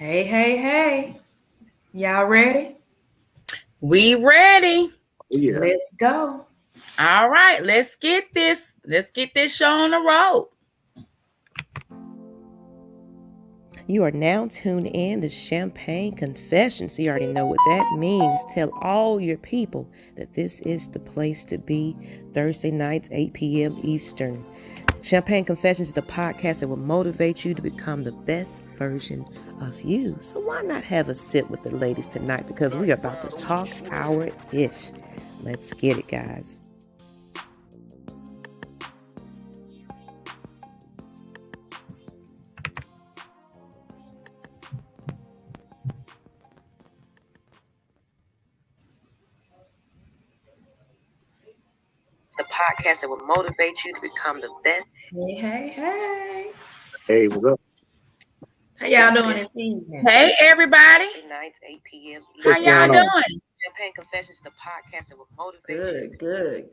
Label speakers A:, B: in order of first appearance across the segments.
A: Hey, hey, hey. Y'all ready?
B: We ready.
C: Yeah.
A: Let's go.
B: All right, let's get this. Let's get this show on the road.
D: You are now tuned in to Champagne Confessions. You already know what that means. Tell all your people that this is the place to be. Thursday nights, 8 p.m. Eastern. Champagne Confessions is the podcast that will motivate you to become the best version of you. So why not have a sip with the ladies tonight? Because we are about to talk our ish. Let's get it, guys. The podcast that will motivate you to become the best.
A: Hey, hey, hey.
C: Hey, what's up?
A: How y'all doing this evening?
B: Hey, everybody.
D: Thursday nights, 8 p.m.
B: How
C: What's
B: y'all
C: going on?
B: doing?
D: Champagne Confessions is the podcast that will motivate you.
A: Good.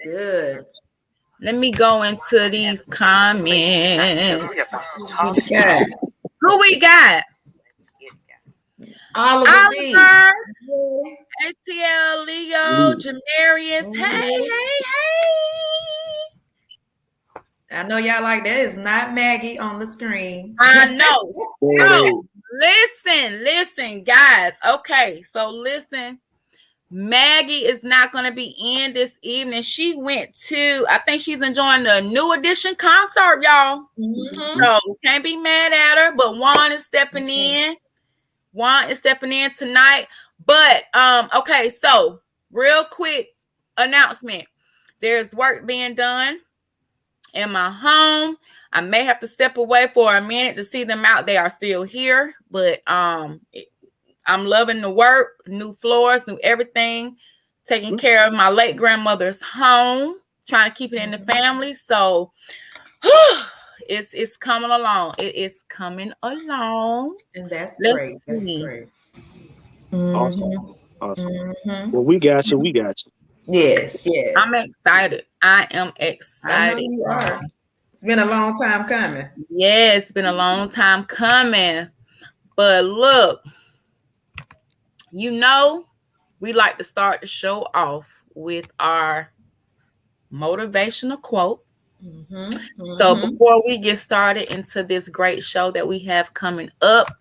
B: Let me go into these comments.
A: Who we got?
B: Who we got?
A: Oliver B.
B: Oliver, ATL, Leo, Jamarius. Hey.
A: I know y'all like that. It's not Maggie on the screen.
B: I know.
C: Hey,
B: Listen, guys. Okay, so listen. Maggie is not going to be in this evening. She went to, I think she's enjoying the New Edition concert, y'all.
A: Mm-hmm.
B: So can't be mad at her, but Juan is stepping in. Juan is stepping in tonight. But, okay, so real quick announcement. There's work being done in my home. I may have to step away for a minute to see them out. They are still here, but I'm loving the work, new floors, new everything, taking care of my late grandmother's home, trying to keep it in the family. So it's coming along. It is coming along.
A: And that's
B: Let's
A: great. That's
B: see.
A: great.
C: awesome.
A: Mm-hmm.
C: Well, we got you.
A: Yes.
B: I'm excited. I am
A: I know
B: excited.
A: you are. It's been a long time coming.
B: Yeah, it's been a long time coming. But look, we like to start the show off with our motivational quote. So before we get started into this great show that we have coming up,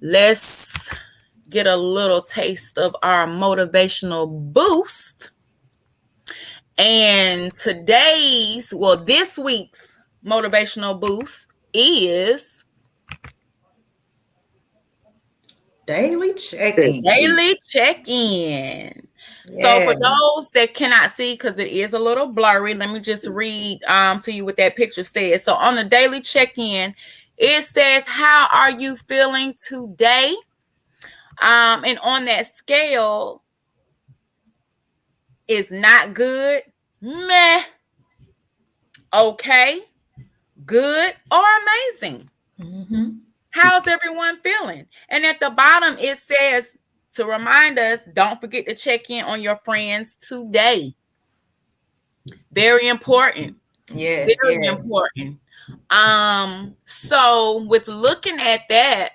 B: let's get a little taste of our motivational boost. And this week's motivational boost is
A: daily check-in.
B: So for those that cannot see, because it is a little blurry, let me just read to you what that picture says. So on the daily check-in, it says, how are you feeling today? And on that scale, is not good, meh, okay, good, or amazing. How's everyone feeling? And at the bottom, it says to remind us, don't forget to check in on your friends today. Very important.
A: Yes.
B: Very important. So with looking at that,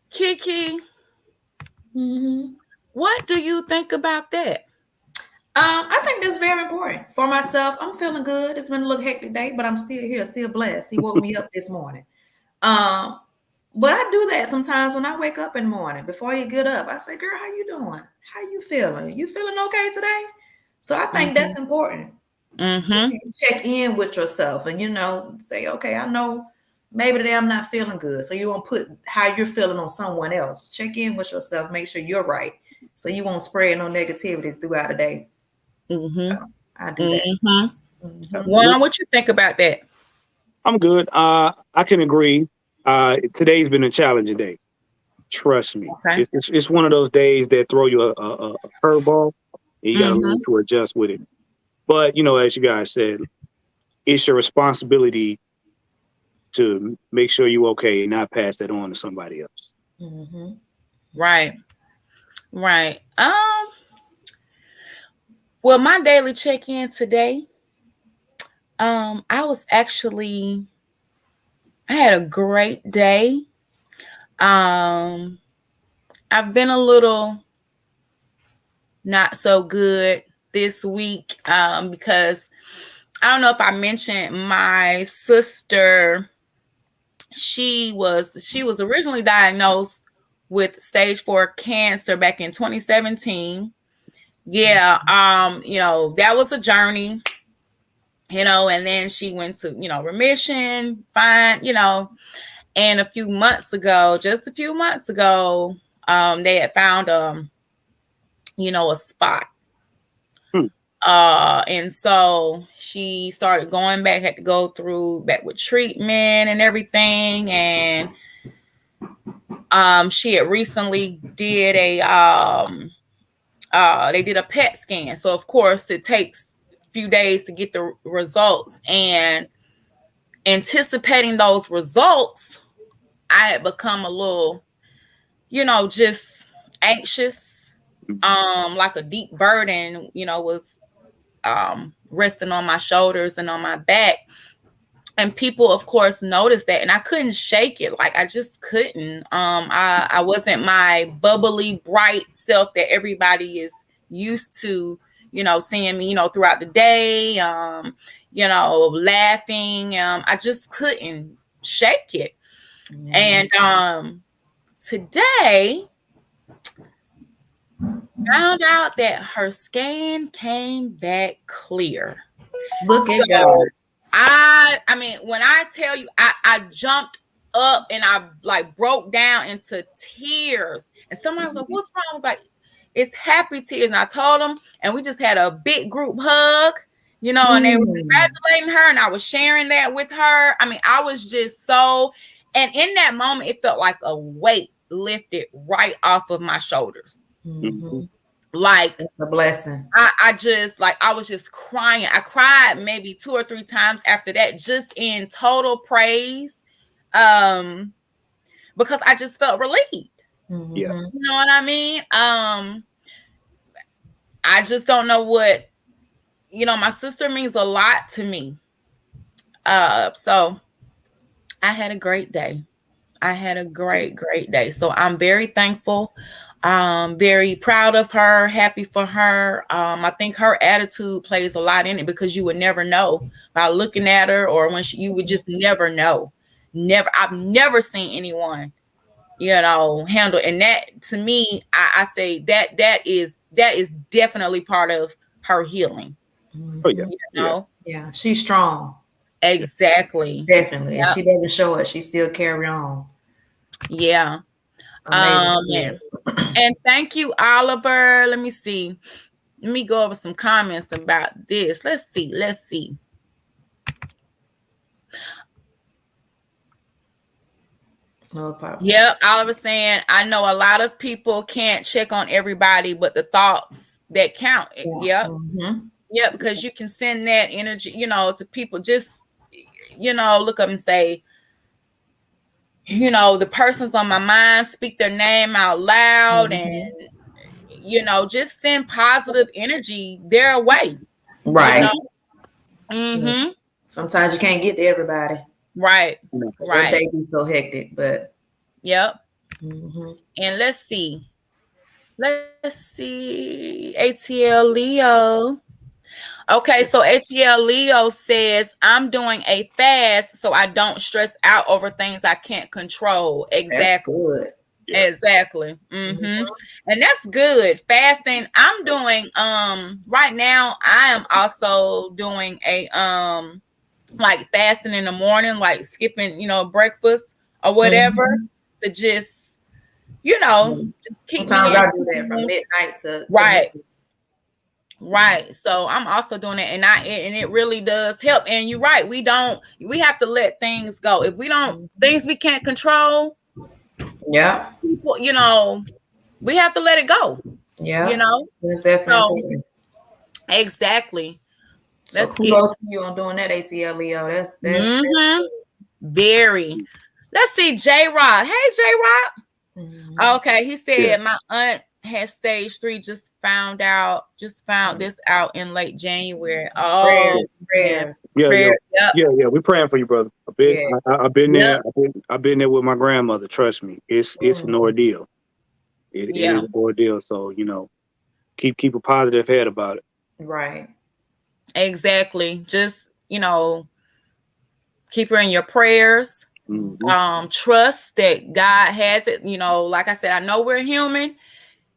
B: Kiki, what do you think about that?
A: I think that's very important. For myself, I'm feeling good. It's been a little hectic day, but I'm still here, still blessed. He woke me up this morning. But I do that sometimes when I wake up in the morning. Before you get up, I say, girl, how you doing? How you feeling? You feeling okay today? So I think that's important. Check in with yourself and, say, okay, I know maybe today I'm not feeling good. So you won't put how you're feeling on someone else. Check in with yourself. Make sure you're right. So you won't spread no negativity throughout the day. So I do that.
B: Juan, what you think about that?
C: I'm good. I can agree. Today's been a challenging day. Trust me.
B: Okay.
C: It's one of those days that throw you a curveball. And you got to learn to adjust with it. But, as you guys said, it's your responsibility to make sure you're okay and not pass that on to somebody else.
B: Right. Well, my daily check-in today, I had a great day. I've been a little not so good this week because I don't know if I mentioned my sister. She was originally diagnosed with stage 4 cancer back in 2017. Yeah, that was a journey, and then she went to, remission, fine, and just a few months ago, they had found, a spot. And so she started going back, had to go back with treatment and everything. And, she had recently did they did a PET scan. So of course it takes a few days to get the results, and anticipating those results, I had become a little, just anxious, like a deep burden, was resting on my shoulders and on my back. And people, of course, noticed that, and I couldn't shake it. Like, I just couldn't. I wasn't my bubbly, bright self that everybody is used to, seeing me, throughout the day, laughing. I just couldn't shake it. And today, found out that her scan came back clear.
A: Look at God.
B: I mean, when I tell you, I jumped up and I like broke down into tears. And somebody was like, "What's wrong?" I was like, "It's happy tears." And I told them, and we just had a big group hug, and they were congratulating her, and I was sharing that with her. I mean, I was just so, and in that moment, it felt like a weight lifted right off of my shoulders. Like,
A: it's a blessing.
B: I was just crying. I cried maybe 2 or 3 times after that, just in total praise, because I just felt relieved.
C: Yeah.
B: You know what I mean? I just don't know what, my sister means a lot to me. So I had a great day. I had a great day. So I'm very thankful. Very proud of her, happy for her. I think her attitude plays a lot in it, because you would never know by looking at her, or when you would just never know. I've never seen anyone, handle. And that, to me, I say that is definitely part of her healing.
C: Oh yeah.
A: Yeah, she's strong.
B: Exactly.
A: Definitely. And she doesn't show it. She still carry on.
B: Yeah. And thank you, Oliver. Let me see. Let me go over some comments about this. Let's see.
A: No problem.
B: Yep, Oliver saying, I know a lot of people can't check on everybody, but the thoughts that count.
A: Yeah.
B: Yep. Yep, because you can send that energy, to people. Just, look up and say, the person's on my mind, speak their name out loud, and just send positive energy their way.
A: Right.
B: Sometimes
A: you can't get to everybody.
B: Right.
A: They be so hectic, but
B: yep. And let's see. ATL Leo. Okay, so ATL Leo says, I'm doing a fast so I don't stress out over things I can't control. Exactly.
A: That's good.
C: Yeah.
B: Exactly. And that's good. Fasting. I'm doing right now, I am also doing a like fasting in the morning, like skipping, breakfast or whatever, to just, just keep
A: Sometimes I do that from midnight to
B: Right. So I'm also doing it, and it really does help. And you're right. We have to let things go. If we don't, things we can't control.
A: Yeah.
B: People, we have to let it go.
A: Yeah.
B: That's definitely exactly.
A: So kudos to you on doing that, ATL Leo. That's
B: very. Let's see, J Rock. Hey, J Rock. Okay, he said my aunt had stage 3. Just found this out in late January.
A: Prayers,
B: Man.
A: prayers.
C: Yeah.
B: Yep.
C: We're praying for you, brother.
A: Yes.
C: I've been
B: Yep.
C: there. I've been there with my grandmother. Trust me, it's an ordeal. It is an ordeal. So keep a positive head about it.
A: Right.
B: Exactly. Just keep her in your prayers.
C: Mm-hmm.
B: Trust that God has it. Like I said, I know we're human,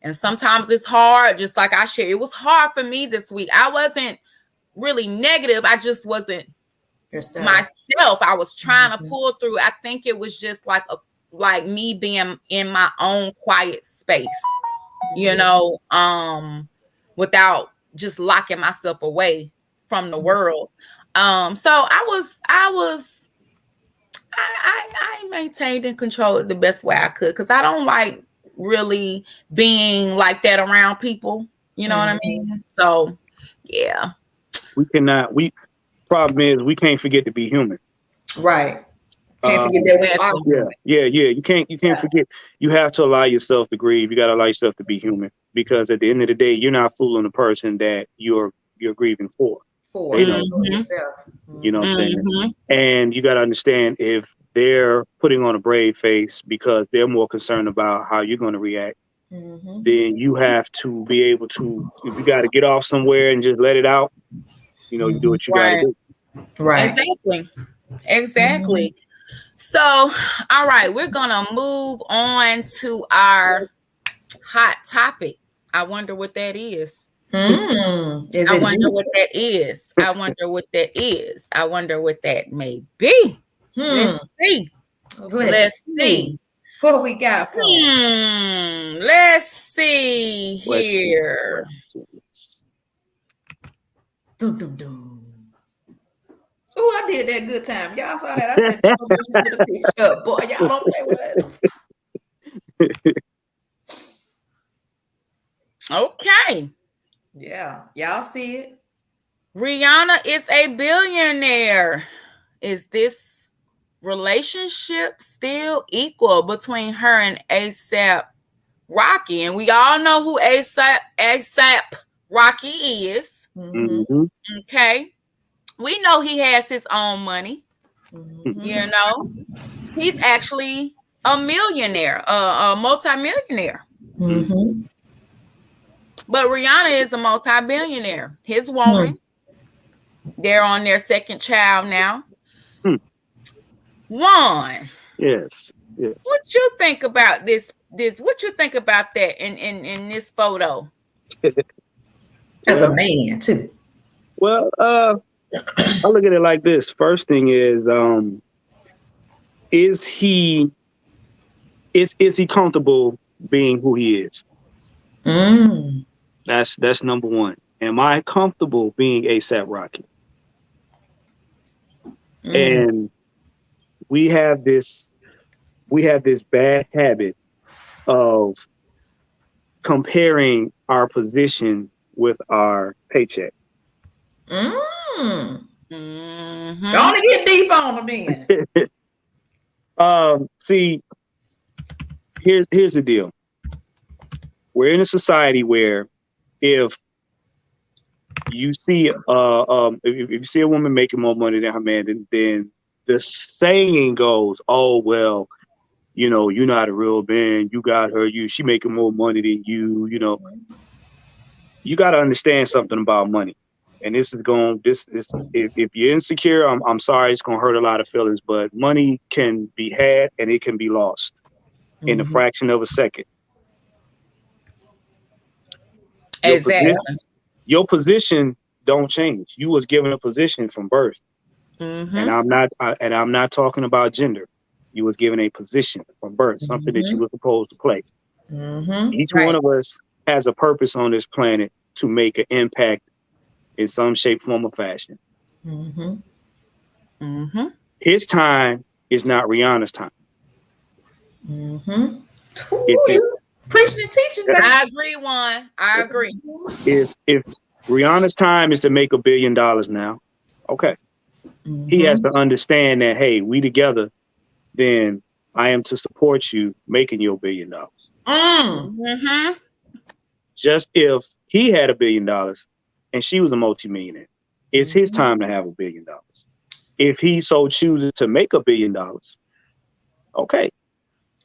B: and sometimes it's hard. Just like I shared, it was hard for me this week. I wasn't really negative. I just wasn't myself. I was trying to pull through. I think it was just like me being in my own quiet space, without just locking myself away from the world. So I maintained and controlled it the best way I could, because I don't like really being like that around people. You know what I mean? So yeah.
C: Problem is we can't forget to be human.
A: Right. Can't forget that we are human.
C: Yeah. You can't forget. You have to allow yourself to grieve. You got to allow yourself to be human, because at the end of the day, you're not fooling the person that you're grieving for.
A: Yourself.
C: You know what I'm saying? And you got to understand, if they're putting on a brave face because they're more concerned about how you're going to react, then you have to be able to, if you got to get off somewhere and just let it out, you do what you got to do.
A: Right.
B: Exactly. So, all right, we're going to move on to our hot topic. I wonder what that is. I wonder what that is. I wonder what that is. I wonder what that may be. Let's see. Let's see.
A: What we got from?
B: Let's see here.
A: Dum, dum, dum. Oh, I did that good time. Y'all saw that. I said, put the picture up. Boy, y'all don't play with us.
B: Okay.
A: Yeah, y'all see it.
B: Rihanna is a billionaire. Is this relationship still equal between her and A$AP Rocky? And we all know who A$AP Rocky is. Okay. We know he has his own money. He's actually a millionaire, a multi-millionaire. But Rihanna is a multi-billionaire. His woman, they're on their second child now. Juan.
C: Yes.
B: What you think about this? What you think about that in this photo?
A: As a man too.
C: Well, I look at it like this. First thing is he comfortable being who he is? That's number one. Am I comfortable being A$AP Rocky? And we have this bad habit of comparing our position with our paycheck.
A: Gonna get deep on them then.
C: See, here's the deal. We're in a society where if you see if you see a woman making more money than her man, then the saying goes, "Oh well, you're not a real man. You got her. She making more money than you. You got to understand something about money." And if you're insecure, I'm sorry, it's gonna hurt a lot of feelings. But money can be had and it can be lost in a fraction of a second. Your position don't change. You was given a position from birth, and I'm not talking about gender. You was given a position from birth, something that you were supposed to play. Each one of us has a purpose on this planet to make an impact in some shape, form, or fashion. His time is not Rihanna's time.
A: Preaching and teaching.
B: I agree, Juan. I agree.
C: If Rihanna's time is to make $1 billion now, okay. He has to understand that, hey, we together, then I am to support you making your $1 billion. Just if he had $1 billion and she was a multimillionaire, it's his time to have $1 billion. If he so chooses to make $1 billion, okay,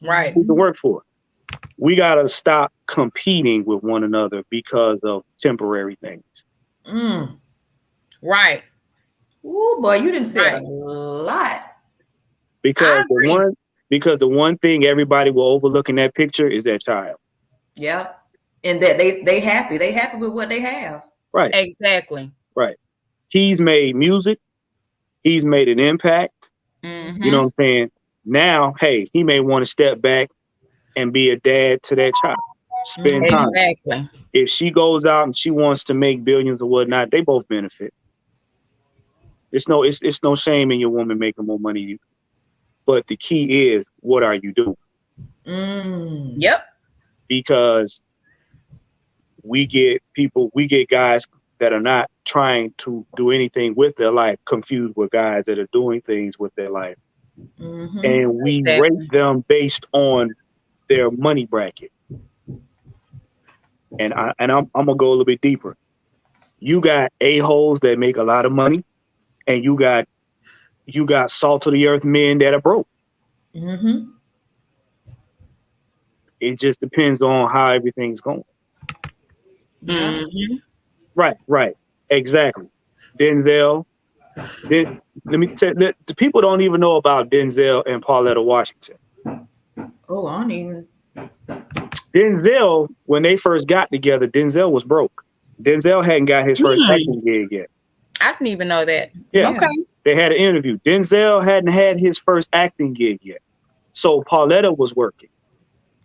B: Right.
C: who can work for it? We gotta stop competing with one another because of temporary things.
B: Right.
A: Ooh, boy, you didn't say a lot.
C: Because the one thing everybody will overlook in that picture is that child.
A: Yeah. And that they happy. They happy with what they have.
C: Right.
B: Exactly.
C: Right. He's made music. He's made an impact. You know what I'm saying? Now, hey, he may want to step back and be a dad to that child. Spend time.
B: Exactly.
C: If she goes out and she wants to make billions or whatnot, they both benefit. It's no shame in your woman making more money than you. But the key is, what are you doing?
B: Yep.
C: Because we get guys that are not trying to do anything with their life confused with guys that are doing things with their life. And we rate them based on their money bracket. And I'm gonna go a little bit deeper. You got a-holes that make a lot of money, and you got salt of the earth men that are broke. It just depends on how everything's going. Right. Exactly. Denzel. Let me tell you, the people don't even know about Denzel and Pauletta Washington.
A: Oh, I don't even.
C: Denzel, when they first got together, Denzel was broke. Denzel hadn't got his first acting gig yet.
B: I didn't even know that.
C: Yeah.
B: Okay.
C: They had an interview. Denzel hadn't had his first acting gig yet. So Pauletta was working.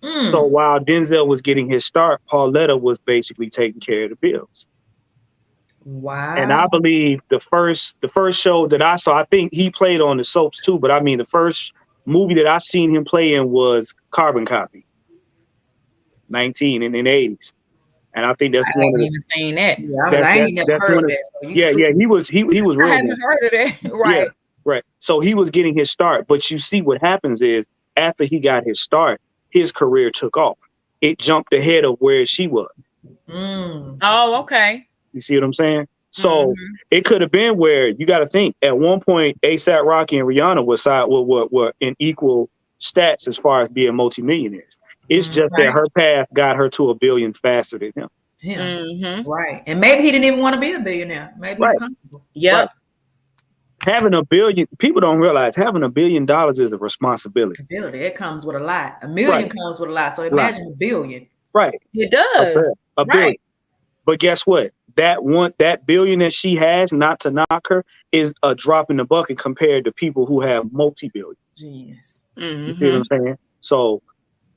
C: So while Denzel was getting his start, Pauletta was basically taking care of the bills.
A: Wow.
C: And I believe the first show that I saw, I think he played on the soaps too, but I mean the first movie that I seen him play in was Carbon Copy, 19 in the 80s. And I think that's
B: I haven't even seen that.
A: Yeah, I ain't never heard of that. So
C: he was real.
B: I haven't heard of that. Right.
C: Yeah, right. So he was getting his start, but you see what happens is after he got his start, his career took off. It jumped ahead of where she was.
B: Oh, okay.
C: You see what I'm saying? So it could have been where you got to think at one point ASAP Rocky and Rihanna were in equal stats as far as being multimillionaires. It's just that her path got her to $1 billion faster than him.
A: Right. And maybe he didn't even want to be a billionaire. Maybe he's comfortable.
B: Yeah.
C: Right. Having $1 billion, people don't realize having $1 billion is a responsibility.
A: It comes with a lot. $1 million comes with a lot. So imagine $1 billion.
C: Right.
B: It does.
C: A billion. But guess what? That $1 billion that she has, not to knock her, is a drop in the bucket compared to people who have multi-billions.
A: Yes.
C: You see what I'm saying? So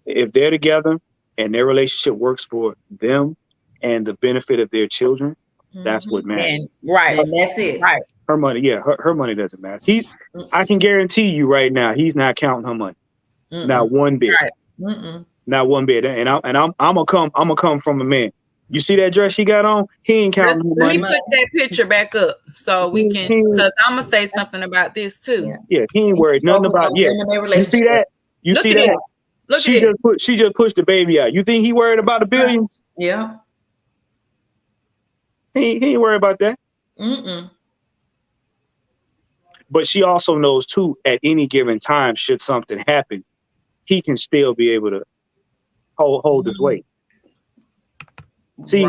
C: if they're together and their relationship works for them and the benefit of their children, that's what matters.
B: Right.
A: And that's it.
B: Right.
C: Her money, her money doesn't matter. I can guarantee you right now, he's not counting her money. Not one bit.
B: Right.
C: Not one bit. And I'm gonna come from a man. You see that dress she got on? He ain't counting her money.
B: Let me put that picture back up so we can, because I'm gonna say something about this too.
C: Yeah, he ain't worried nothing about You see that? You see that?
B: Look
C: she
B: at it.
C: She just pushed the baby out. You think he worried about the billions?
A: Yeah.
C: He ain't worried about that. But she also knows too, at any given time, should something happen, he can still be able to hold his weight. See,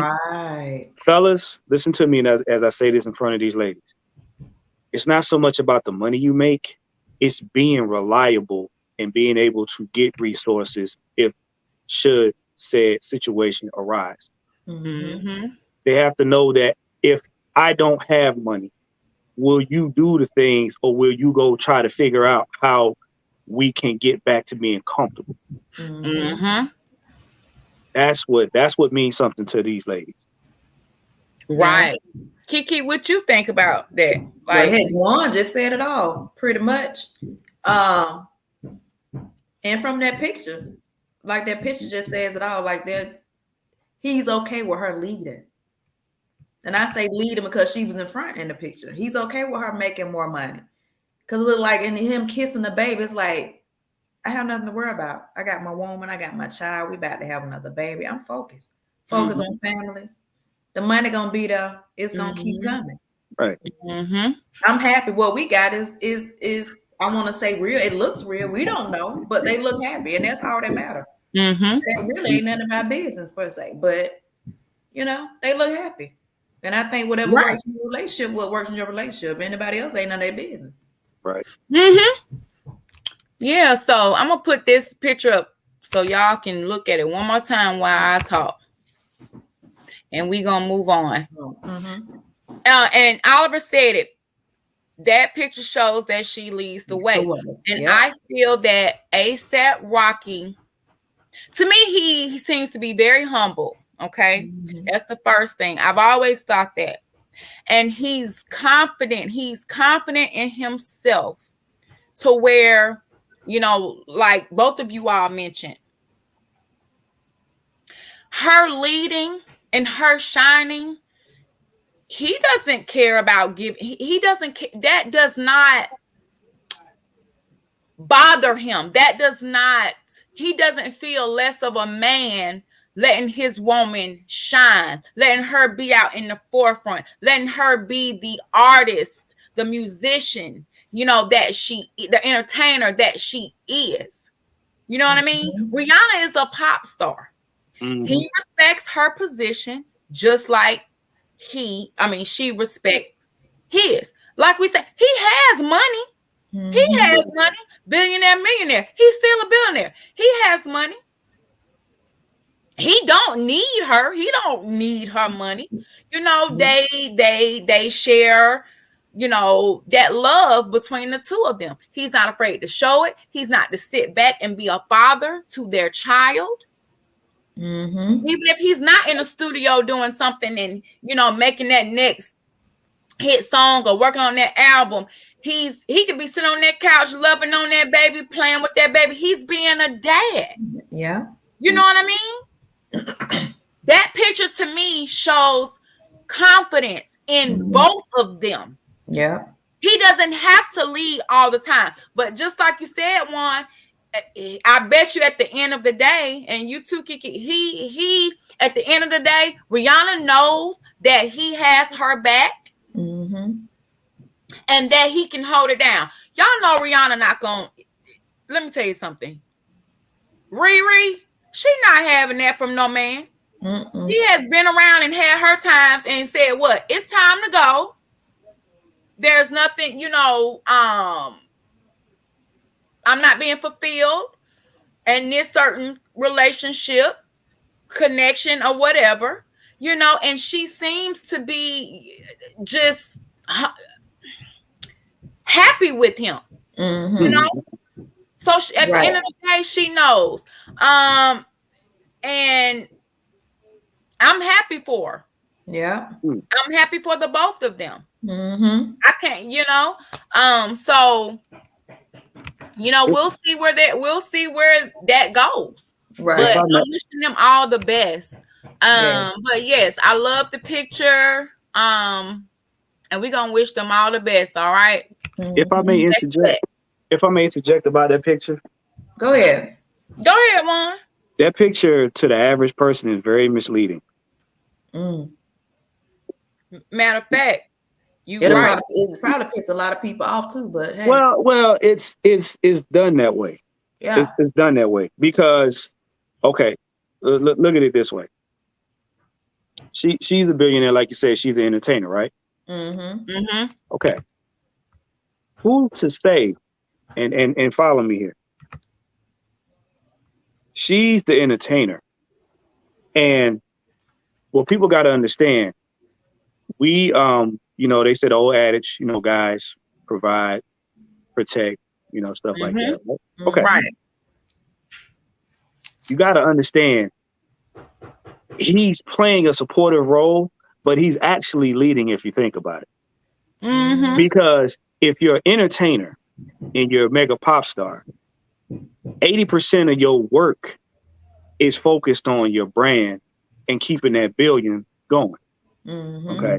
C: fellas, listen to me as I say this in front of these ladies. It's not so much about the money you make, it's being reliable and being able to get resources if should said situation arise. They have to know that if I don't have money, will you do the things or will you go try to figure out how we can get back to being comfortable? That's what means something to these ladies.
B: Right. Kiki, what you think about that?
A: Like Juan just said it all, pretty much. And from that picture, like that picture just says it all. Like he's okay with her leading. And I say leading because she was in front in the picture. He's okay with her making more money. Because it looked like in him kissing the baby, it's like, I have nothing to worry about. I got my woman, I got my child. We about to have another baby. I'm focused. Focus on family. The money gonna be there. It's gonna keep coming.
C: Right.
A: I'm happy. What we got is I want to say real. It looks real. We don't know, but they look happy, and that's all that matters. That really ain't none of my business per se, but you know, they look happy. And I think whatever works in your relationship, what works in your relationship. Anybody else ain't none of their business.
C: Right.
B: Yeah, so I'm gonna put this picture up so y'all can look at it one more time while I talk. And we gonna move on. And Oliver said it. That picture shows that she leads the way. And I feel that ASAP Rocky, to me, he seems to be very humble. Okay. That's the first thing. I've always thought that. And he's confident. He's confident in himself to where, you know, like both of you all mentioned, her leading and her shining, he doesn't care about giving. He doesn't care. That does not bother him. That does not, he doesn't feel less of a man letting his woman shine, letting her be out in the forefront, letting her be the artist, the musician, you know, that the entertainer that she is. You know what I mean? Rihanna is a pop star. He respects her position just like she respects his. Like we said, he has money. He has money. Billionaire, millionaire. He's still a billionaire. He has money. He don't need her. He don't need her money. You know, they share, you know, that love between the two of them. He's not afraid to show it. He's not to sit back and be a father to their child. Even if he's not in the studio doing something and, you know, making that next hit song or working on that album, he could be sitting on that couch loving on that baby, playing with that baby. He's being a dad.
A: Yeah.
B: You know what I mean? That picture to me shows confidence in both of them.
A: Yeah.
B: He doesn't have to lead all the time. But just like you said, Juan, I bet you at the end of the day, and you too, Kiki, he at the end of the day, Rihanna knows that he has her back and that he can hold it down. Y'all know Rihanna not gonna, let me tell you something. Riri, she not having that from no man. She has been around and had her times and said, what? It's time to go. There's nothing, you know, I'm not being fulfilled in this certain relationship, connection, or whatever, you know, and she seems to be just happy with him, you know. So at the end of the day, she knows. And I'm happy for her. Yeah. I'm happy for the both of them. I can't, you know. So you know, we'll see where that goes. Right. But I'm wishing them all the best. But yes, I love the picture. And we're gonna wish them all the best, all right?
C: If I may interject about that picture.
A: Go ahead.
B: Go ahead, Juan.
C: That picture to the average person is very misleading.
B: Matter of fact,
A: it's probably piss a lot of people off too, but hey.
C: Well, it's done that way. Yeah, it's done that way because, okay, look at it this way. She's a billionaire, like you said. She's an entertainer, right? Okay. Who's to say, and follow me here. She's the entertainer, and what people got to understand, we you know, they said the old adage, you know, guys provide, protect, you know, stuff like that. Okay. Right. You got to understand, he's playing a supportive role, but he's actually leading if you think about it. Because if you're an entertainer and you're a mega pop star, 80% of your work is focused on your brand and keeping that billion going. Okay.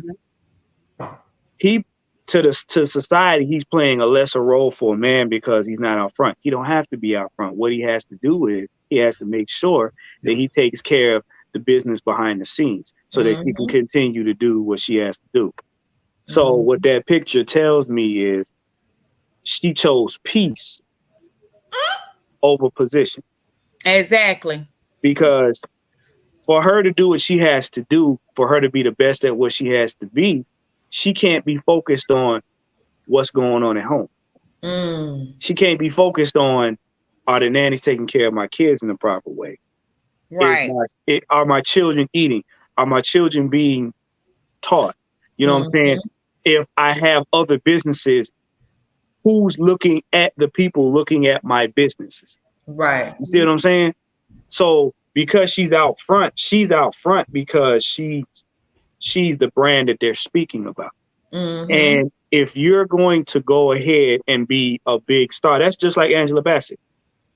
C: He to society, he's playing a lesser role for a man because he's not out front. He don't have to be out front. What he has to do is he has to make sure that he takes care of the business behind the scenes so that she can continue to do what she has to do. So what that picture tells me is she chose peace over position.
B: Exactly.
C: Because for her to do what she has to do, for her to be the best at what she has to be, she can't be focused on what's going on at home. She can't be focused on, are the nannies taking care of my kids in the proper way?
B: Right.
C: Are my children eating? Are my children being taught? You know what I'm saying? If I have other businesses, who's looking at the people looking at my businesses?
A: Right.
C: You see what I'm saying? So because she's out front because she's the brand that they're speaking about. And if you're going to go ahead and be a big star, that's just like Angela Bassett.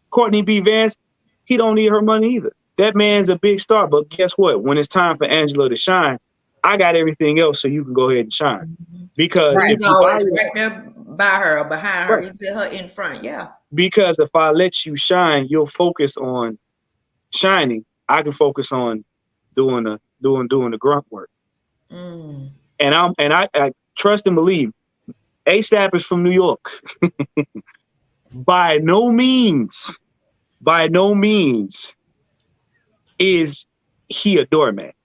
C: Courtney B. Vance, he don't need her money either. That man's a big star, but guess what? When it's time for Angela to shine, I got everything else so you can go ahead and shine. Because
A: he's always right there by her or behind her. He's her in front, yeah.
C: Because if I let you shine, you'll focus on shining. I can focus on doing the grunt work. And I trust and believe. ASAP is from New York. By no means is he a doormat.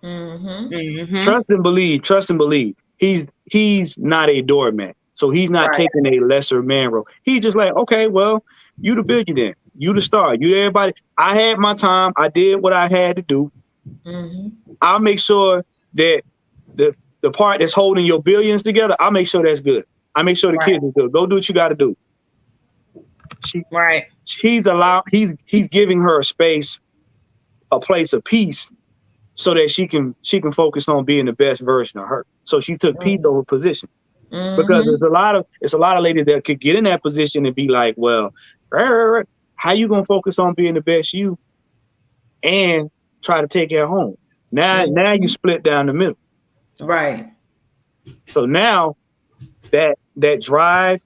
C: Trust and believe. He's not a doormat. So he's not taking a lesser man role. He's just like, okay, well, you the billionaire, you the star, you everybody. I had my time. I did what I had to do. I'll make sure that the part that's holding your billions together, I'll make sure that's good. I make sure the kids are good. Go do what you got to do. He's giving her a space, a place of peace, so that she can focus on being the best version of her. So she took peace over position. Because it's a lot of ladies that could get in that position and be like, well, how you gonna focus on being the best you and try to take care of home? Now you split down the middle.
A: Right.
C: So now that drive,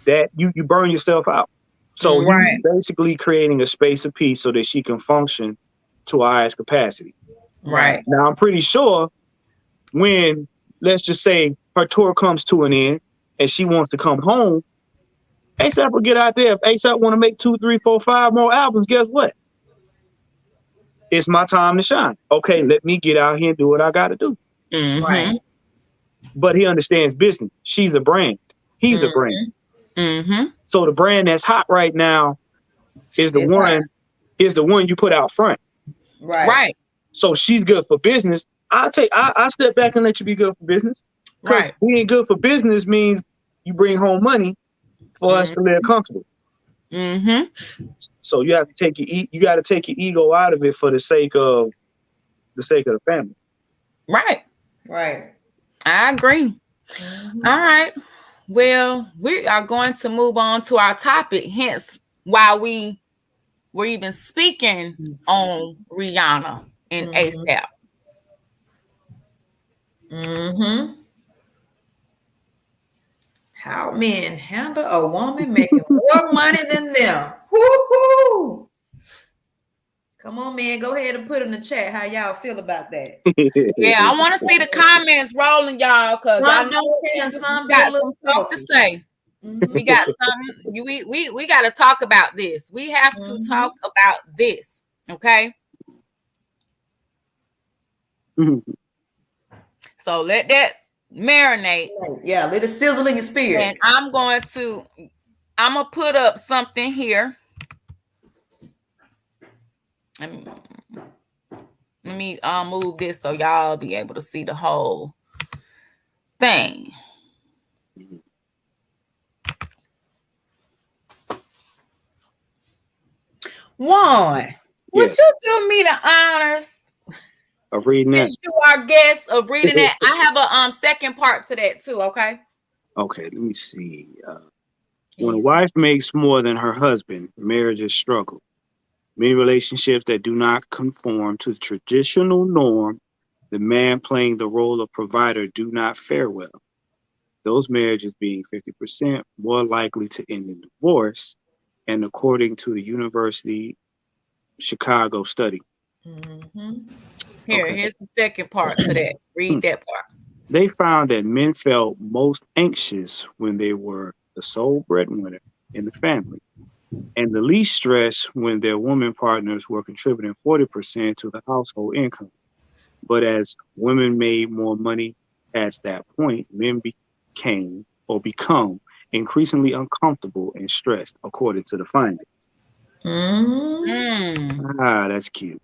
C: that you burn yourself out. So you're basically creating a space of peace so that she can function to our highest capacity.
B: Right.
C: Now I'm pretty sure when, let's just say, her tour comes to an end and she wants to come home, ASAP will get out there. If ASAP want to make 2, 3, 4, 5 more albums, guess what? It's my time to shine. Okay, let me get out here and do what I got to do.
A: Right.
C: But he understands business. She's a brand. He's a brand. So the brand that's hot right now is the one you put out front.
B: Right.
C: So she's good for business. I step back and let you be good for business.
B: Right.
C: Being good for business means you bring home money for us to live comfortable. So you have to take your ego out of it for the sake of the family.
B: Right.
A: Right.
B: I agree. All right. Well, we are going to move on to our topic. Hence, why we were even speaking on Rihanna and ASAP.
A: How men handle a woman making more money than them. Woo-hoo! Come on, man. Go ahead and put in the chat how y'all feel about that.
B: Yeah, I want to see the comments rolling, y'all, because I know
A: some
B: got some stuff to say. We got something. We got to talk about this. We have to talk about this. Okay. So let that marinate.
A: Yeah, let it sizzle in your spirit.
B: And I'm gonna put up something here. Let me move this so y'all be able to see the whole thing. Juan, would you do me the honors
C: of reading
B: since you are guest of reading that? I have a second part to that too. Okay,
C: let me see. When a wife makes more than her husband, marriages struggle. Many relationships that do not conform to the traditional norm, the man playing the role of provider, do not fare well. Those marriages being 50% more likely to end in divorce, and according to the University Chicago study.
B: Here's the second part to that. Read that part.
C: They found that men felt most anxious when they were the sole breadwinner in the family, and the least stress when their woman partners were contributing 40% to the household income. But as women made more money past that point, men become increasingly uncomfortable and stressed, according to the findings. Ah, that's cute.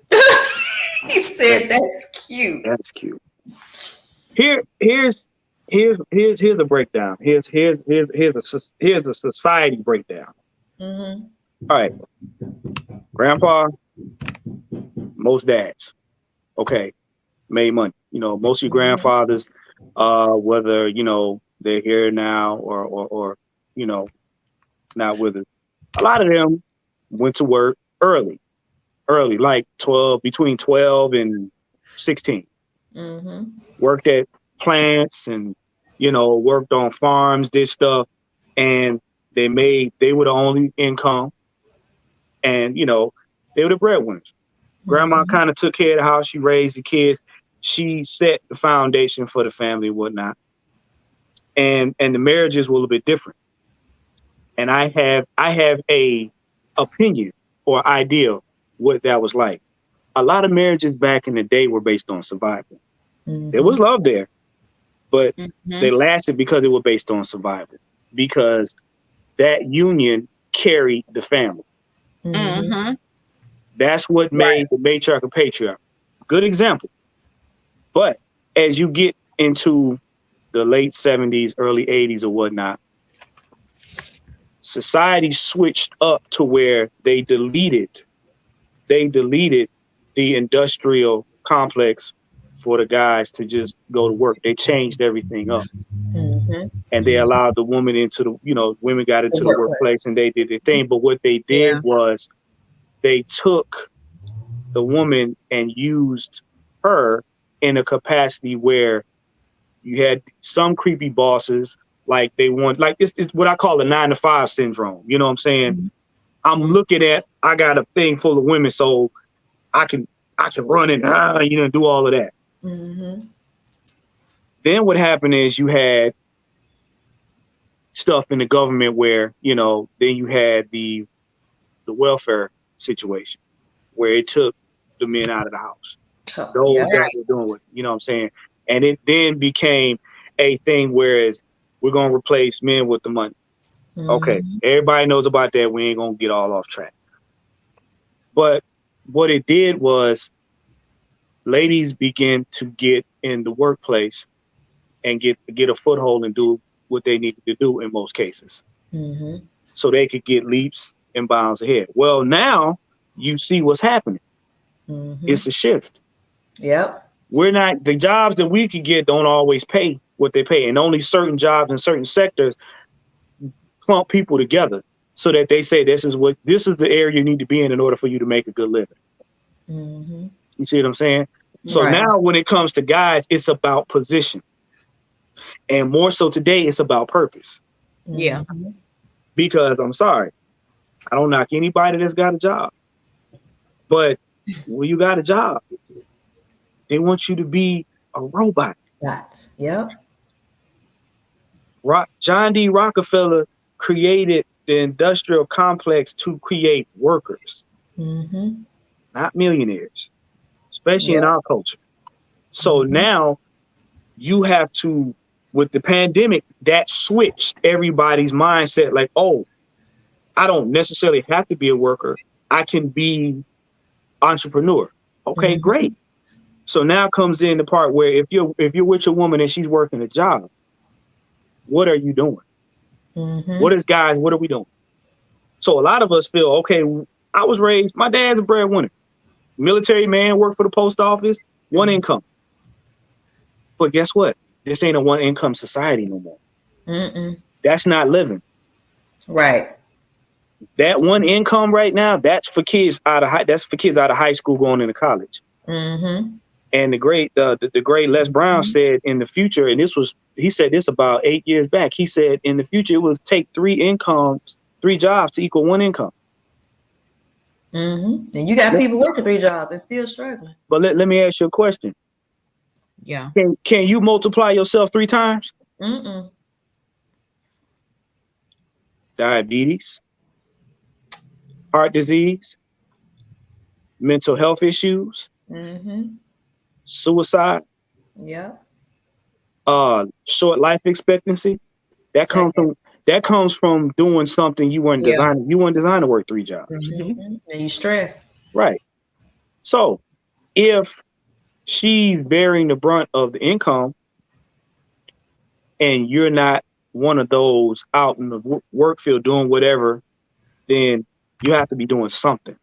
A: He said that's cute.
C: That's cute. Here's a breakdown. Here's a society breakdown. All right, grandpa, most dads, okay, made money. You know, most of your grandfathers, whether you know they're here now or you know not with us, a lot of them went to work early, like between 12 and 16. Worked at plants and, you know, worked on farms, did stuff, and they were the only income, and, you know, they were the breadwinners. Grandma kind of took care of the house. She raised the kids. She set the foundation for the family and whatnot. And the marriages were a little bit different. And I have a opinion or idea what that was like. A lot of marriages back in the day were based on survival. There was love there, but they lasted because it was based on survival, because that union carried the family. That's what made the matriarch and patriarch. Good example. But as you get into the late 70s, early 80s or whatnot, society switched up to where they deleted the industrial complex for the guys to just go to work. They changed everything up. And they allowed the woman into the, you know, women got into the workplace and they did their thing. But what they did was they took the woman and used her in a capacity where you had some creepy bosses, like they want, like it's what I call the 9-to-5 syndrome. You know what I'm saying? I'm looking at, I got a thing full of women, so I can run and do all of that. Then what happened is you had stuff in the government where, you know, then you had the welfare situation where it took the men out of the house. Those that were doing it, you know what I'm saying? And it then became a thing whereas we're going to replace men with the money. Okay, everybody knows about that. We ain't going to get all off track. But what it did was ladies began to get in the workplace and get a foothold and do what they needed to do in most cases. So they could get leaps and bounds ahead. Well, now you see what's happening. It's a shift. The jobs that we could get don't always pay what they pay. And only certain jobs in certain sectors clump people together so that they say this is the area you need to be in order for you to make a good living. You see what I'm saying? So now when it comes to guys, it's about position. And more so today, it's about purpose. Because I'm sorry, I don't knock anybody that's got a job. But when you got a job, they want you to be a robot. John D. Rockefeller created the industrial complex to create workers, not millionaires, especially in our culture. So now you have to, with the pandemic, that switched everybody's mindset. Like, oh, I don't necessarily have to be a worker. I can be entrepreneur. Okay, great. So now comes in the part where if you're with your woman and she's working a job, what are you doing? What are we doing? So a lot of us feel, okay, I was raised, my dad's a breadwinner. Military man, worked for the post office, one income. But guess what? This ain't a one income society no more. That's not living. That one income right now, that's for kids out of high school going into college. And the great Les Brown said in the future, and he said this about 8 years back. He said in the future it will take 3 jobs to equal one income.
A: And you got people working 3 jobs and still struggling.
C: But let me ask you a question.
B: Yeah.
C: Can you multiply yourself 3 times?
A: Mm-mm.
C: Diabetes, heart disease, mental health issues, suicide,
A: Yep.
C: short life expectancy. That comes from doing something you weren't designed. You weren't designed to work 3 jobs.
A: And you stress.
C: Right. So if she's bearing the brunt of the income and you're not one of those out in the work field doing whatever, then you have to be doing something.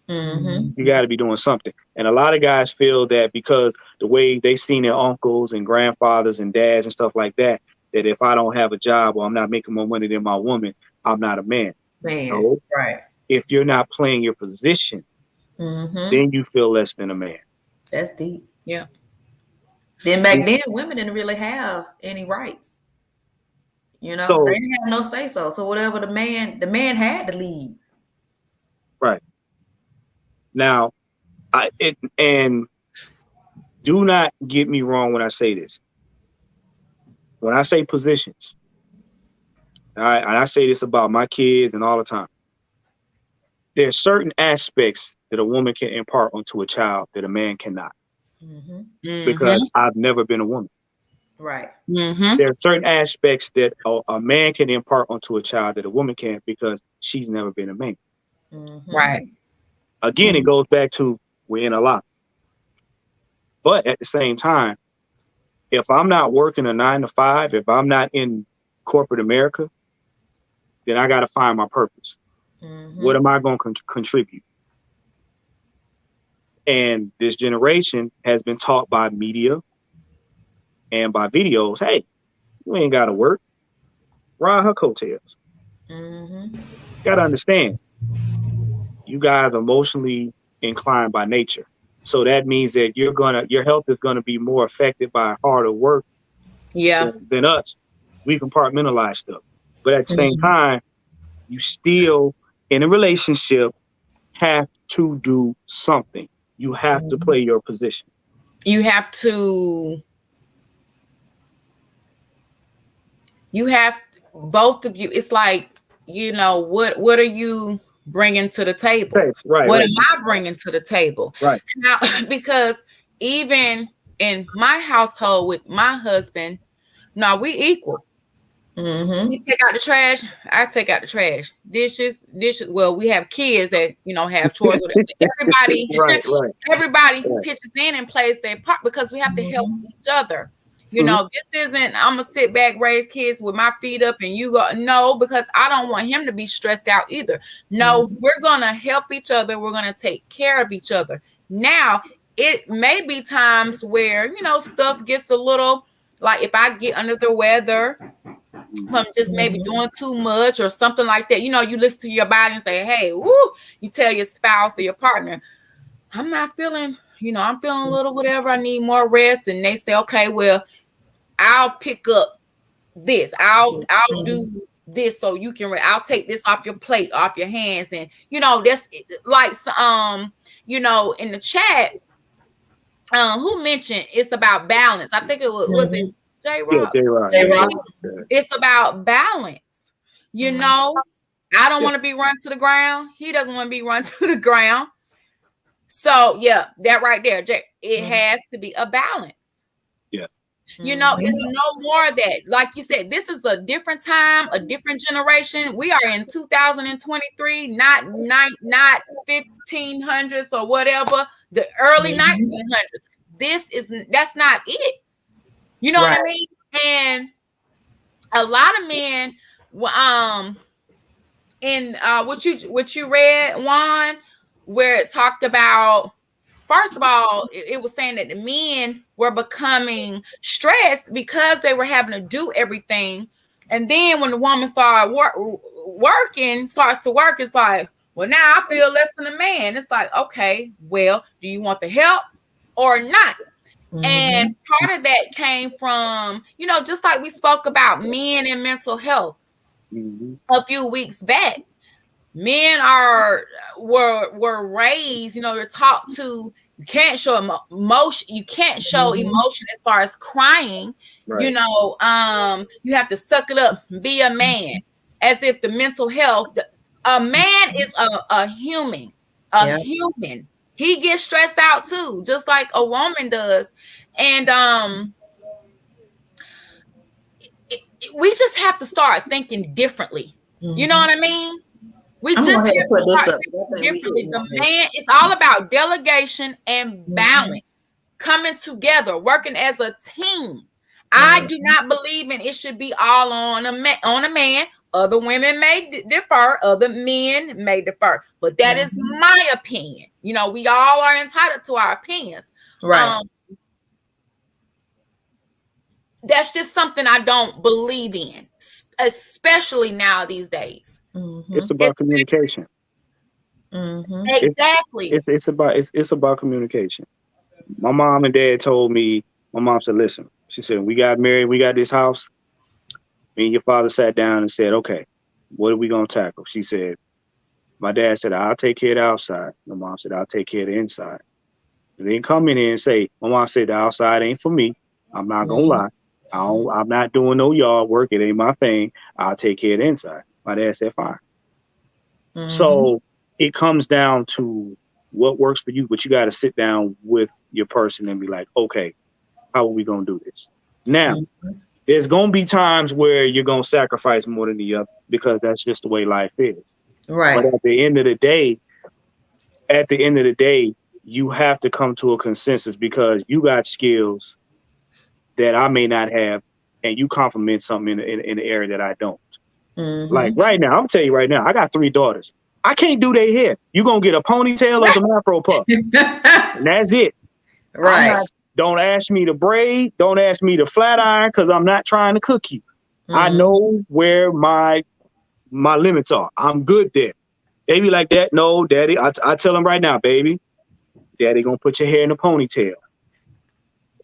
C: You got to be doing something. And a lot of guys feel that because the way they seen their uncles and grandfathers and dads and stuff like that, that if I don't have a job or I'm not making more money than my woman, I'm not a man. No.
A: Right.
C: If you're not playing your position, then you feel less than a man.
A: That's deep.
B: Yeah.
A: Then back then, women didn't really have any rights. You know,
C: So,
A: they didn't have no say so. So whatever the man had to lead.
C: Right. Now, and do not get me wrong when I say this. When I say positions, and I say this about my kids and all the time, there's certain aspects that a woman can impart onto a child that a man cannot. Because I've never been a woman.
A: Right.
C: There are certain aspects that a man can impart onto a child that a woman can't because she's never been a man.
B: Right.
C: Again, it goes back to we're in a lot. But at the same time, if I'm not working a 9 to 5, if I'm not in corporate America, then I got to find my purpose. What am I going to contribute? And this generation has been taught by media and by videos, hey, you ain't got to work. Ride her coattails. Got to understand, you guys are emotionally inclined by nature. So that means that your health is going to be more affected by harder work than us. We compartmentalize stuff. But at the same time, you still, in a relationship, have to do something. You have to play your position.
B: You have both of you. It's like, you know, what are you bringing to the table?
C: Right.
B: What am I bringing to the table?
C: Right.
B: Now, because even in my household with my husband, no, we equal. He take out the trash, I take out the trash. Dishes. Well, we have kids that, you know, have chores. Everybody, everybody pitches in and plays their part because we have to help each other. You know, this isn't, I'm gonna sit back, raise kids with my feet up and you go, no, because I don't want him to be stressed out either. No, we're gonna help each other. We're gonna take care of each other. Now, it may be times where, you know, stuff gets a little, like if I get under the weather, I'm just maybe doing too much or something like that. You know, you listen to your body and say, hey, woo, you tell your spouse or your partner, I'm not feeling, you know, I'm feeling a little whatever. I need more rest. And they say, okay, well, I'll pick up this. I'll do this so you can, I'll take this off your plate, off your hands. And, you know, that's like, you know, in the chat, who mentioned it's about balance? I think it was it J-Rock?
C: Yeah, J-Rock.
B: It's about balance. You know, I don't want to be run to the ground. He doesn't want to be run to the ground. So, yeah, that right there, it has to be a balance.
C: Yeah.
B: You know, it's no more that, like you said, this is a different time, a different generation. We are in 2023, not 1500s or whatever, the early 1900s. That's not it. You know what I mean? And a lot of men, in what you read, Juan, where it talked about, first of all, it was saying that the men were becoming stressed because they were having to do everything. And then when the woman started starts to work, it's like, well, now I feel less than a man. It's like, okay, well, do you want the help or not? And part of that came from, you know, just like we spoke about men and mental health a few weeks back. men were raised, you know, you're taught to, you can't show emotion, you can't show emotion as far as crying,
C: Right.
B: you know, you have to suck it up, be a man, as if the mental health, a man is a human, human. He gets stressed out too, just like a woman does. And we just have to start thinking differently. You know what I mean? We just have to put this up differently. The man, it's all about delegation and balance, coming together, working as a team. I do not believe in it should be all on a man. Other women may differ, other men may differ, but that is my opinion. You know, we all are entitled to our opinions. Right. That's just something I don't believe in, especially now these days.
C: It's about communication.
B: Exactly.
C: It's about communication. My mom and dad told me. My mom said, "Listen," she said, "We got married. We got this house." Me and your father sat down and said, "Okay, what are we gonna tackle?" She said, "My dad said I'll take care of the outside." My mom said, "I'll take care of the inside." They didn't come in here and say, "My mom said the outside ain't for me. I'm not gonna lie. I'm not doing no yard work. It ain't my thing. I'll take care of the inside." My dad said, "Fine." So it comes down to what works for you, but you got to sit down with your person and be like, "Okay, how are we gonna do this?" Now, there's gonna be times where you're gonna sacrifice more than the other because that's just the way life is. Right. But at the end of the day, you have to come to a consensus because you got skills that I may not have, and you complement something in the area that I don't. Like right now, I'm gonna tell you right now, I got 3 daughters. I can't do their hair. You gonna get a ponytail or some Afro puff, and that's it. Right. Don't ask me to braid. Don't ask me to flat iron because I'm not trying to cook you. I know where my limits are. I'm good there. They be like that. No, daddy. I tell them right now, baby. Daddy gonna put your hair in a ponytail,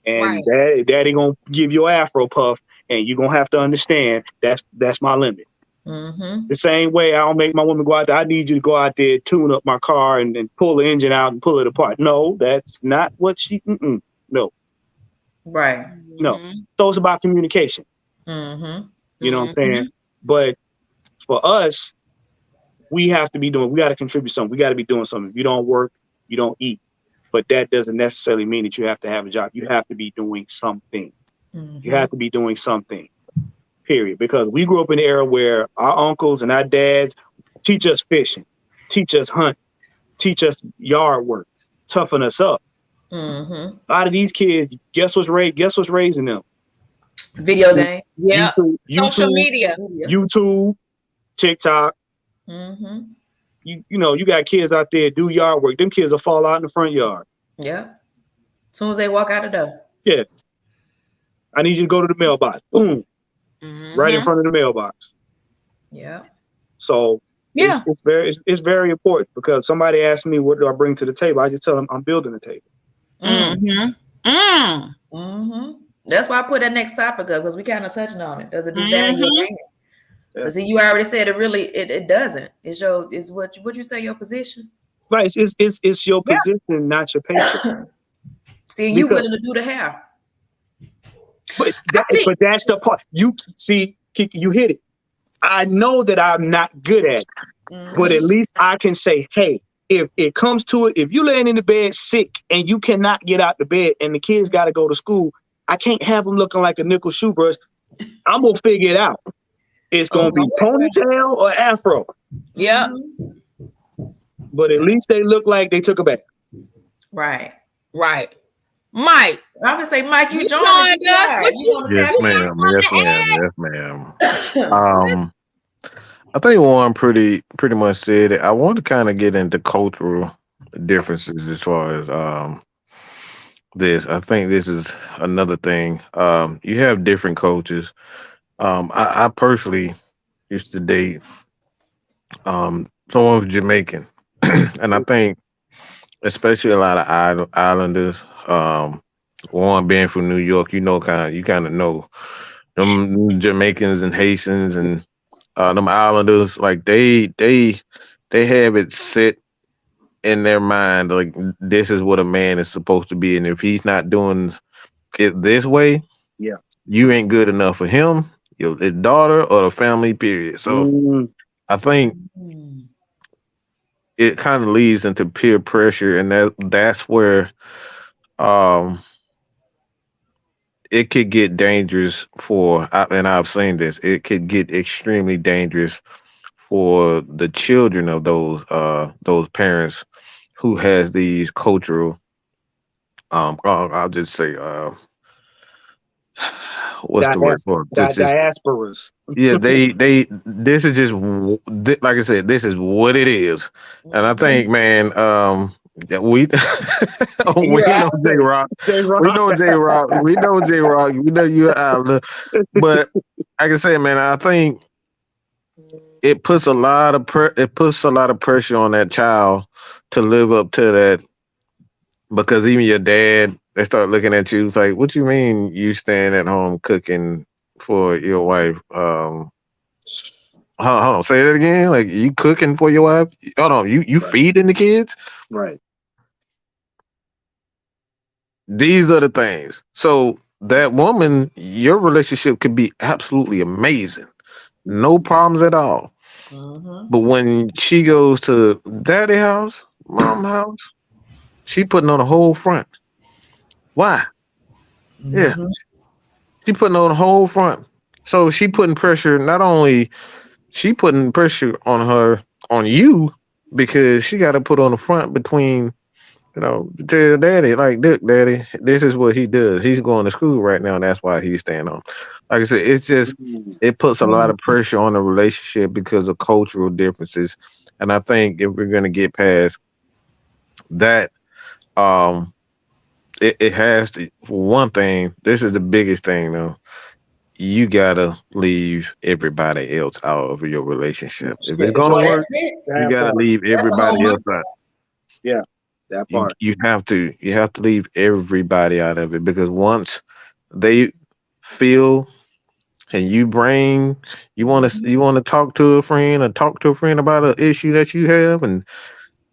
C: and daddy gonna give you an Afro puff, and you gonna have to understand that's my limit. The same way I don't make my woman go out there. I need you to go out there, tune up my car, and pull the engine out and pull it apart. No, that's not what she. No. Right. No. So it's about communication. You know what I'm saying? But for us, we got to contribute something. We got to be doing something. If you don't work, you don't eat. But that doesn't necessarily mean that you have to have a job. You have to be doing something. You have to be doing something. Period. Because we grew up in an era where our uncles and our dads teach us fishing, teach us hunting, teach us yard work, toughen us up. A lot of these kids, guess what's raising them? Video game. Yeah.
B: Social media.
C: YouTube, TikTok. You know, you got kids out there do yard work. Them kids will fall out in the front yard.
A: Yeah. As soon as they walk out the door.
C: Yeah. I need you to go to the mailbox. Boom. Right in front of the mailbox. Yeah. So it's very important because somebody asked me, what do I bring to the table? I just tell them I'm building a table.
A: That's why I put that next topic up because we kind of touching on it. Does it devalue your man? But see, you already said it doesn't. It's what you say your position.
C: Right. It's your position, not your paycheck.
A: See, you willing to do the hair.
C: But that's the part. You see, you hit it. I know that I'm not good at it, but at least I can say, hey, if it comes to it, if you laying in the bed sick and you cannot get out the bed and the kids got to go to school, I can't have them looking like a nickel shoe brush. I'm going to figure it out. It's going to be ponytail or afro.
B: Yeah.
C: But at least they look like they took a bath.
B: Right. Right. Mike.
A: I would say, Mike, you joined
E: us. Yes, ma'am. Yes, ma'am. Yes, ma'am. I think Warren pretty much said it. I want to kind of get into cultural differences as far as this. I think this is another thing. You have different cultures. I personally used to date someone who's Jamaican, and I think especially a lot of islanders. Warren being from New York, you kind of know them Jamaicans and Haitians and them islanders, like they they have it set in their mind like this is what a man is supposed to be, and if he's not doing it this way,
C: Yeah.
E: you ain't good enough for him, his daughter, or the family. Period. So I think it kind of leads into peer pressure, and that's where it could get dangerous and I've seen this. It could get extremely dangerous for the children of those parents who has these cultural I'll just say what's the word for it?
C: Diasporas.
E: Yeah, they this is just like I said, this is what it is. And I think, man, that we we know J Rock. We know J Rock. We know J Rock. We know you out. But like I said, man, I think it puts a lot of pressure on that child to live up to that, because even your dad, they start looking at you like, what you mean you staying at home cooking for your wife? Hold on, say that again. Like, you cooking for your wife? Hold on, you feeding the kids?
C: Right.
E: These are the things. So that woman, your relationship could be absolutely amazing. No problems at all. But when she goes to daddy house, mom house, she putting on a whole front. Why? Yeah. She putting on a whole front. So she putting pressure, not only she putting pressure on you, because she got to put on the front between, tell daddy, like, look, daddy, this is what he does. He's going to school right now, and that's why he's staying home. Like I said, it's just, it puts a lot of pressure on the relationship because of cultural differences. And I think if we're going to get past that, it has to, for one thing, this is the biggest thing though, you gotta leave everybody else out of your relationship. If it's gonna work, you gotta leave everybody else out.
C: Yeah, that part.
E: You have to leave everybody out of it, because once they feel and you want to talk to a friend about an issue that you have, and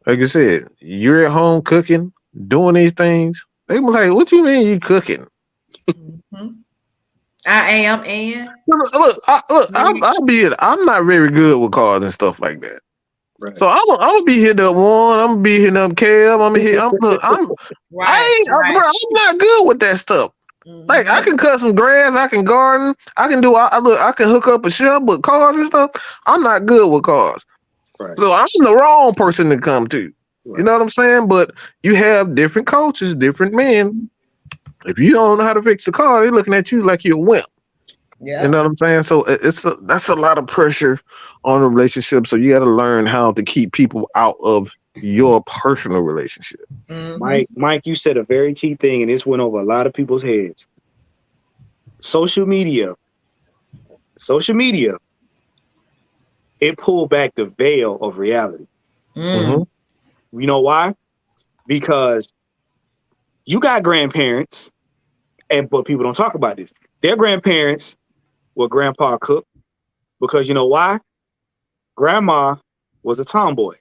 E: like I said, you're at home cooking, doing these things, they be like, what you mean you cooking?
A: I am, and
E: I'm not very good with cars and stuff like that.
C: Right.
E: So I'm gonna be hitting up Warren. I'm gonna be hitting up Kev. I'm not good with that stuff. Like, I can cut some grass, I can garden, I can hook up a shelf, but cars and stuff, I'm not good with cars.
C: Right.
E: So I'm the wrong person to come to. Right. You know what I'm saying? But you have different cultures, different men. If you don't know how to fix the car, they're looking at you like you're a wimp. Yeah. You know what I'm saying? So that's a lot of pressure on a relationship. So you got to learn how to keep people out of your personal relationship.
C: Mike, you said a very key thing, and this went over a lot of people's heads. Social media, it pulled back the veil of reality. You know why? Because you got grandparents, but people don't talk about this. Their grandparents were grandpa cook, because you know why? Grandma was a tomboy,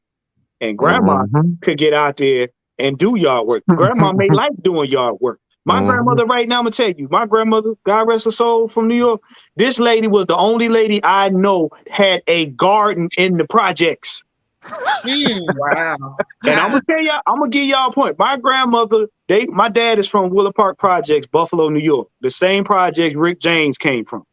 C: and grandma could get out there and do yard work. Grandma may like doing yard work. My grandmother right now, I'm going to tell you, my grandmother, God rest her soul, from New York, this lady was the only lady I know had a garden in the projects. Wow. And I'm going to tell y'all, I'm going to give y'all a point. My grandmother, my dad is from Willard Park Projects, Buffalo, New York, the same project Rick James came from.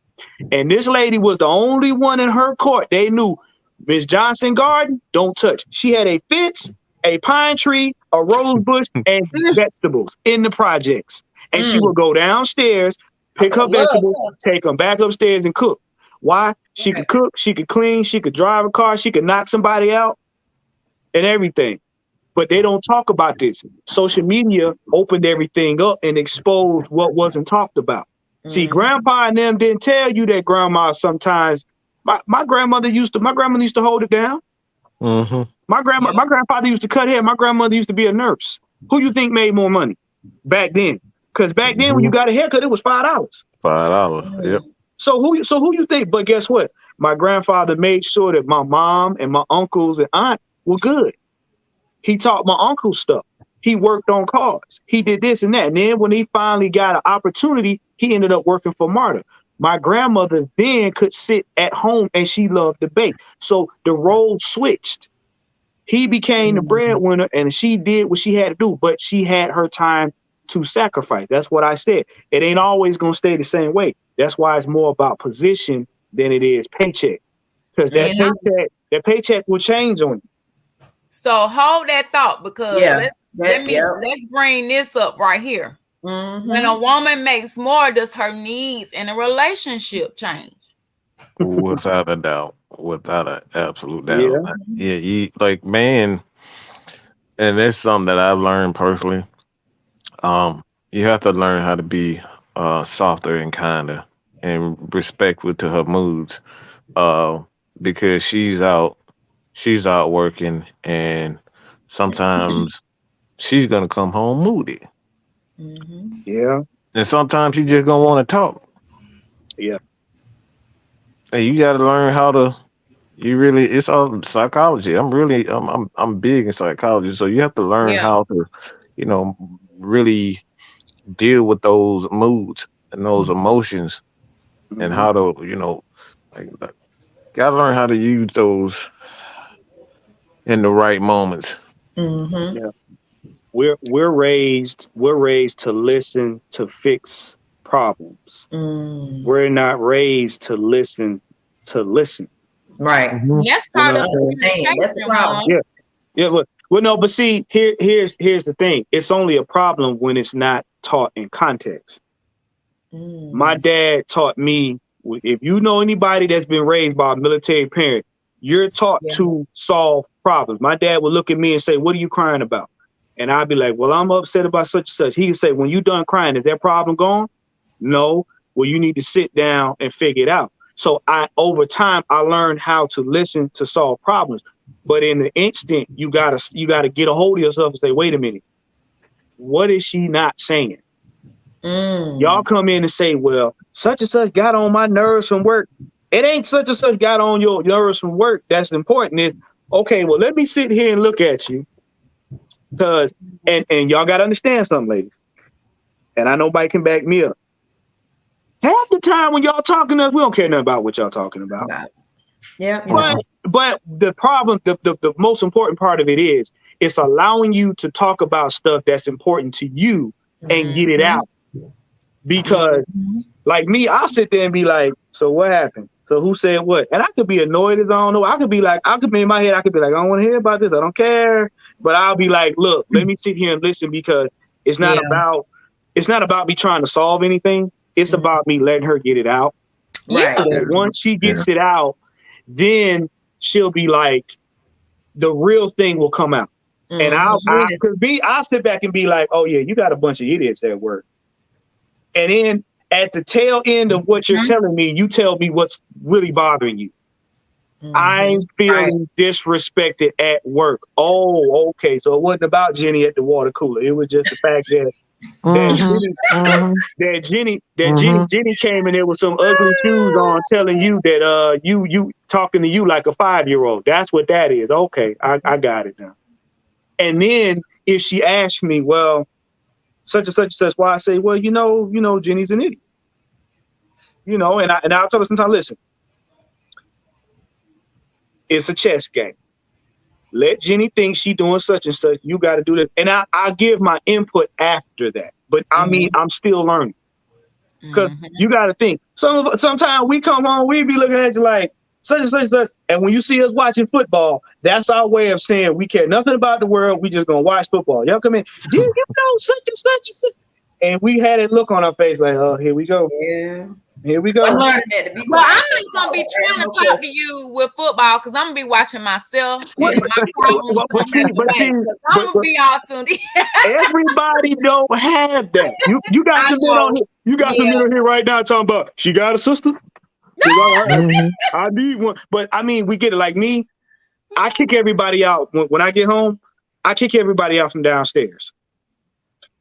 C: And this lady was the only one in her court. They knew Miss Johnson garden, don't touch. She had a fence, a pine tree, a rose bush, and vegetables in the projects. And she would go downstairs, pick her vegetables, take them back upstairs and cook. Why? She could cook, she could clean, she could drive a car, she could knock somebody out and everything. But they don't talk about this. Social media opened everything up and exposed what wasn't talked about. See, grandpa and them didn't tell you that grandma sometimes. My grandmother used to hold it down. My grandfather used to cut hair. My grandmother used to be a nurse. Who you think made more money back then? Because back then when you got a haircut, it was $5.
E: $5. Yep.
C: So who you think? But guess what? My grandfather made sure that my mom and my uncles and aunt Well, good. He taught my uncle stuff. He worked on cars. He did this and that. And then when he finally got an opportunity, he ended up working for Marta. My grandmother then could sit at home and she loved to bake. So the roles switched. He became the breadwinner and she did what she had to do, but she had her time to sacrifice. That's what I said. It ain't always going to stay the same way. That's why it's more about position than it is paycheck. Because that paycheck will change on you.
B: So hold that thought, because let's bring this up right here. When a woman makes more, does her needs in a relationship change?
E: Without a doubt. Without an absolute doubt. Yeah, like, man, and that's something that I've learned personally. You have to learn how to be softer and kinder and respectful to her moods. Because she's out working, and sometimes she's gonna come home moody.
C: Yeah.
E: And sometimes she's just gonna want to talk.
C: Yeah.
E: And you gotta learn how to it's all psychology. I'm big in psychology. So you have to learn how to, really deal with those moods and those emotions, and how to, like, gotta learn how to use those in the right moments.
C: Yeah. We're raised to listen, to fix problems. We're not raised to listen to listen.
A: Right.
B: That's part of
A: that's the problem.
C: Yeah. Well, no, but see, here's the thing. It's only a problem when it's not taught in context. My dad taught me, if you know anybody that's been raised by a military parent, you're taught to solve problems. My dad would look at me and say, "What are you crying about?" And I'd be like, "Well, I'm upset about such and such." He would say, "When you done crying, is that problem gone?" "No." "Well, you need to sit down and figure it out." So over time, I learned how to listen to solve problems. But in the instant, you gotta get a hold of yourself and say, "Wait a minute, what is she not saying?" Y'all come in and say, "Well, such and such got on my nerves from work." It ain't such and such got on your nerves from work that's important. It's, okay, well, let me sit here and look at you. Because, and y'all got to understand something, ladies. And I know nobody can back me up. Half the time when y'all talking to us, we don't care nothing about what y'all talking about. Yeah. But the problem, the most important part of it is, it's allowing you to talk about stuff that's important to you and get it out. Because like me, I'll sit there and be like, "So what happened? So who said what?" And I could be annoyed as I don't know. I could be in my head, I could be like, "I don't want to hear about this. I don't care." But I'll be like, "Look, let me sit here and listen," because it's not about me trying to solve anything. It's about me letting her get it out.
A: Right.
C: So that once she gets it out, then she'll be like, the real thing will come out. And I'll sit back and be like, "Oh yeah, you got a bunch of idiots at work." And then at the tail end of what you're telling me, you tell me what's really bothering you. I'm feeling disrespected at work. Oh, okay. So it wasn't about Jenny at the water cooler. It was just the fact that Jenny came in there with some ugly shoes on, telling you that you talking to you like a 5-year-old. That's what that is. Okay, I got it now. And then if she asks me, "Well, such and such says," why, I say, "Well, Jenny's an idiot." And I'll tell her sometimes, "Listen, it's a chess game. Let Jenny think she doing such and such. You got to do that." And I'll give my input after that. But I mean, I'm still learning. Because you got to think. Sometimes we come home, we be looking at you like, such and such and such. And when you see us watching football, that's our way of saying we care nothing about the world. We just going to watch football. Y'all come in, "Do you know such and such and such?" And we had that look on our face like, "Oh, here we go."
A: Yeah.
C: Here we go.
B: Well, I'm not gonna be trying to talk to you with football, because I'm gonna be watching myself. And my problems I'm gonna be all tuned in.
C: Everybody don't have that. You got some men on here. You got some men on here right now talking about, "She got a sister." I need one. But I mean, we get it. Like me, I kick everybody out when I get home. I kick everybody out from downstairs.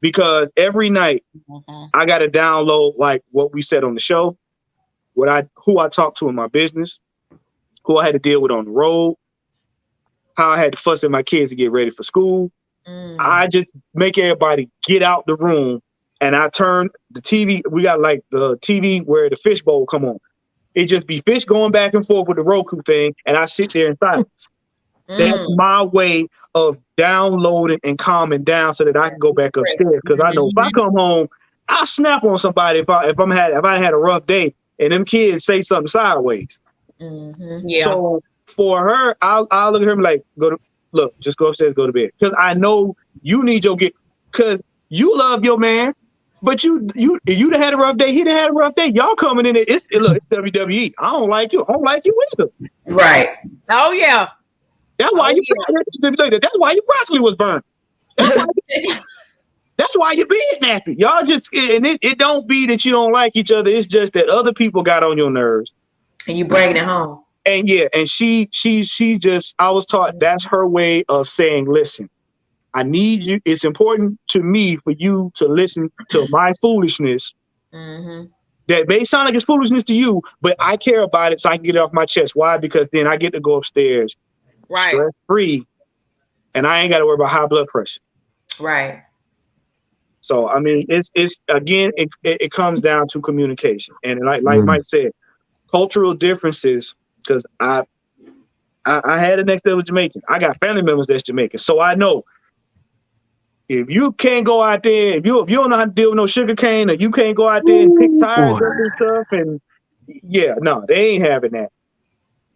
C: Because every night I got to download like what we said on the show, who I talked to in my business, who I had to deal with on the road, how I had to fuss at my kids to get ready for school. I just make everybody get out the room, and I turn the TV. We got like the TV where the fishbowl come on. It just be fish going back and forth with the Roku thing, and I sit there in silence. That's my way of downloading and calming down so that I can go back upstairs. Because I know if I come home, I'll snap on somebody if I had a rough day and them kids say something sideways.
B: Yeah.
C: So for her, I'll look at her and be like, just go upstairs, go to bed. Because I know you need your because you love your man, but you done had a rough day, he done had a rough day. Y'all coming in there, it's WWE. I don't like you. I don't like you either.
A: Right.
B: Oh yeah.
C: That's why that's why your broccoli was burned. That's why your bed nappy. Y'all just and it don't be that you don't like each other. It's just that other people got on your nerves.
A: And you bringing it home.
C: And she just, I was taught that's her way of saying, listen, I need you. It's important to me for you to listen to my foolishness. That may sound like it's foolishness to you, but I care about it so I can get it off my chest. Why? Because then I get to go upstairs stress free, and I ain't got to worry about high blood pressure.
A: Right.
C: So I mean, it's again, it comes down to communication, and like Mike said, cultural differences. Because I had a next level Jamaican. I got family members that's Jamaican, so I know if you can't go out there, if you don't know how to deal with no sugar cane, or you can't go out there and pick tires up and stuff, and no, they ain't having that.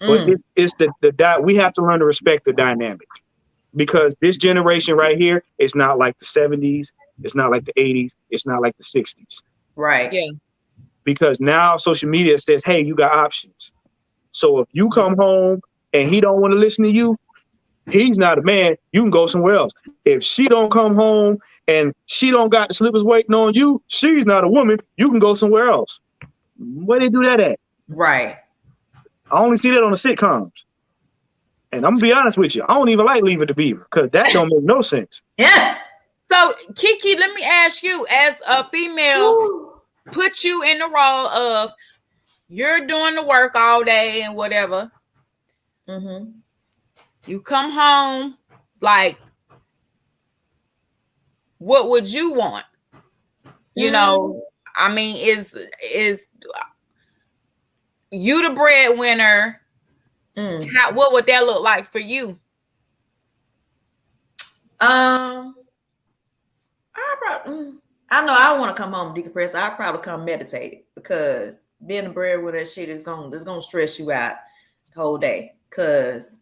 C: But it's the we have to learn to respect the dynamic, because this generation right here is not like the 70s, it's not like the 80s, it's not like the 60s.
A: Right.
B: Yeah.
C: Because now social media says, hey, you got options. So if you come home and he don't want to listen to you, he's not a man. You can go somewhere else. If she don't come home and she don't got the slippers waiting on you, she's not a woman. You can go somewhere else. Where they do that at?
A: Right.
C: I only see that on the sitcoms. And I'm gonna be honest with you, I don't even like Leave It to Beaver because that don't make no sense.
A: Yeah.
B: So Kiki, let me ask you, as a female, put you in the role of you're doing the work all day and whatever. You come home, like, what would you want? You know, I mean, is you the breadwinner? What would that look like for you?
A: I know I want to come home and decompress. I'll probably come meditate, because being a breadwinner shit is gonna stress you out the whole day. Because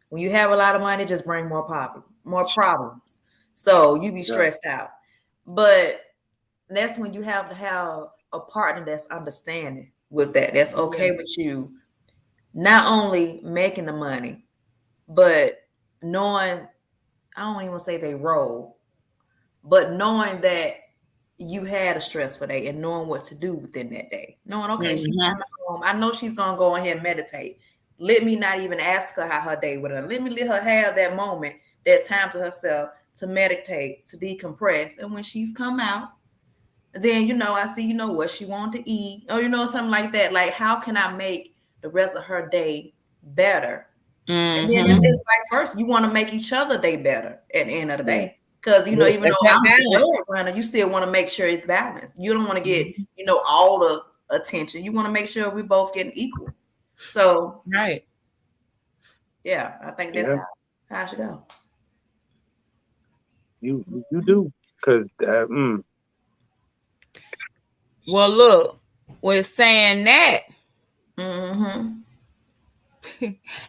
A: when you have a lot of money, it just bring more problems. So you be stressed out. But that's when you have to have a partner that's understanding with that. That's okay with you not only making the money, but knowing, I don't even say they role, but knowing that you had a stressful day and knowing what to do within that day. Knowing, okay, she's coming home. I know she's going to go ahead and meditate. Let me not even ask her how her day went. Let me let her have that moment, that time to herself, to meditate, to decompress. And when she's come out, then, I see, what she wanted to eat, or, something like that. Like, how can I make the rest of her day better? And then it's vice versa. You want to make each other day better at the end of the day. Because, even though I'm a runner, you still want to make sure it's balanced. You don't want to get, all the attention. You want to make sure we both getting equal. So,
B: right.
A: Yeah, I think that's how I should go.
C: You do. Because,
B: well, look, we're saying that. And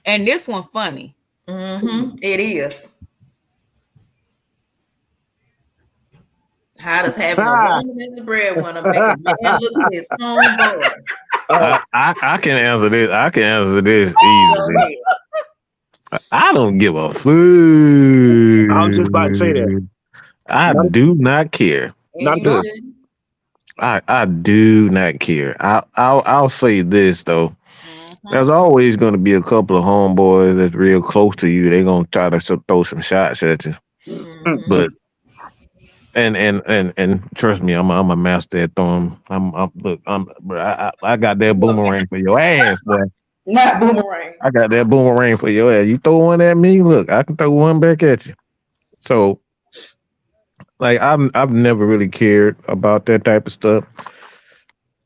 B: this one funny.
A: It is. How does having a woman as the breadwinner make a man look at his own boy?
E: I can answer this. I can answer this easily. I don't give a fuck.
C: I was just about to say that.
E: I do not care.
C: Not good.
E: I do not care. I'll say this though. There's always going to be a couple of homeboys that's real close to you. They're going to try to throw some shots at you. But and trust me, I'm a master at throwing. I got that boomerang for your ass, boy.
A: Not boomerang.
E: I got that boomerang for your ass. You throw one at me, look, I can throw one back at you. So, like, I've never really cared about that type of stuff.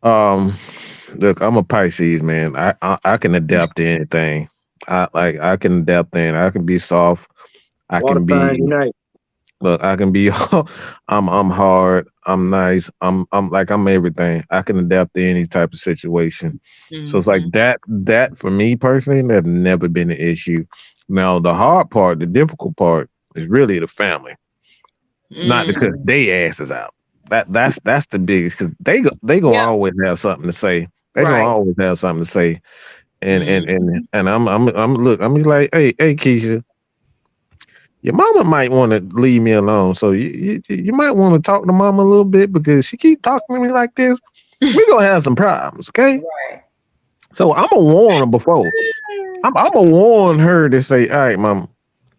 E: Um, Look, I'm a Pisces, man. I can adapt to anything. I can adapt to anything. I can be soft. I
C: Water
E: can
C: signs
E: be
C: unite.
E: look. I can be. I'm hard. I'm nice. I'm everything. I can adapt to any type of situation. So it's like
B: Mhm.
E: that for me personally, that's never been an issue. Now the hard part, the difficult part, is really the family. Not because
B: Mm.
E: they asses out. That's the biggest because they gonna
B: Yep.
E: always have something to say. They gonna
A: Right.
E: always have something to say. And and and
B: Mhm.
E: and I'm look. I'm like, hey Keisha, your mama might want to leave me alone. So you might want to talk to mama a little bit because she keep talking to me like this. We gonna have some problems, okay?
A: Right.
E: So I'm gonna warn her before. I'm gonna warn her to say, all right, mom,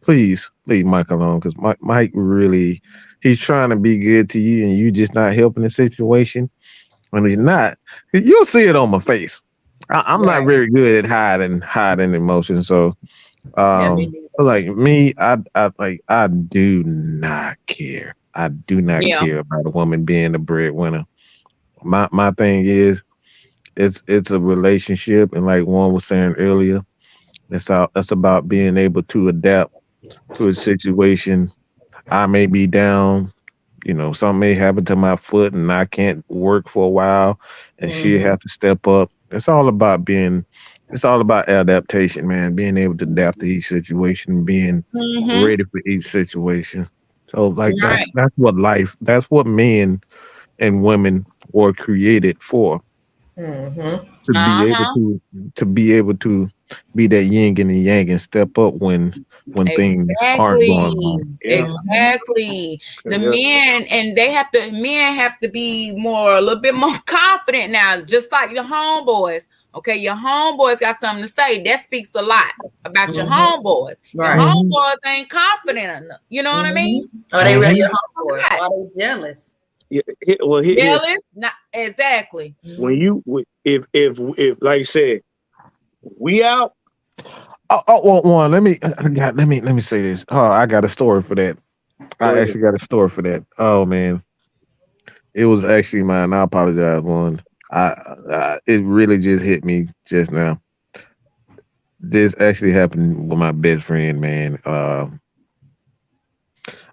E: please leave Mike alone because Mike really he's trying to be good to you and you just not helping the situation. When he's not, you'll see it on my face. I'm not
A: Right.
E: very good at hiding emotions. So
A: Yeah, me neither.
E: like me, I do not care. I do not
B: Yeah.
E: care about a woman being a breadwinner. My thing is it's a relationship and like one was saying earlier, that's about being able to adapt to a situation. I may be down, something may happen to my foot and I can't work for a while and she
A: Mm-hmm.
E: have to step up. It's all about adaptation, man. Being able to adapt to each situation, being
B: Mhm.
E: ready for each situation. So like
B: Right.
E: that's what men and women were created for.
A: Mm-hmm.
E: To be able
B: Uh-huh.
E: to be that yin and the yang and step up when things aren't going
B: Exactly.
E: on.
C: Yeah.
A: Mm-hmm.
B: Exactly. The
C: 'Cause,
B: men and men have to be more a little bit more confident now, just like your homeboys. Okay, your homeboys got something to say. That speaks a lot about your
A: Mm-hmm.
B: homeboys. Your
A: Right.
E: Mhm.
B: homeboys ain't confident enough. You know what I
A: Mm-hmm.
B: mean?
A: Are they ready
E: Mhm.
A: your homeboys?
B: Right.
A: Are they jealous?
C: yeah, here,
B: Jealous? Not exactly.
C: when
A: Mm-hmm.
C: you if like I said, we out.
E: Well, one. Let me say this. Oh, I got a story for that.
C: Go
E: I
C: ahead.
E: actually got a story for that. Oh man, it was actually mine. I apologize, one. It really just hit me just now. This actually happened with my best friend, man.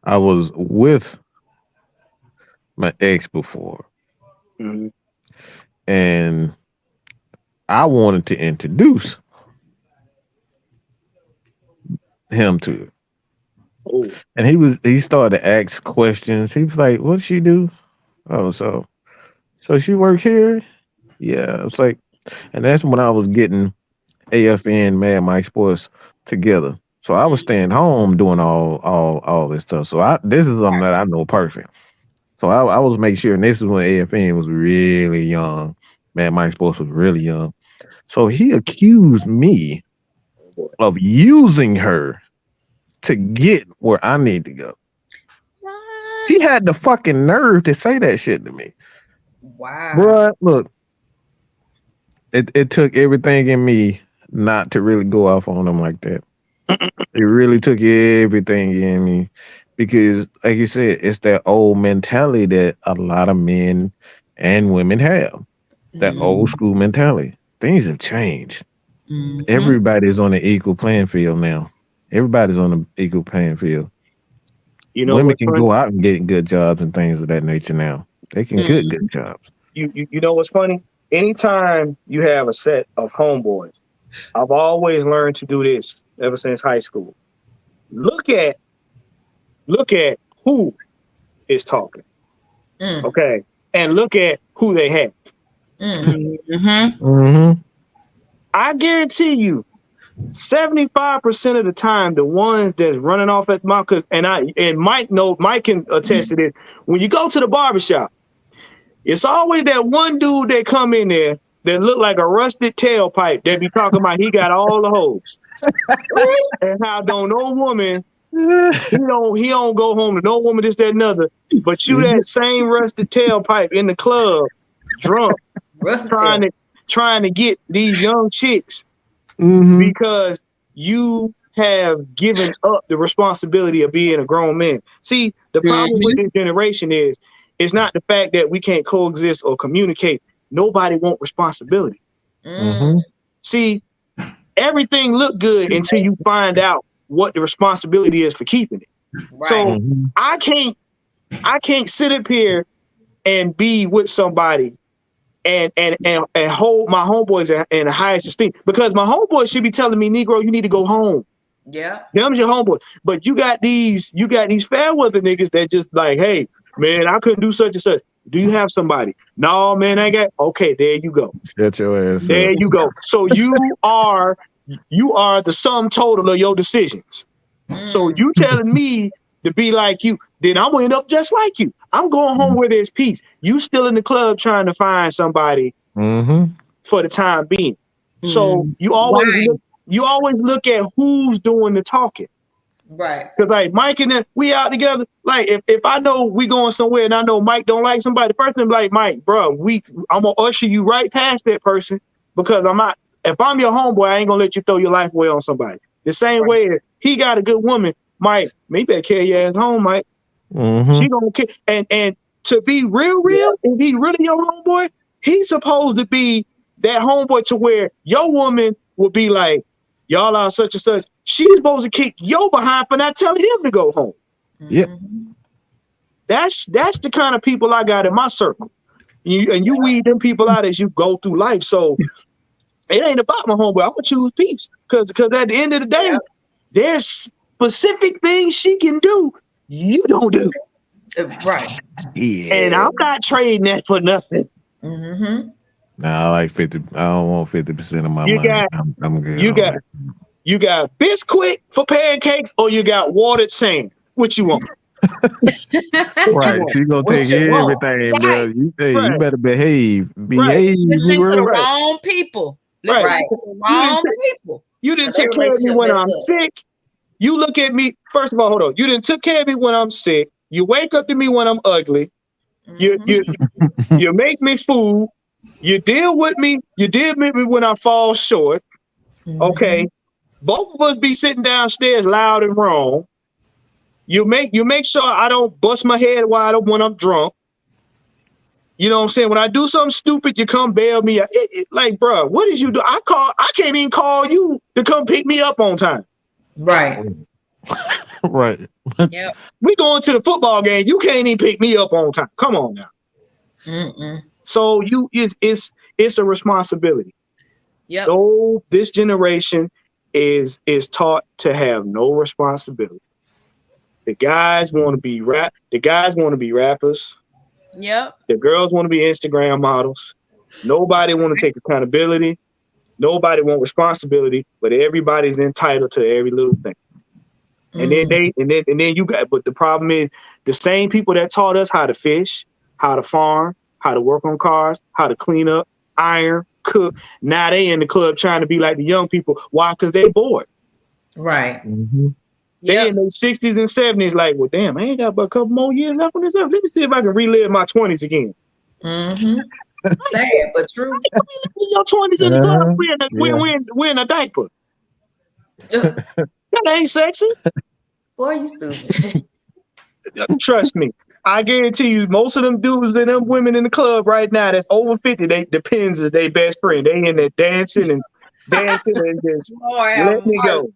E: I was with my ex before,
C: Mhm.
E: and I wanted to introduce him to her.
C: Oh,
E: And he started to ask questions. He was like, "What she do? Oh, so she work here? Yeah." It's like, and that's when I was getting AFN Mad Mike Sports together. So I was staying home doing all this stuff. So this is something that I know personally. So I was making sure, and this is when AFN was really young. Mad Mike Sports was really young. So he accused me
C: oh boy.
E: of using her to get where I need to go.
B: What?
E: He had the fucking nerve to say that shit to me.
A: Wow.
E: Bruh, look, it took everything in me not to really go off on him like that. It really took everything in me because, like you said, it's that old mentality that a lot of men and women have. That old school mentality. Things have changed.
B: Mm-hmm.
E: Everybody's on an equal playing field now. Everybody's on an equal playing field.
C: You know
E: Women
C: what's
E: can
C: funny?
E: go out and get good jobs and things of that nature now. They can get good jobs.
C: You know what's funny? Anytime you have a set of homeboys, I've always learned to do this ever since high school. Look at look at who is talking,
A: Mm.
C: okay, and look at who they have.
A: Mm.
B: Mm-hmm.
E: Mm-hmm.
C: I guarantee you, 75% of the time, the ones that's running off at my and Mike can attest to this. When you go to the barbershop, it's always that one dude that come in there that look like a rusted tailpipe that be talking about he got all the hoes. And how don't no woman, he don't go home to no woman, this, that, and other. But you that same rusted tailpipe in the club, drunk,
A: Rusty
C: trying
A: tail.
C: to trying to get these young chicks because you have given up the responsibility of being a grown man. See, the problem with this generation is it's not the fact that we can't coexist or communicate. Nobody wants responsibility. See, everything look good until you find out what the responsibility is for keeping it. Right. So I can't sit up here and be with somebody and hold my homeboys in the highest esteem, because my homeboys should be telling me, Negro, you need to go home. Yeah, them's your homeboy. But you got these fair weather niggas that just like, hey, man, I couldn't do such and such. Do you have somebody? No, man, I got. Okay, there you go.
E: Shut your ass
C: there
E: up.
C: You go. So you are the sum total of your decisions. So you telling me to be like you, then I'm gonna end up just like you. I'm going home where there's peace. You still in the club trying to find somebody for the time being. So you always look at who's doing the talking. Right. Because like Mike and them, we out together. Like if I know we going somewhere and I know Mike don't like somebody, the first thing like, Mike, bro, I'm gonna usher you right past that person, because I'm not. If I'm your homeboy, I ain't gonna let you throw your life away on somebody. The same way if he got a good woman, Mike, maybe better carry your ass home, Mike. She gonna care. And to be real, if he really your homeboy, he's supposed to be that homeboy to where your woman will be like, y'all are such and such. She's supposed to kick your behind for not telling him to go home. Yep. That's the kind of people I got in my circle. You weed them people out as you go through life. So it ain't about my homeboy. I'm gonna choose peace. Cause at the end of the day, there's specific things she can do you don't do. Right. Yeah. And I'm not trading that for nothing.
E: Nah, I like 50. I don't want 50% of my money. I'm good.
C: You got Bisquick for pancakes, or you got watered sand? What you want?
E: Right. She's gonna take everything, bro. You better behave.
B: Listen to the wrong people. Listen to the wrong people.
C: You didn't take care of me when I'm sick. You look at me, first of all, hold on. You didn't took care of me when I'm sick. You wake up to me when I'm ugly. You make me food. You deal with me. You deal with me when I fall short. Okay. Both of us be sitting downstairs loud and wrong. You make sure I don't bust my head wide open when I'm drunk. You know what I'm saying? When I do something stupid, you come bail me. Like, bro, what did you do? I can't even call you to come pick me up on time. Right.
E: Right.
B: Yep.
C: We going to the football game. You can't even pick me up on time. Come on now. So it's a responsibility.
B: Yep.
C: So this generation is taught to have no responsibility. The guys want to be The guys want to be rappers.
B: Yep.
C: The girls want to be Instagram models. Nobody want to take accountability. Nobody want responsibility, but everybody's entitled to every little thing. And then you got, but the problem is the same people that taught us how to fish, how to farm, how to work on cars, how to clean up, iron, cook. Now they in the club trying to be like the young people. Why? Because they bored. Right. They in their 60s and 70s like, well, damn, I ain't got but a couple more years left on this earth. Let me see if I can relive my 20s again. Sad, but true. Your 20s in the club wearing a diaper. That ain't sexy. Boy, you stupid. Trust me. I guarantee you, most of them dudes and them women in the club right now that's over 50, the Pins is their best friend. They in there dancing and just let me go.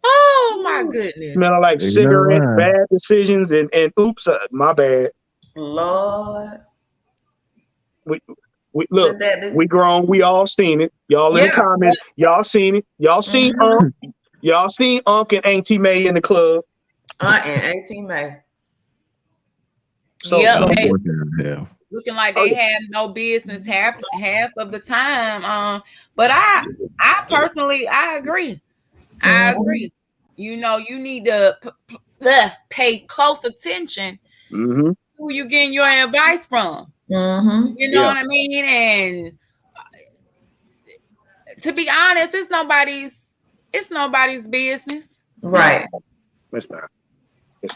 B: Oh my goodness.
C: Smelling like cigarettes, bad decisions, and oops, my bad. Lord. We look, we grown, we all seen it. Y'all in the comments, y'all seen it. Y'all seen y'all seen Unc and Auntie May in the club. And Auntie May. So
B: looking like they had no business half of the time. But I personally I agree. I agree. You know, you need to pay close attention to who you getting your advice from. You know what I mean? And to be honest, it's nobody's business.
C: Right. It's not.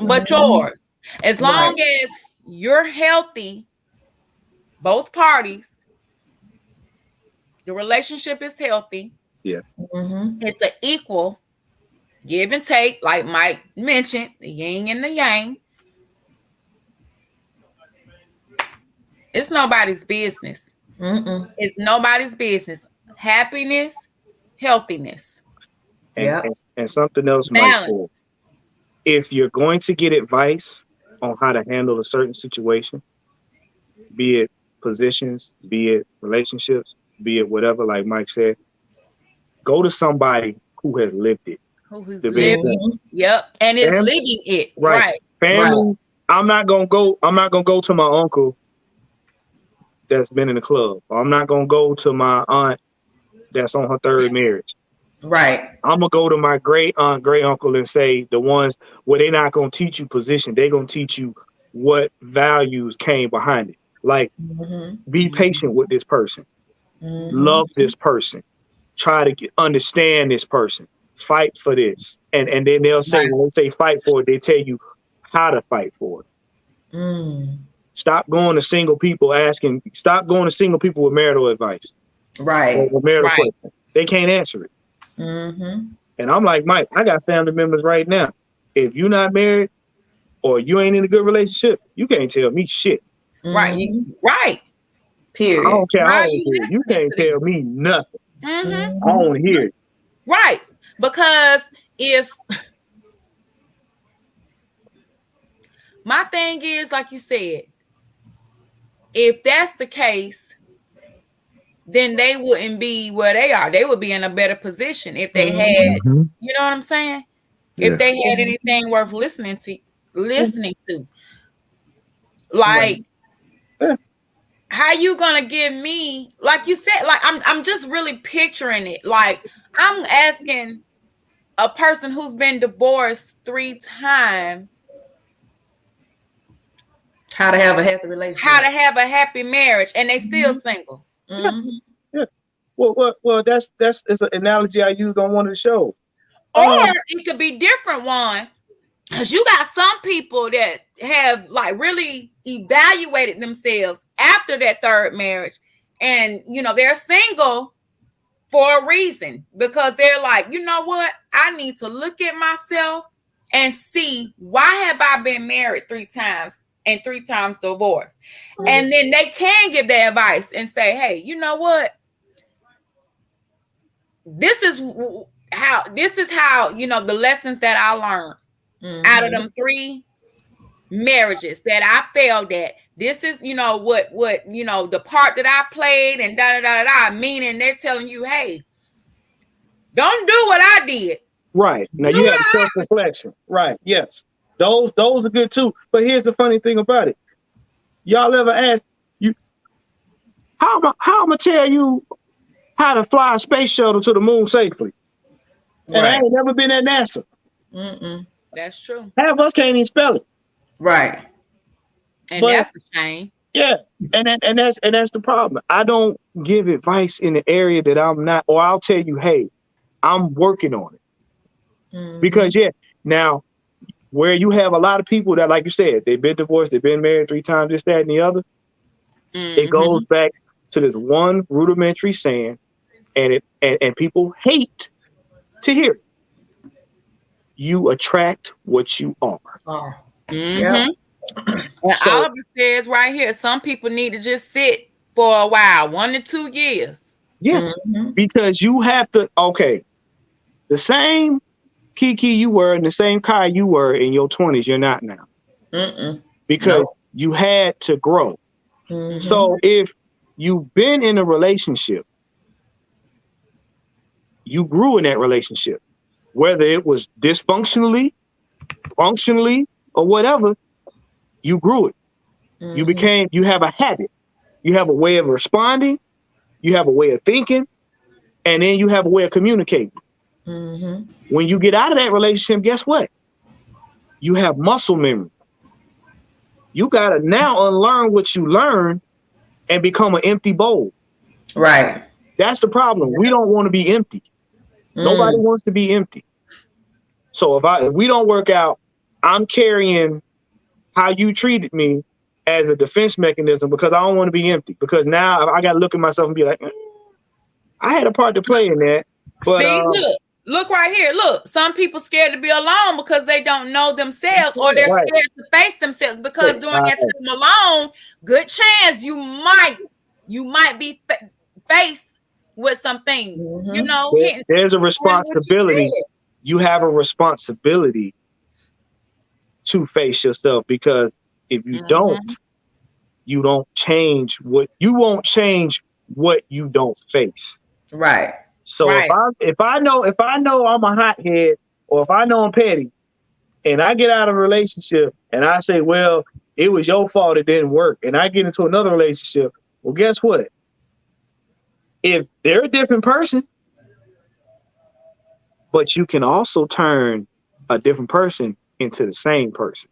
B: But yours. As long as you're healthy, both parties, the relationship is healthy,
C: Yeah.
B: It's an equal give and take, like Mike mentioned, the yin and the yang. It's nobody's business. It's nobody's business. Happiness, healthiness,
C: And something else,
B: balance.
C: Mike. If you're going to get advice on how to handle a certain situation, be it positions, be it relationships, be it whatever, like Mike said, go to somebody who has lived it.
B: Who's living? Yep, and is living it. Right.
C: Family. I'm not gonna go to my uncle that's been in the club. Or I'm not gonna go to my aunt that's on her third marriage.
A: Right.
C: I'm gonna go to my great aunt, great uncle, and say the ones where they're not gonna teach you position. They're gonna teach you what values came behind it. Like, be patient with this person, love this person, try to understand this person, fight for this, and then they'll say when they say fight for it, they tell you how to fight for it. Stop going to single people Stop going to single people with marital advice.
A: Right.
C: Or marital question. They can't answer it. And I'm like, Mike, I got family members right now. If you're not married or you ain't in a good relationship, you can't tell me shit.
B: Right. Right.
A: Period.
C: I don't care how you can't tell me nothing. I don't hear it.
B: Right. Because if my thing is, like you said, if that's the case, then they wouldn't be where they are. They would be in a better position if they had, you know what I'm saying? If they had anything worth listening to. Like, how you gonna give me, like you said, like I'm just really picturing it. Like, I'm asking a person who's been divorced 3 times
A: how to have a healthy relationship,
B: how to have a happy marriage, and they still single.
C: Well, that's an analogy I used on one of the shows.
B: Or it could be different one, because you got some people that have like really evaluated themselves after that 3rd marriage, and they're single for a reason, because they're like, you know what, I need to look at myself and see, why have I been married 3 times and 3 times divorced? And then they can give their advice and say, hey, you know what, this is how the lessons that I learned out of them 3 marriages that I failed at. This is what the part that I played, and meaning they're telling you, hey, don't do what I did.
C: Right. Now you have self-reflection. Right. Yes. Those are good too. But here's the funny thing about it. Y'all ever ask you how am I gonna tell you how to fly a space shuttle to the moon safely? And I ain't never been at NASA.
B: That's true.
C: Half of us can't even spell it.
A: Right.
B: And that's a shame.
C: Yeah. And that's the problem. I don't give advice in the area that I'm not, or I'll tell you, hey, I'm working on it. Because now where you have a lot of people that, like you said, they've been divorced, they've been married 3 times, this, that, and the other. It goes back to this one rudimentary saying, and people hate to hear it. You attract what you are.
B: And Oliver says right here, some people need to just sit for a while, 1 to 2 years.
C: Yes, because you have to, the same Kiki you were and the same Kai you were in your 20s, you're not now. Because you had to grow. So if you've been in a relationship, you grew in that relationship, whether it was dysfunctionally, functionally, or whatever, you grew it. You have a habit. You have a way of responding. You have a way of thinking. And then you have a way of communicating. When you get out of that relationship, guess what? You have muscle memory. You got to now unlearn what you learned and become an empty bowl.
A: Right.
C: That's the problem. We don't want to be empty. Nobody wants to be empty. So if we don't work out, I'm carrying how you treated me as a defense mechanism, because I don't want to be empty. Because now I got to look at myself and be like, I had a part to play in that. But,
B: See, look right here. Look, some people scared to be alone because they don't know themselves, or they're
C: right.
B: scared to face themselves. Because during that time alone, good chance you might be faced with some things.
A: Mhm.
B: You know,
C: there's a responsibility. You have a responsibility to face yourself, because if you don't, you don't change you won't change what you don't face.
A: Right.
C: So if I know I'm a hothead, or if I know I'm petty, and I get out of a relationship and I say, well, it was your fault it didn't work, and I get into another relationship, well, guess what? If they're a different person, but you can also turn a different person into the same person.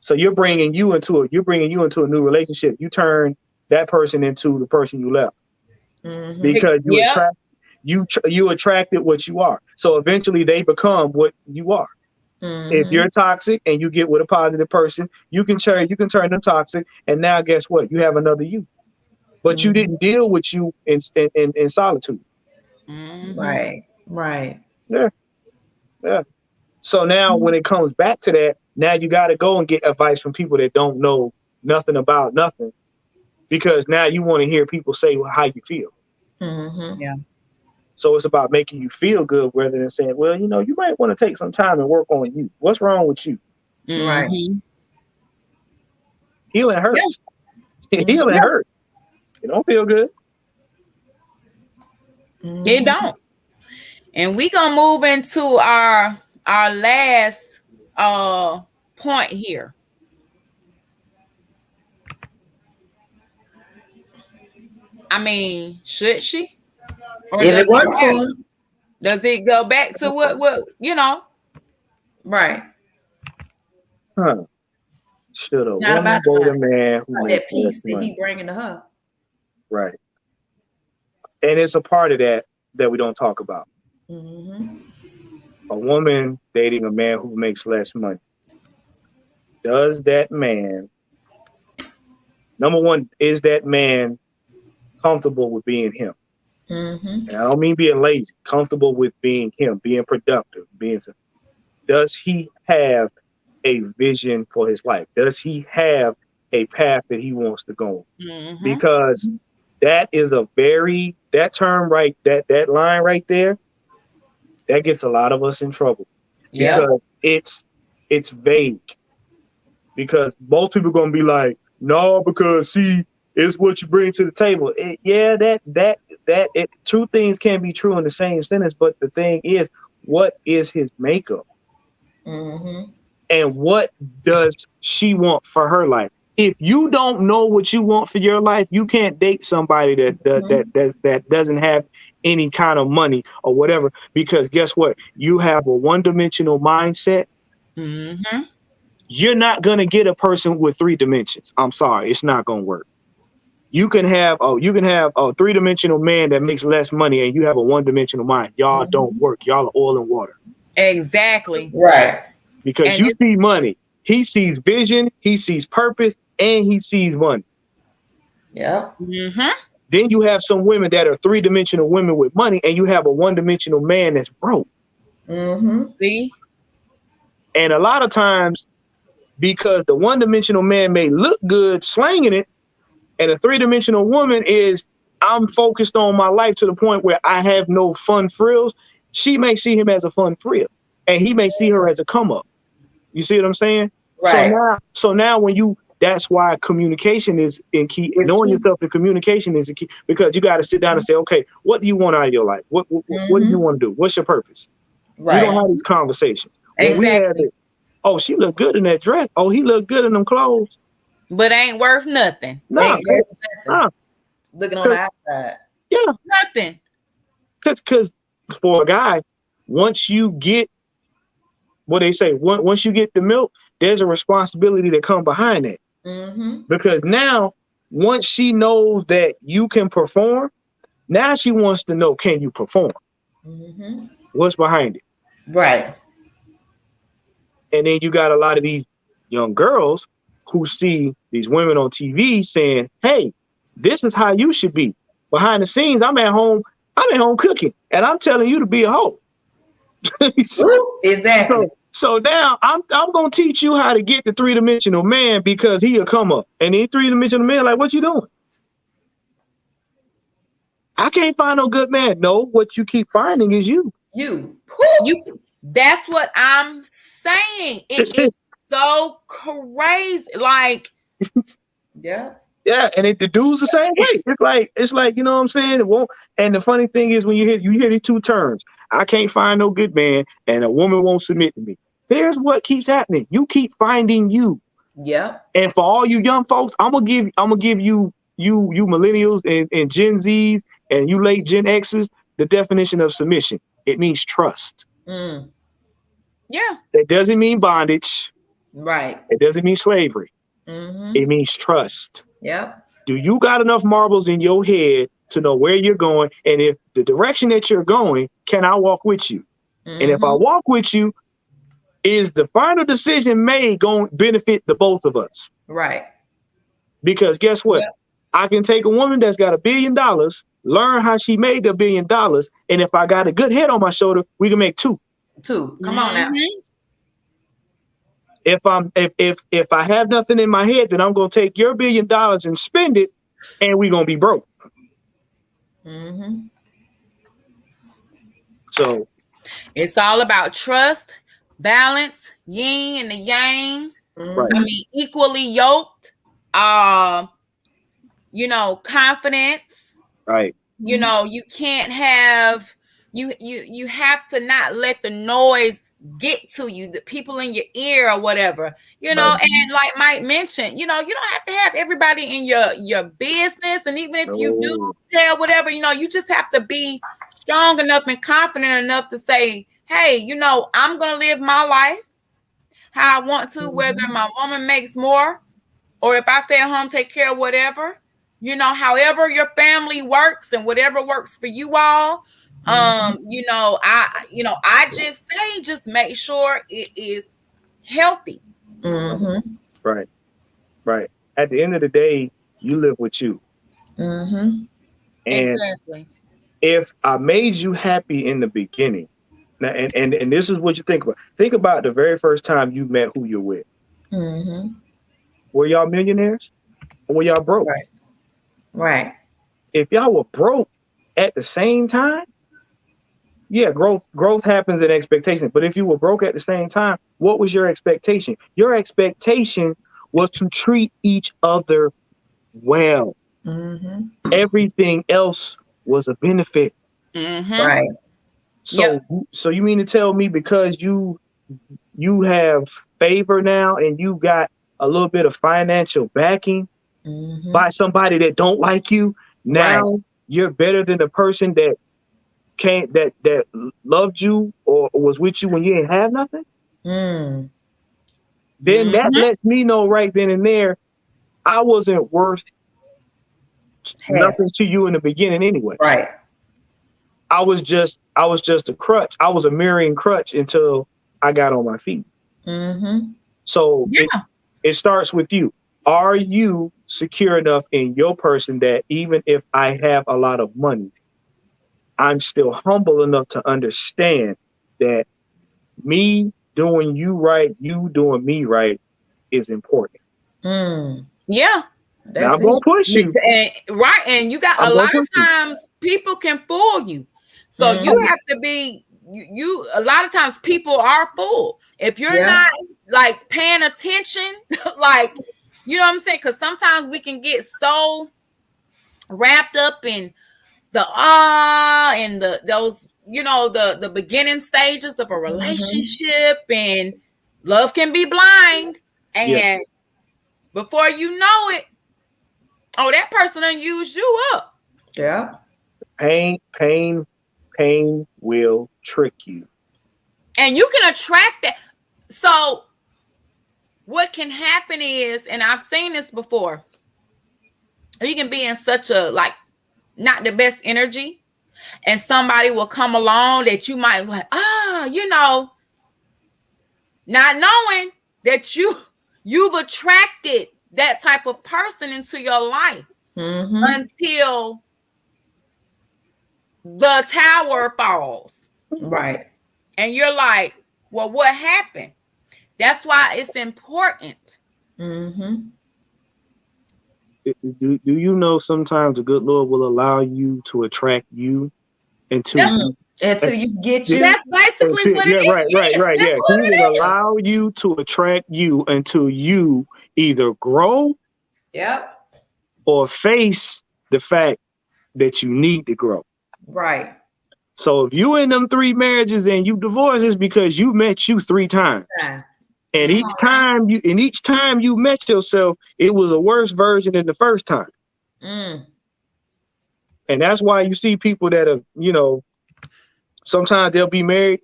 C: So you're bringing you into a new relationship. You turn that person into the person you left, because you attracted what you are. So eventually they become what you are. If you're toxic and you get with a positive person, you can turn them toxic, and now guess what? You have another you. But you didn't deal with you in solitude.
A: Right.
C: Yeah. So now when it comes back to that, now you got to go and get advice from people that don't know nothing about nothing, because now you want to hear people say how you feel.
B: Yeah.
C: So it's about making you feel good rather than saying, well, you might want to take some time and work on you. What's wrong with you?
A: Right.
C: Healing hurts. Healing hurts. It don't feel good.
B: It don't. And we gonna move into our last point here. I mean, should she? Or
A: if it works for us.
B: Does it go back to what
A: Right.
C: Huh. Should a woman date a man who makes
A: that peace that he bringing to her?
C: Right. And it's a part of that we don't talk about. A woman dating a man who makes less money. Does that man, number one, is that man comfortable with being him? And I don't mean being lazy, comfortable with being him, being productive, does he have a vision for his life? Does he have a path that he wants to go on? Because that is that line right there, that gets a lot of us in trouble. Because it's vague. Because most people are gonna be like, no, because see, it's what you bring to the table. Two things can be true in the same sentence, but the thing is, what is his makeup? And what does she want for her life? If you don't know what you want for your life, you can't date somebody that doesn't have any kind of money or whatever, because guess what? You have a one-dimensional mindset. You're not going to get a person with 3 dimensions. I'm sorry. It's not going to work. You can have a 3-dimensional man that makes less money, and you have a 1-dimensional mind. Y'all don't work. Y'all are oil and water.
B: Exactly.
A: Right.
C: Because you see money. He sees vision, he sees purpose, and he sees money.
A: Yeah.
C: Then you have some women that are 3-dimensional women with money, and you have a 1-dimensional man that's broke.
B: See?
C: And a lot of times, because the 1-dimensional man may look good slanging it, and a 3-dimensional woman is, I'm focused on my life to the point where I have no fun frills, she may see him as a fun frill, and he may see her as a come up. You see what I'm saying?
A: Right.
C: So now that's why communication is in key. Knowing yourself in communication is a key, because you got to sit down and say, okay, what do you want out of your life? What do you want to do? What's your purpose?
A: Right.
C: You don't have these conversations.
B: Exactly.
C: We have it. Oh, she looked good in that dress. Oh, he looked good in them clothes.
B: But ain't worth nothing.
C: No.
A: Looking on the outside.
C: Yeah.
B: Nothing.
C: Because for a guy, once you get what they say, once you get the milk, there's a responsibility that comes behind it. Because now, once she knows that you can perform, now she wants to know, can you perform? What's behind it?
A: Right.
C: And then you got a lot of these young girls who see these women on TV saying, hey, this is how you should be. Behind the scenes, I'm at home cooking. and I'm telling you to be a hoe.
A: Exactly.
C: So now I'm gonna teach you how to get the 3-dimensional man because he'll come up. And the 3-dimensional man, like, what you doing? I can't find no good man. No, what you keep finding is you.
A: You.
B: That's what I'm saying. It is so crazy. Like,
A: Yeah.
C: Yeah, and the dude's the same way. It's like, you know what I'm saying? It won't. And the funny thing is when you hear the two terms, I can't find no good man, and a woman won't submit to me. Here's what keeps happening. You keep finding you.
A: Yep.
C: And for all you young folks, I'm gonna give you millennials and Gen Zs and you late Gen X's the definition of submission. It means trust.
A: Mm.
B: yeah.
C: It doesn't mean bondage.
A: Right.
C: It doesn't mean slavery.
A: Mm-hmm.
C: It means trust.
A: Yep.
C: Do you got enough marbles in your head to know where you're going? And if the direction that you're going, can I walk with you?
A: Mm-hmm.
C: And if I walk with you, is the final decision made going to benefit the both of us?
A: Right.
C: Because guess what?
A: Yep.
C: I can take a woman that's got $1 billion, learn how she made the $1 billion, and if I got a good head on my shoulder, we can make two.
A: Come on now.
C: If I have nothing in my head, then I'm gonna take your $1 billion and spend it, and we're gonna be broke.
A: Mm-hmm.
C: So
B: It's all about trust, balance, yin and the yang.
C: right.
B: I mean, equally yoked. Confidence.
C: Right.
B: You can't have you have to not let the noise get to you, the people in your ear or whatever, and like Mike mentioned, you don't have to have everybody in your business. And even if you do tell whatever, you just have to be strong enough and confident enough to say, hey, I'm going to live my life how I want to, whether my woman makes more or if I stay at home, take care of whatever, however your family works and whatever works for you all. I just say, just make sure it is healthy.
A: Mm-hmm.
C: Right. At the end of the day, you live with you.
A: Mm-hmm.
C: And
B: exactly.
C: If I made you happy in the beginning, now, and this is what you think about. Think about the very first time you met who you're with.
A: Mm-hmm.
C: Were y'all millionaires? Or were y'all broke?
A: Right.
C: If y'all were broke at the same time, yeah, growth happens in expectations. But if you were broke at the same time, what was your expectation? Your expectation was to treat each other well.
A: Mm-hmm.
C: Everything else was a benefit.
B: Mm-hmm.
A: Right.
C: So you mean to tell me because you have favor now and you got a little bit of financial backing by somebody that don't like you, now you're better than the person that that loved you or was with you when you didn't have nothing? Then that lets me know right then and there, I wasn't worth nothing to you in the beginning anyway.
A: Right.
C: I was just a crutch. I was a mirroring crutch until I got on my feet.
A: Mm-hmm.
C: So it starts with you. Are you secure enough in your person that even if I have a lot of money, I'm still humble enough to understand that me doing you right, you doing me right is important.
B: Yeah.
C: Now I'm going to push you.
B: And you got a lot of times people can fool you. So you have to be, you a lot of times people are fooled. If you're not like paying attention, like, you know what I'm saying? Because sometimes we can get so wrapped up in the and those, the beginning stages of a relationship, and love can be blind. And before you know it, that person done used you up.
A: Yeah.
C: Pain will trick you.
B: And you can attract that. So what can happen is, and I've seen this before, you can be in such a, like, not the best energy, and somebody will come along that you might like, not knowing that you've attracted that type of person into your life until the tower falls.
A: Right.
B: And you're like, well, what happened? That's why it's important.
A: Mm-hmm.
C: Do you know sometimes the good Lord will allow you to attract you until you
A: Until you get you.
B: That's basically what it is.
C: right.
B: That's
C: Yeah.
B: what
C: He
B: it
C: will
B: is.
C: allow you to attract you until you either grow
A: Yep.
C: or face the fact that you need to grow.
A: Right.
C: So if you in them 3 marriages and you divorce, it's because you met you 3 times. And each time you met yourself, it was a worse version than the first time.
A: Mm.
C: And that's why you see people that have, sometimes they'll be married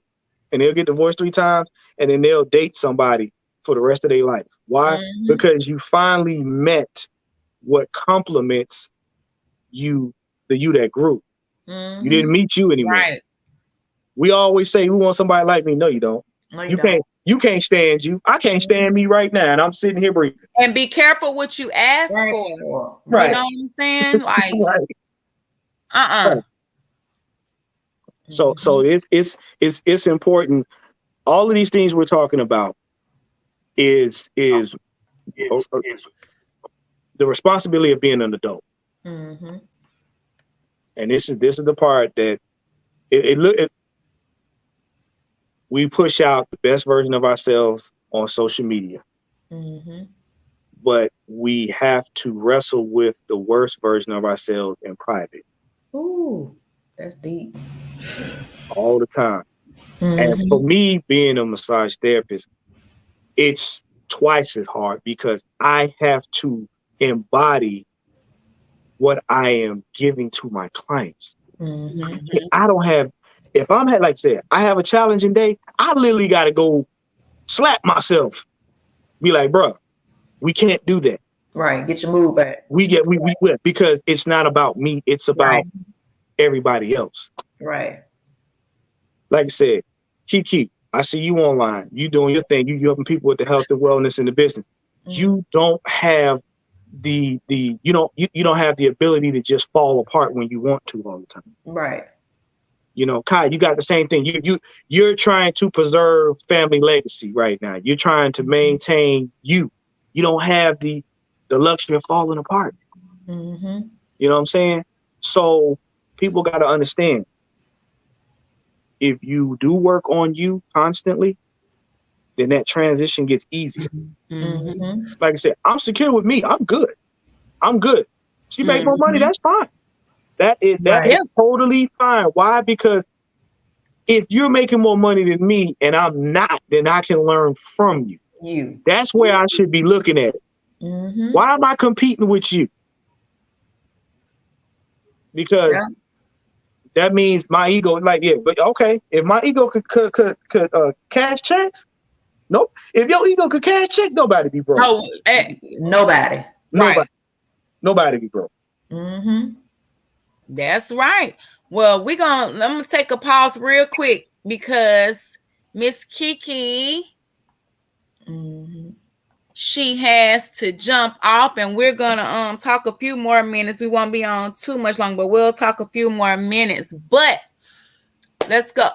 C: and they'll get divorced 3 times and then they'll date somebody for the rest of their life. Why?
A: Mm-hmm.
C: Because you finally met what complements you, the you that grew.
A: Mm-hmm.
C: You didn't meet you anymore.
B: Right.
C: We always say, we want somebody like me. No, you don't.
A: No, you don't.
C: You can't stand you. I can't stand me right now. And I'm sitting here breathing.
B: And be careful what you ask for.
A: Right.
B: You know what I'm saying? Like,
C: Right. So it's important. All of these things we're talking about is the responsibility of being an adult.
A: Mm-hmm.
C: And this is the part that we push out the best version of ourselves on social media.
A: Mm-hmm.
C: But we have to wrestle with the worst version of ourselves in private.
A: Ooh, that's deep.
C: All the time.
A: Mm-hmm.
C: And for me, being a massage therapist, it's twice as hard because I have to embody what I am giving to my clients.
A: Mm-hmm.
C: If I'm like I said, I have a challenging day, I literally got to go slap myself. Be like, bro, we can't do that.
A: Right. Get your mood back.
C: We because it's not about me. It's about everybody else.
A: Right.
C: Like I said, Kiki, I see you online. You doing your thing. You helping people with the health and wellness in the business. Mm-hmm. You don't have you don't have the ability to just fall apart when you want to all the time.
A: Right.
C: Kai, you got the same thing. You're trying to preserve family legacy right now. You're trying to maintain you. You don't have the luxury of falling apart.
A: Mm-hmm.
C: You know what I'm saying? So people got to understand, if you do work on you constantly, then that transition gets easier.
A: Mm-hmm.
C: Like I said, I'm secure with me. I'm good. She make more money. That's fine. That is totally fine. Why? Because if you're making more money than me and I'm not, then I can learn from you. That's where I should be looking at it.
A: Mm-hmm.
C: Why am I competing with you? Because that means my ego, but okay, if my ego could cash checks, nope. If your ego could cash check, nobody be broke.
B: Oh,
A: nobody.
B: Right.
C: Nobody be broke.
A: Mm-hmm.
B: That's right. Well, I'm gonna take a pause real quick because Miss Kiki, she has to jump off, and we're gonna talk a few more minutes. We won't be on too much long, but we'll talk a few more minutes. But let's go.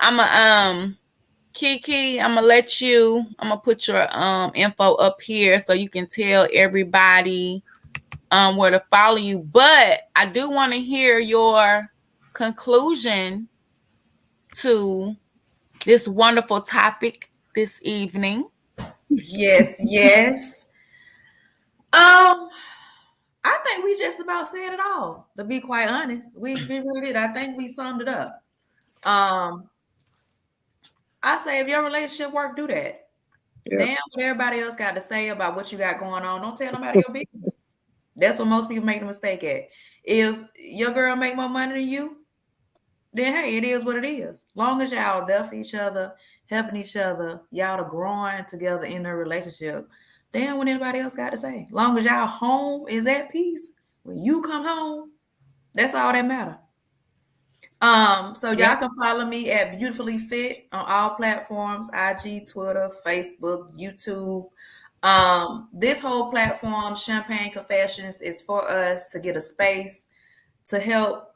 B: Kiki, I'm gonna put your info up here so you can tell everybody where to follow you. But I do want to hear your conclusion to this wonderful topic this evening.
A: Yes. I think we just about said it all. To be quite honest, we really did. I think we summed it up. I say if your relationship work, do that. Yeah. Damn what everybody else got to say about what you got going on. Don't tell nobody your business. That's what most people make the mistake at. If your girl make more money than you, then hey, it is what it is. Long as y'all there for each other, helping each other, y'all are growing together in their relationship. Damn what anybody else got to say. Long as y'all home is at peace, when you come home, that's all that matter. So y'all can follow me at Beutifullyfit on all platforms, IG, Twitter, Facebook, YouTube. This whole platform, Champagne Confessions, is for us to get a space to help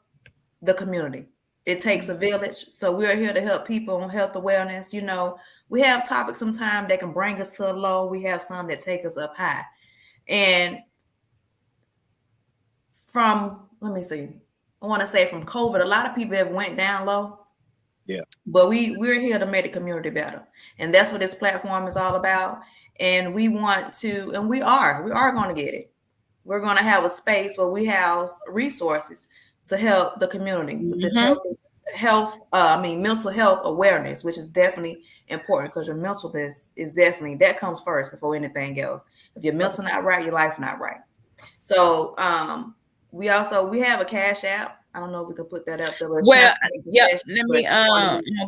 A: the community. it takes a village. So we're here to help people on health awareness. We have topics sometimes that can bring us to a low. We have some that take us up high. And let me see, I want to say from COVID, a lot of people have went down low.
C: Yeah.
A: But we're here to make the community better. And that's what this platform is all about. And we want to, and we are going to get it. We're going to have a space where we house resources to help the community with the mental health awareness, which is definitely important because your mentalness is definitely, that comes first before anything else. If your mental not right, your life not right. So we have a Cash App. I don't know if we can put that up there.
B: Well, yeah, let me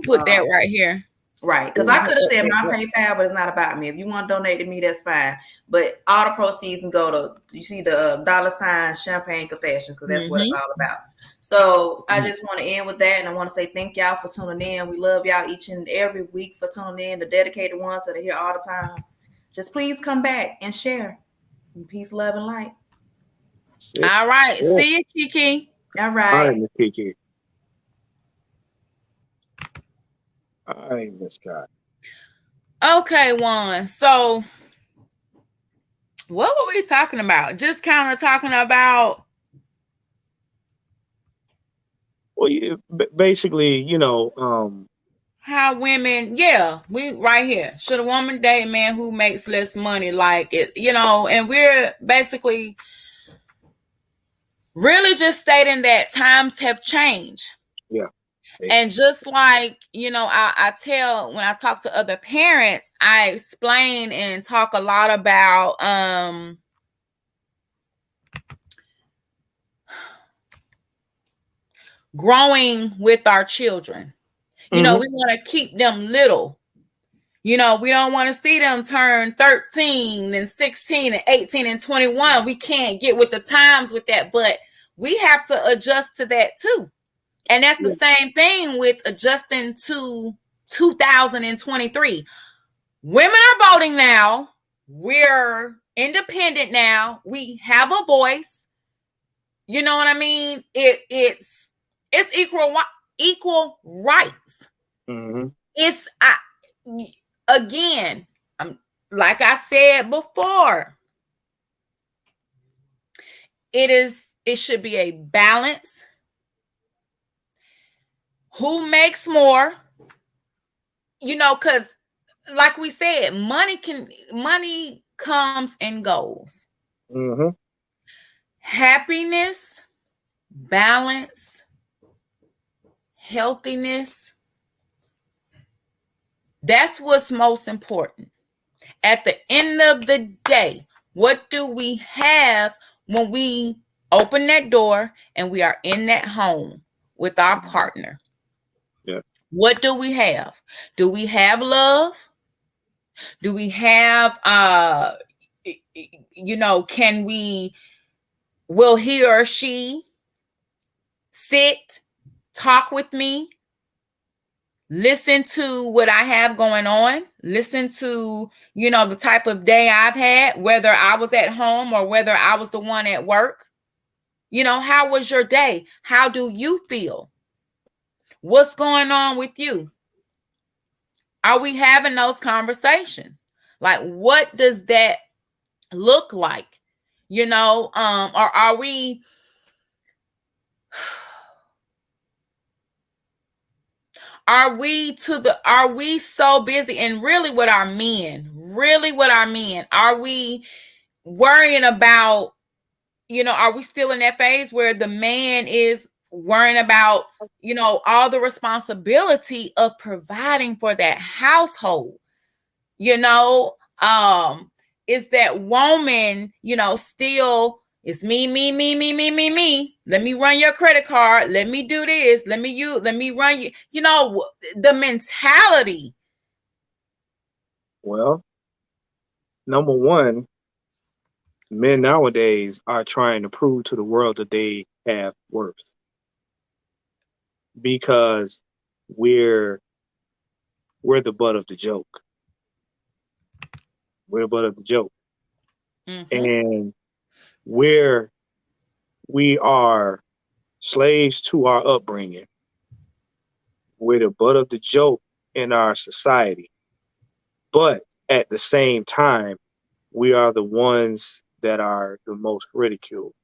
B: put that right here.
A: Right, because I could have said my PayPal, but it's not about me. If you want to donate to me, that's fine. But all the proceeds can go to, you see the $ Champagne Confessions, because that's what it's all about. So I just want to end with that, and I want to say thank y'all for tuning in. We love y'all each and every week for tuning in, the dedicated ones that are here all the time. Just please come back and share. Peace, love, and light.
B: All right. Yeah. See you, Kiki.
A: All right.
C: All right, Miss Kiki. All right, Miss Scott.
B: Okay, Juan. So what were we talking about? Just kind of talking about.
C: Well, basically,
B: how women, we right here. Should a woman date a man who makes less money? Like it, and we're basically really just stating that times have changed.
C: Yeah.
B: And just like, I tell when I talk to other parents, I explain and talk a lot about growing with our children. We want to keep them little. We don't want to see them turn 13 and 16 and 18 and 21. We can't get with the times with that, but we have to adjust to that too. And that's the same thing with adjusting to 2023. Women are voting now. We're independent now. We have a voice. You know what I mean? It's equal rights.
C: Mm-hmm.
B: It's again, like I said before, it should be a balance. Who makes more? Because like we said, money comes and goes.
C: Mm-hmm.
B: Happiness, balance, healthiness. That's what's most important. At the end of the day, what do we have when we open that door and we are in that home with our partner?
C: Yeah.
B: What do we have? Do we have love? Do we have, will he or she sit, talk with me, listen to what I have going on, listen to, the type of day I've had, whether I was at home or whether I was the one at work. How was your day? How do you feel? What's going on with you? Are we having those conversations? Like, what does that look like? Or are we Are we so busy? And really with our men, are we worrying about, are we still in that phase where the man is worrying about, all the responsibility of providing for that household? Is that woman, still, it's me. Let me run your credit card. Let me do this. Let me run you. The mentality.
C: Well, number one, men nowadays are trying to prove to the world that they have worth, because we're the butt of the joke. We're the butt of the joke. Mm-hmm. And we are slaves to our upbringing. We're the butt of the joke in our society. But at the same time, we are the ones that are the most ridiculed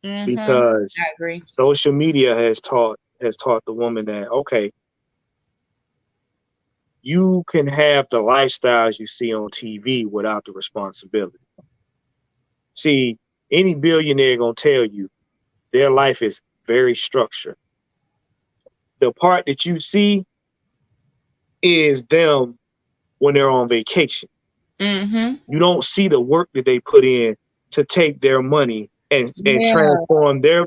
C: because
B: I agree.
C: social media has taught the woman that, okay, you can have the lifestyles you see on TV without the responsibility. See, any billionaire gonna tell you their life is very structured. The part that you see is them when they're on vacation. You don't see the work that they put in to take their money and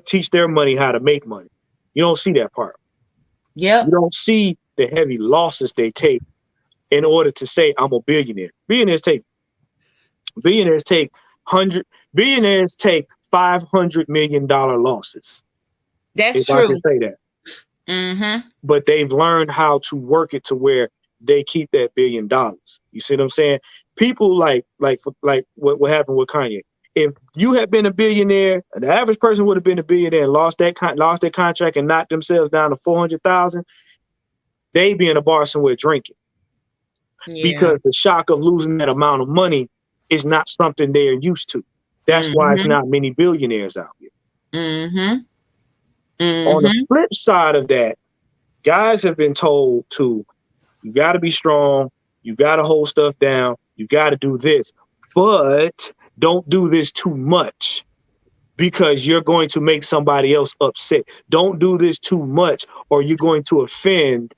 C: teach their money how to make money. You don't see that part.
B: Yep.
C: You don't see the heavy losses they take in order to say I'm a billionaire. Billionaires take $500 million losses.
B: That's
C: if
B: true.
C: I can say that. But they've learned how to work it to where they keep that $1 billion. You see what I'm saying? People like what happened with Kanye. If you had been a billionaire, the average person would have been a billionaire and lost their contract and knocked themselves down to 400,000. They'd be in a bar somewhere drinking. Because the shock of losing that amount of money is not something they're used to. That's why it's not many billionaires out here. On the flip side of that, guys have been told to, you got to be strong, you got to hold stuff down, you got to do this, but don't do this too much because you're going to make somebody else upset. Don't do this too much or you're going to offend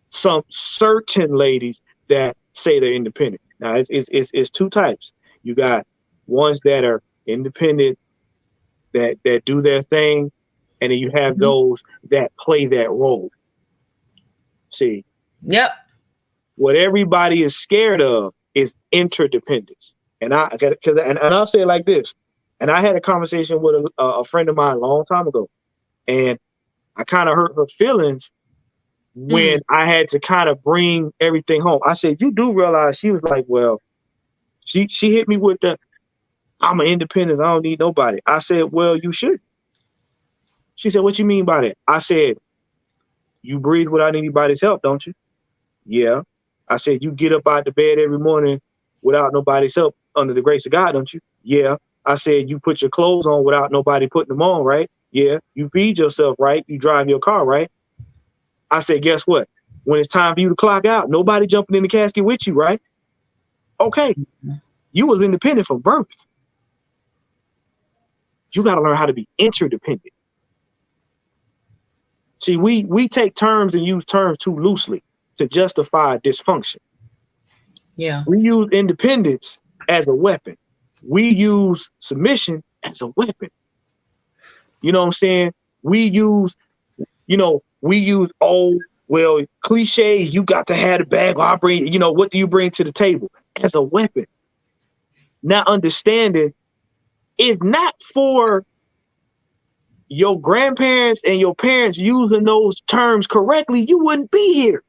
C: some certain ladies that say they're independent. Now, it's two types. You got ones that are independent, that do their thing, and then you have those that play that role. See?
B: Yep.
C: What everybody is scared of is interdependence. And I'll say it like this. And I had a conversation with a friend of mine a long time ago, and I kind of hurt her feelings when I had to kind of bring everything home. I said, you do realize, she was like, well, she hit me with the, I'm an independent, I don't need nobody. I said, well, you should. She said, what you mean by that? I said, you breathe without anybody's help, don't you? Yeah. I said, you get up out the bed every morning without nobody's help under the grace of God, don't you? Yeah. I said, you put your clothes on without nobody putting them on, right? Yeah. You feed yourself, right? You drive your car, right? I said, guess what? When it's time for you to clock out, nobody jumping in the casket with you, right? Okay. You was independent from birth. You got to learn how to be interdependent. See, we take terms and use terms too loosely to justify dysfunction.
B: Yeah.
C: We use independence as a weapon. We use submission as a weapon. You know what I'm saying? We use, oh, well, cliches, you got to have the bag, or I bring, what do you bring to the table? As a weapon. Now understanding, if not for your grandparents and your parents using those terms correctly, you wouldn't be here.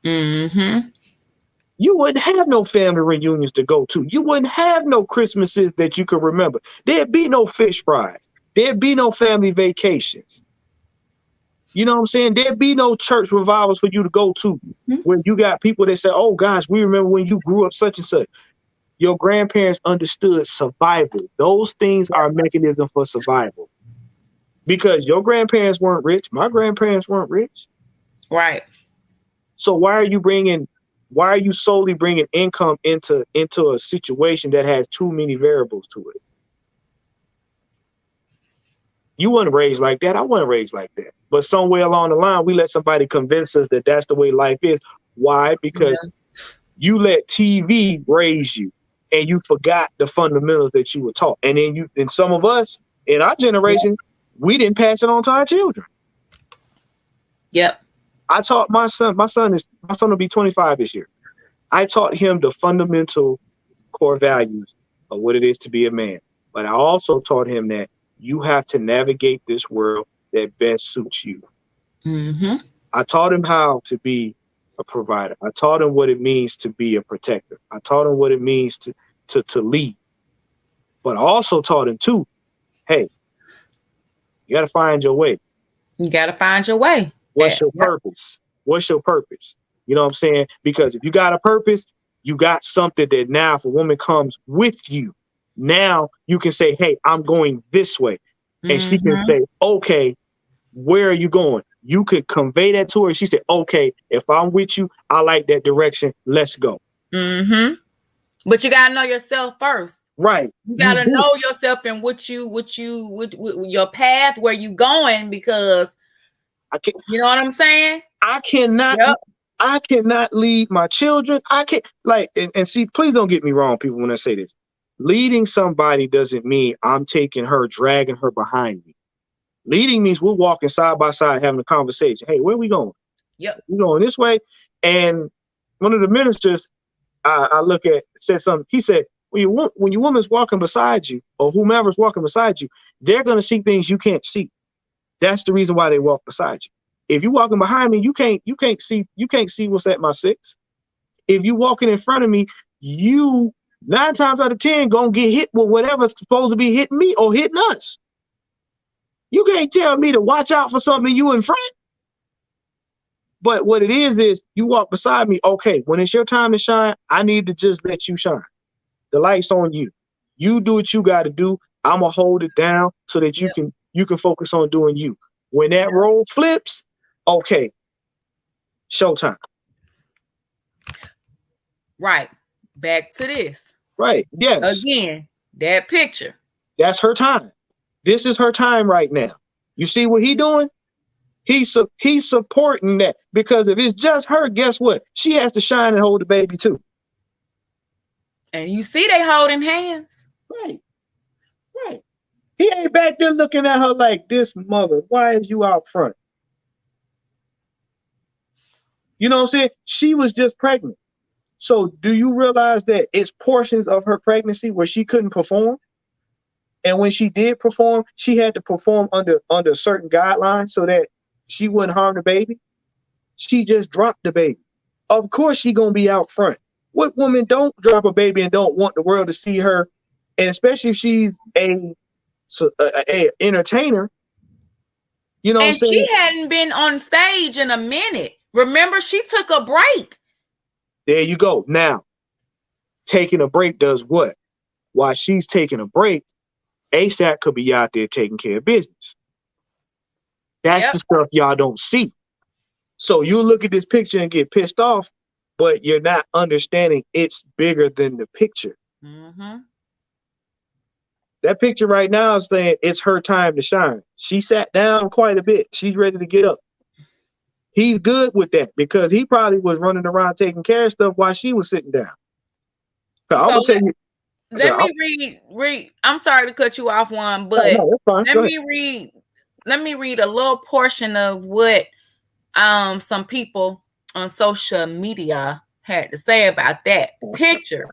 C: You wouldn't have no family reunions to go to. You wouldn't have no Christmases that you could remember. There'd be no fish fries. There'd be no family vacations. You know what I'm saying? There'd be no church revivals for you to go to where you got people that say, oh gosh, we remember when you grew up such and such. Your grandparents understood survival. Those things are a mechanism for survival. Because your grandparents weren't rich. My grandparents weren't rich.
B: Right.
C: So why are you solely bringing income into a situation that has too many variables to it? You weren't raised like that. I wasn't raised like that. But somewhere along the line, we let somebody convince us that that's the way life is. Why? Because you let TV raise you and you forgot the fundamentals that you were taught. And then some of us in our generation, we didn't pass it on to our children.
B: Yep.
C: I taught my son will be 25 this year. I taught him the fundamental core values of what it is to be a man. But I also taught him that you have to navigate this world that best suits you. I taught him how to be a provider. I taught him what it means to be a protector. I taught him what it means to lead. But I also taught him too, hey, you got to find your way.
B: You got to find your way.
C: What's your purpose? What's your purpose? You know what I'm saying? Because if you got a purpose, you got something that now if a woman comes with you, now you can say, hey, I'm going this way. And she can say, okay, where are you going? You could convey that to her. She said, okay, if I'm with you, I like that direction. Let's go.
B: But you gotta know yourself first.
C: Right.
B: You gotta know yourself and what your path, where you going, because you know what I'm saying?
C: I cannot lead my children. I can't and see, please don't get me wrong, people, when I say this. Leading somebody doesn't mean I'm taking her, dragging her behind me. Leading means we're walking side by side, having a conversation. Hey, where are we going? We're going this way. And one of the ministers I look at said something. He said, when your woman's walking beside you, or whomever's walking beside you, they're going to see things you can't see. That's the reason why they walk beside you. If you're walking behind me, you can't see what's at my 6. If you're walking in front of me, you 9 times out of 10 gonna get hit with whatever's supposed to be hitting me or hitting us. You can't tell me to watch out for something you in front. But what it is you walk beside me. Okay, when it's your time to shine, I need to just let you shine. The light's on you. You do what you got to do. I'm gonna hold it down so that you can focus on doing you. When that role flips, okay, showtime.
B: Right. Back to this.
C: Right. Yes.
B: Again, that picture.
C: That's her time. This is her time right now. You see what he doing? He's supporting that, because if it's just her, guess what? She has to shine and hold the baby too.
B: And you see they holding hands.
C: Right. Right. He ain't back there looking at her like, this mother, why is you out front? You know what I'm saying? She was just pregnant. So do you realize that it's portions of her pregnancy where she couldn't perform? And when she did perform, she had to perform under certain guidelines so that she wouldn't harm the baby. She just dropped the baby. Of course she gonna be out front. What woman don't drop a baby and don't want the world to see her? And especially if she's a entertainer, you know what I'm saying?
B: And she hadn't been on stage in a minute. Remember, she took a break.
C: There you go. Now, taking a break does what? While she's taking a break, ASAP could be out there taking care of business. That's the stuff y'all don't see. So you look at this picture and get pissed off, but you're not understanding it's bigger than the picture. That picture right now is saying it's her time to shine. She sat down quite a bit. She's ready to get up. He's good with that because he probably was running around taking care of stuff while she was sitting down. So I'm gonna tell you.
B: Let me read. I'm sorry to cut you off, Juan, but let me read a little portion of what some people on social media had to say about that picture.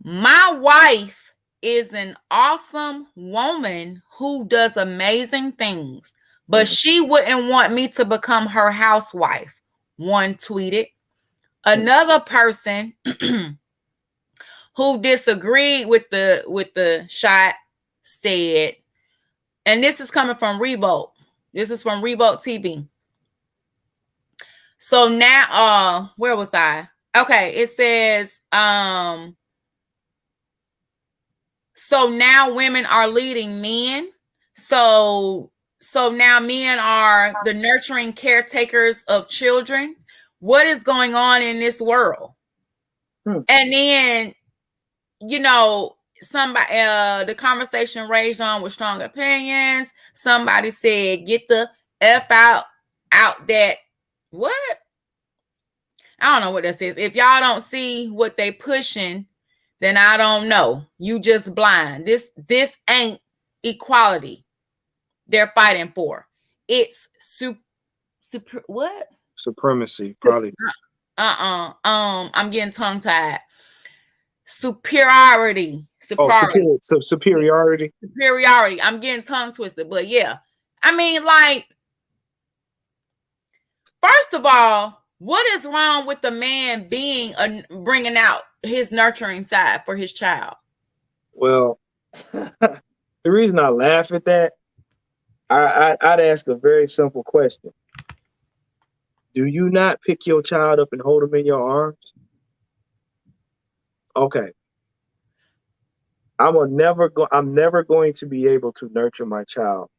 B: My wife is an awesome woman who does amazing things, but she wouldn't want me to become her housewife, one tweeted. Another person who disagreed with the shot said, and this is coming from Revolt. This is from Revolt TV. So now, where was I? Okay, it says, so now women are leading men. So now men are the nurturing caretakers of children. What is going on in this world? And then, you know, somebody, the conversation raged on with strong opinions. Somebody said, get the F out that, what? I don't know what that says. If y'all don't see what they pushing, then I don't know. You just blind. This ain't equality they're fighting for. It's what?
C: Supremacy, probably.
B: I'm getting tongue-tied. Superiority.
C: Superiority.
B: Superiority. I'm getting tongue twisted, but yeah. I mean, like, first of all, what is wrong with the man being bringing out his nurturing side for his child?
C: Well, the reason I laugh at that I'd ask a very simple question. Do you not pick your child up and hold him in your arms? Okay. I'm never going to be able to nurture my child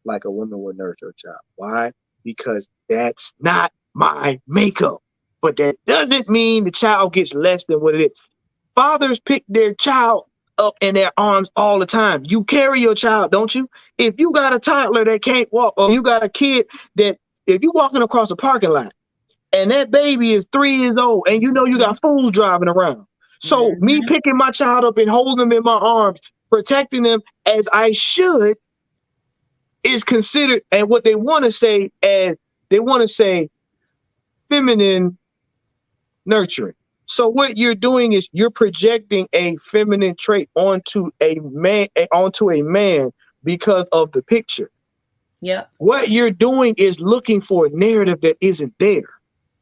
C: like a woman would nurture a child. Why? Because that's not my makeup. But that doesn't mean the child gets less than what it is. Fathers pick their child up in their arms all the time. You carry your child, don't you? If you got a toddler that can't walk, or you got a kid that, if you walking across a parking lot and that baby is 3 years old and you know you got fools driving around. So me picking my child up and holding them in my arms, protecting them as I should, is considered, and what they want to say feminine nurturing. So what you're doing is you're projecting a feminine trait onto a man because of the picture.
B: Yeah.
C: What you're doing is looking for a narrative that isn't there.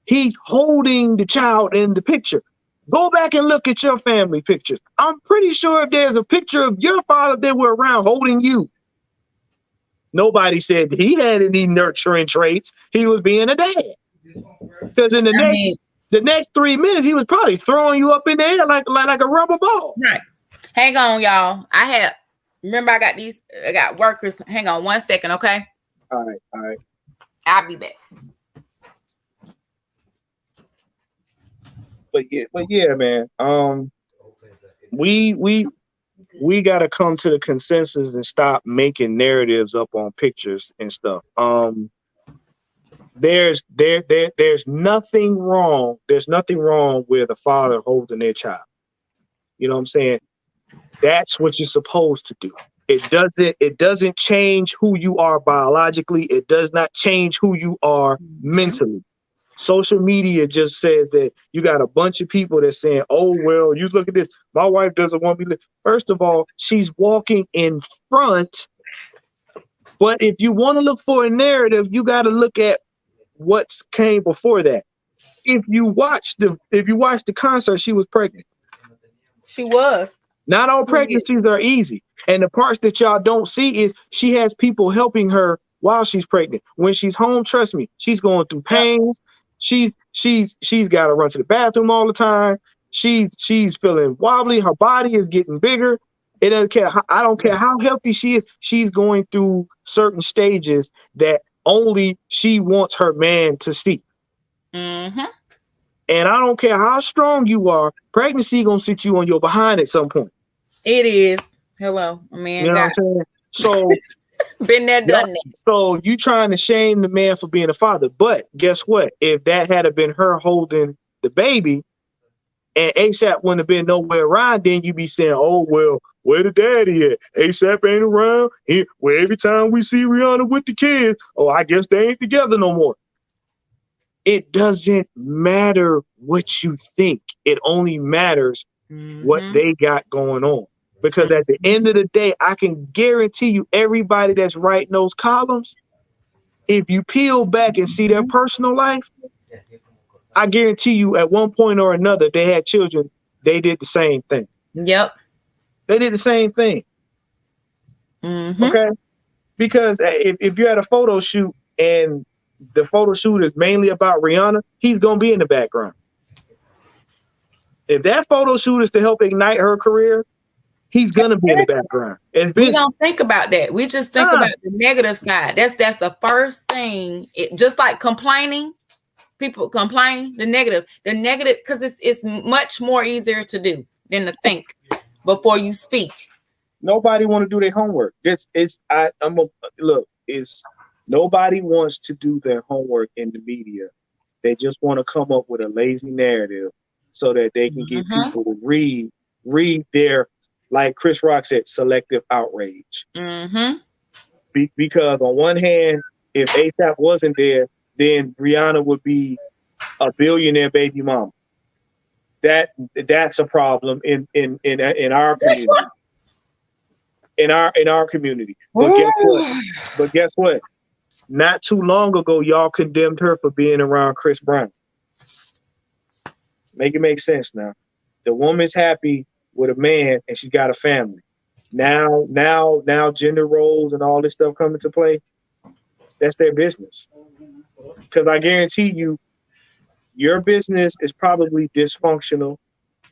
C: He's holding the child in the picture. Go back and look at your family pictures. I'm pretty sure if there's a picture of your father that were around holding you, nobody said he had any nurturing traits. He was being a dad. Because in the next 3 minutes, he was probably throwing you up in the air like a rubber ball.
B: Right. Hang on, y'all. I got workers. Hang on 1 second, okay?
C: All right.
B: I'll be back.
C: But yeah, man. We gotta come to the consensus and stop making narratives up on pictures and stuff. There's nothing wrong. There's nothing wrong with a father holding their child. You know what I'm saying? That's what you're supposed to do. It doesn't change who you are biologically. It does not change who you are mentally. Social media just says that you got a bunch of people that's saying, oh, well, you look at this. My wife doesn't want me to. First of all, she's walking in front. But if you want to look for a narrative, you got to look at what came before that. If you watch the concert, she was pregnant.
B: She was.
C: Not all pregnancies are easy. And the parts that y'all don't see is she has people helping her while she's pregnant. When she's home, trust me, she's going through pains. She's got to run to the bathroom all the time. She's feeling wobbly. Her body is getting bigger. It doesn't care. I don't care how healthy she is. She's going through certain stages that only she wants her man to see.
B: Mm-hmm.
C: And I don't care how strong you are, pregnancy gonna sit you on your behind at some point.
B: It is. Hello, man.
C: You know what I'm saying? So
B: been there, done that.
C: So you trying to shame the man for being a father. But guess what? If that had been her holding the baby and ASAP wouldn't have been nowhere around, then you'd be saying, oh, well, where the daddy at? ASAP ain't around. Well, every time we see Rihanna with the kids, oh, I guess they ain't together no more. It doesn't matter what you think. It only matters what they got going on. Because at the end of the day, I can guarantee you everybody that's writing those columns, if you peel back and see their personal life, I guarantee you at one point or another, they had children, they did the same thing.
B: Yep.
C: They did the same thing.
B: Mm-hmm.
C: Okay? Because if you're at a photo shoot and the photo shoot is mainly about Rihanna, he's going to be in the background. If that photo shoot is to help ignite her career, he's going to be in the background.
B: We don't think about that. We just think about the negative side. That's the first thing. Just like complaining, people complain, the negative, because it's much more easier to do than to think before you speak.
C: Nobody want to do their homework. Nobody wants to do their homework in the media. They just want to come up with a lazy narrative so that they can get people to read their, like Chris Rock said, selective outrage.
B: Mm-hmm.
C: Because on one hand, if ASAP wasn't there, then Rihanna would be a billionaire baby mama. That's a problem in our community. In our community. But guess what? Not too long ago, y'all condemned her for being around Chris Brown. Make it make sense now. The woman's happy with a man and she's got a family. Now gender roles and all this stuff come into play. That's their business. Because I guarantee you, your business is probably dysfunctional,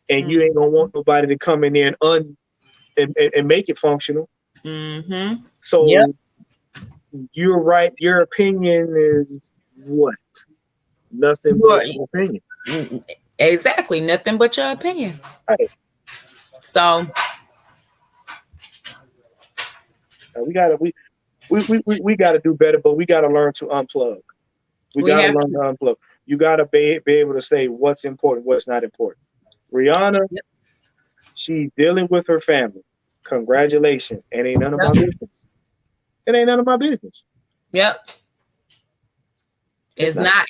C: and you ain't gonna want nobody to come in there and make it functional.
B: Mm-hmm.
C: So
B: Yep.
C: you're right. Your opinion is what? Nothing but an opinion.
B: Exactly. Nothing but your opinion.
C: Right.
B: So
C: We gotta do better, but we gotta learn to unplug. We gotta learn to unplug. You gotta be able to say what's important, what's not important. Rihanna, she's dealing with her family. Congratulations. It ain't none of my business. It ain't none of my business.
B: Yep. It's not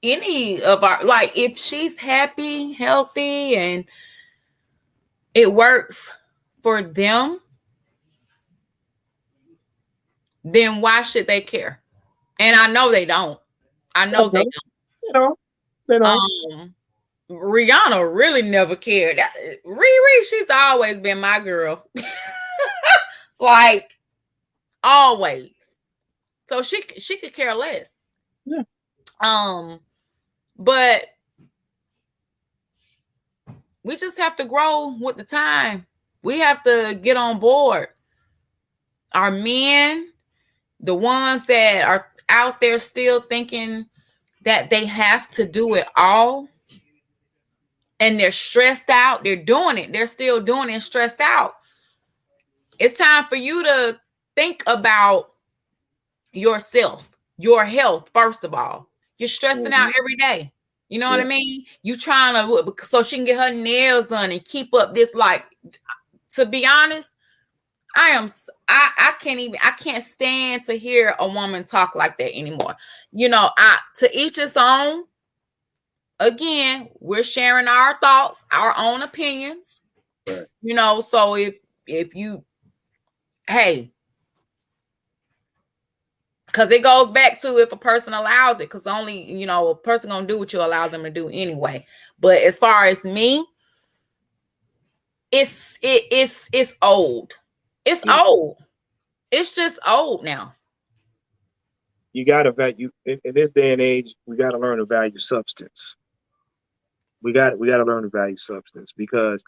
B: any of our, like, if she's happy, healthy, and it works for them, then why should they care? And I know they don't. I know they don't.
C: They don't.
B: Rihanna really never cared. Riri, she's always been my girl. Like, always. So she could care less.
C: Yeah.
B: But we just have to grow with the time. We have to get on board. Our men, the ones that are out there still thinking that they have to do it all, and they're stressed out, they're doing it, they're still doing it, stressed out. It's time for you to think about yourself, your health, first of all. You're stressing out every day. You know what I mean? You trying to, so she can get her nails done and keep up this, like, to be honest, I can't stand to hear a woman talk like that anymore. You know, to each his own. Again, we're sharing our thoughts, our own opinions.
C: Right.
B: You know, so if you, hey, because it goes back to if a person allows it, because only, you know, a person gonna do what you allow them to do anyway. But as far as me, it's old. It's old. It's just old now.
C: You gotta value in this day and age. We gotta learn to value substance. We got to learn to value substance, because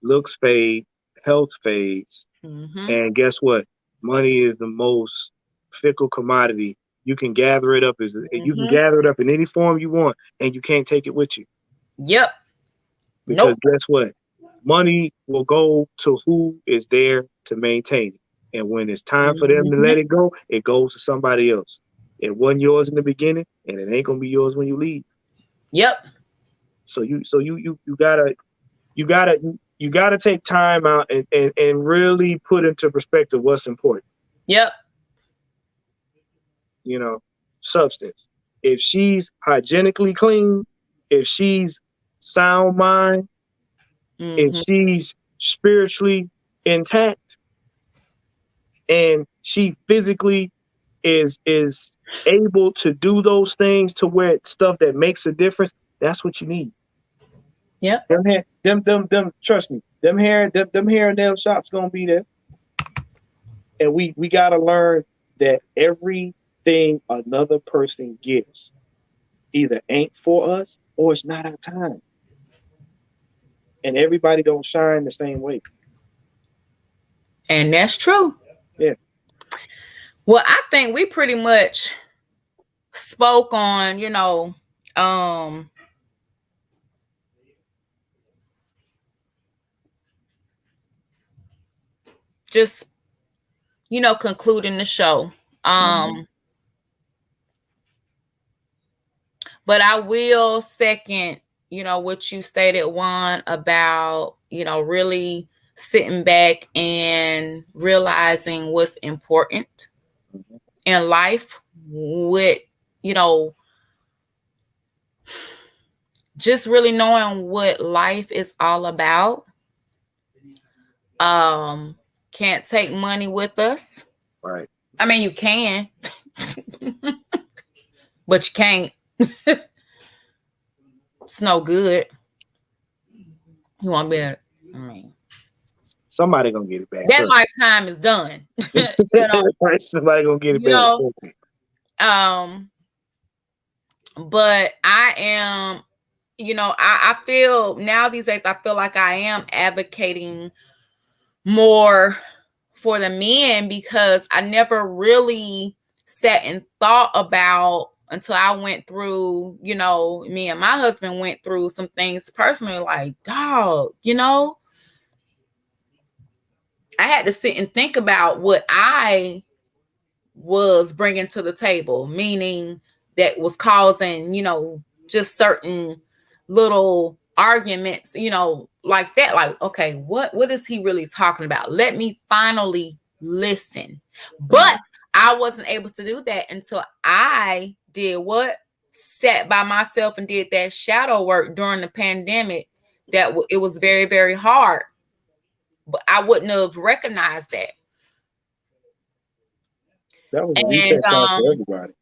C: looks fade, health fades, and guess what? Money is the most fickle commodity. You can gather it up you can gather it up in any form you want, and you can't take it with you.
B: Yep.
C: Because guess what? Money will go to who is there to maintain it, and when it's time for them to let it goes to somebody else. It wasn't yours in the beginning, and it ain't gonna be yours when you leave.
B: Yep.
C: So you gotta take time out and really put into perspective what's important.
B: Yep.
C: You know, substance. If she's hygienically clean, if she's sound mind, if she's spiritually intact, and she physically is able to do those things to where stuff that makes a difference, that's what you need.
B: Yeah.
C: Them trust me, them hair and nail shops gonna be there. And we gotta learn that everything another person gets either ain't for us or it's not our time. And everybody don't shine the same way.
B: And that's true.
C: Yeah.
B: Well, I think we pretty much spoke on, you know, just, you know, concluding the show. But I will second, you know, what you stated, Juan, about, you know, really sitting back and realizing what's important in life, with, you know, just really knowing what life is all about. Can't take money with us.
C: Right.
B: I mean, you can, but you can't. It's no good. You want to be I mean,
C: somebody gonna get it back.
B: That lifetime is done.
C: Somebody gonna get it back.
B: But I am, I feel now these days, I feel like I am advocating more for the men, because I never really sat and thought about, until I went through, me and my husband went through some things personally, like, dog, I had to sit and think about what I was bringing to the table, meaning that was causing, just certain little arguments, like that. Like, okay, what is he really talking about? Let me finally listen. But I wasn't able to do that until I did what? Sat by myself and did that shadow work during the pandemic. That it was very, very hard. But I wouldn't have recognized that.
C: That was a reset time for everybody.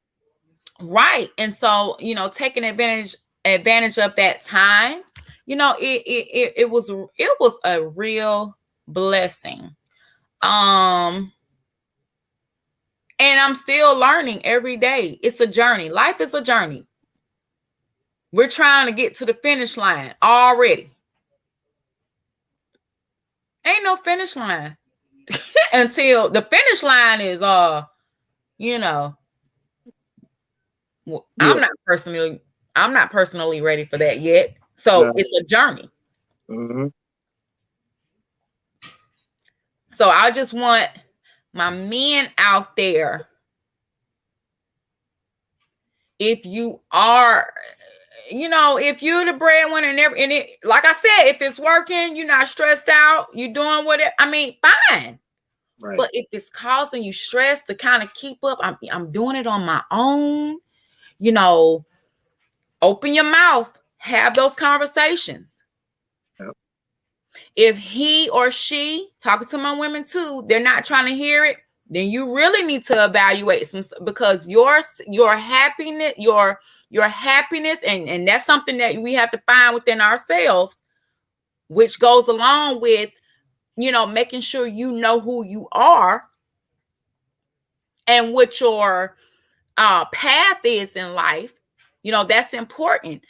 B: Right. And so, taking advantage of that time, it was a real blessing. And I'm still learning every day. It's a journey. Life is a journey. We're trying to get to the finish line already. Ain't no finish line until the finish line is, I'm not personally ready for that yet. So it's a journey.
C: Mm-hmm.
B: So I just want my men out there, if you are, if you're the breadwinner and it, like I said, if it's working, you're not stressed out, you're doing whatever, fine. Right. But if it's causing you stress to kind of keep up, I'm doing it on my own, open your mouth, have those conversations. Yep. If he or she, talking to my women too, they're not trying to hear it, then you really need to evaluate some, because your happiness, your happiness, and that's something that we have to find within ourselves, which goes along with, making sure you know who you are and what your path is in life. That's important.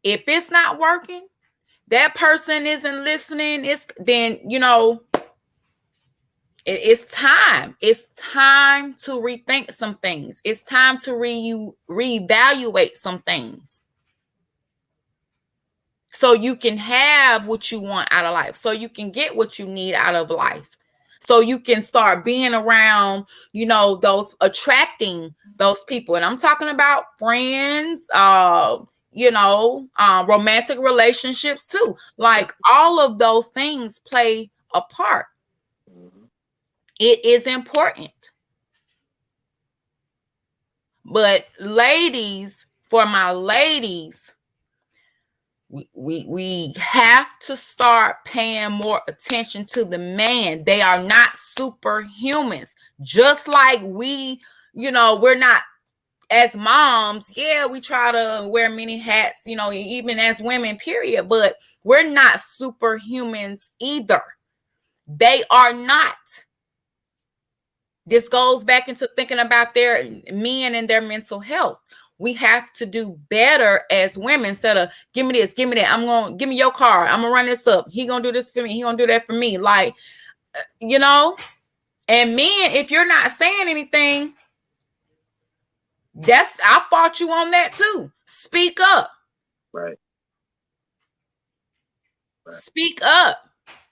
B: If it's not working, that person isn't listening, then it's time. It's time to rethink some things. It's time to reevaluate some things, so you can have what you want out of life, so you can get what you need out of life, so you can start being around, attracting those people. And I'm talking about friends, romantic relationships too. Like, all of those things play a part. It is important. But ladies, for my ladies, we have to start paying more attention to the man. They are not superhumans. Just like we're not, as moms, we try to wear many hats, even as women, period. But we're not superhumans either. They are not. This goes back into thinking about their men and their mental health. We have to do better as women, instead of give me this, give me that. Give me your car. I'm gonna run this up. He gonna do this for me. He gonna do that for me. Like, and men, if you're not saying anything, I fought you on that too. Speak up.
C: Right.
B: Speak up.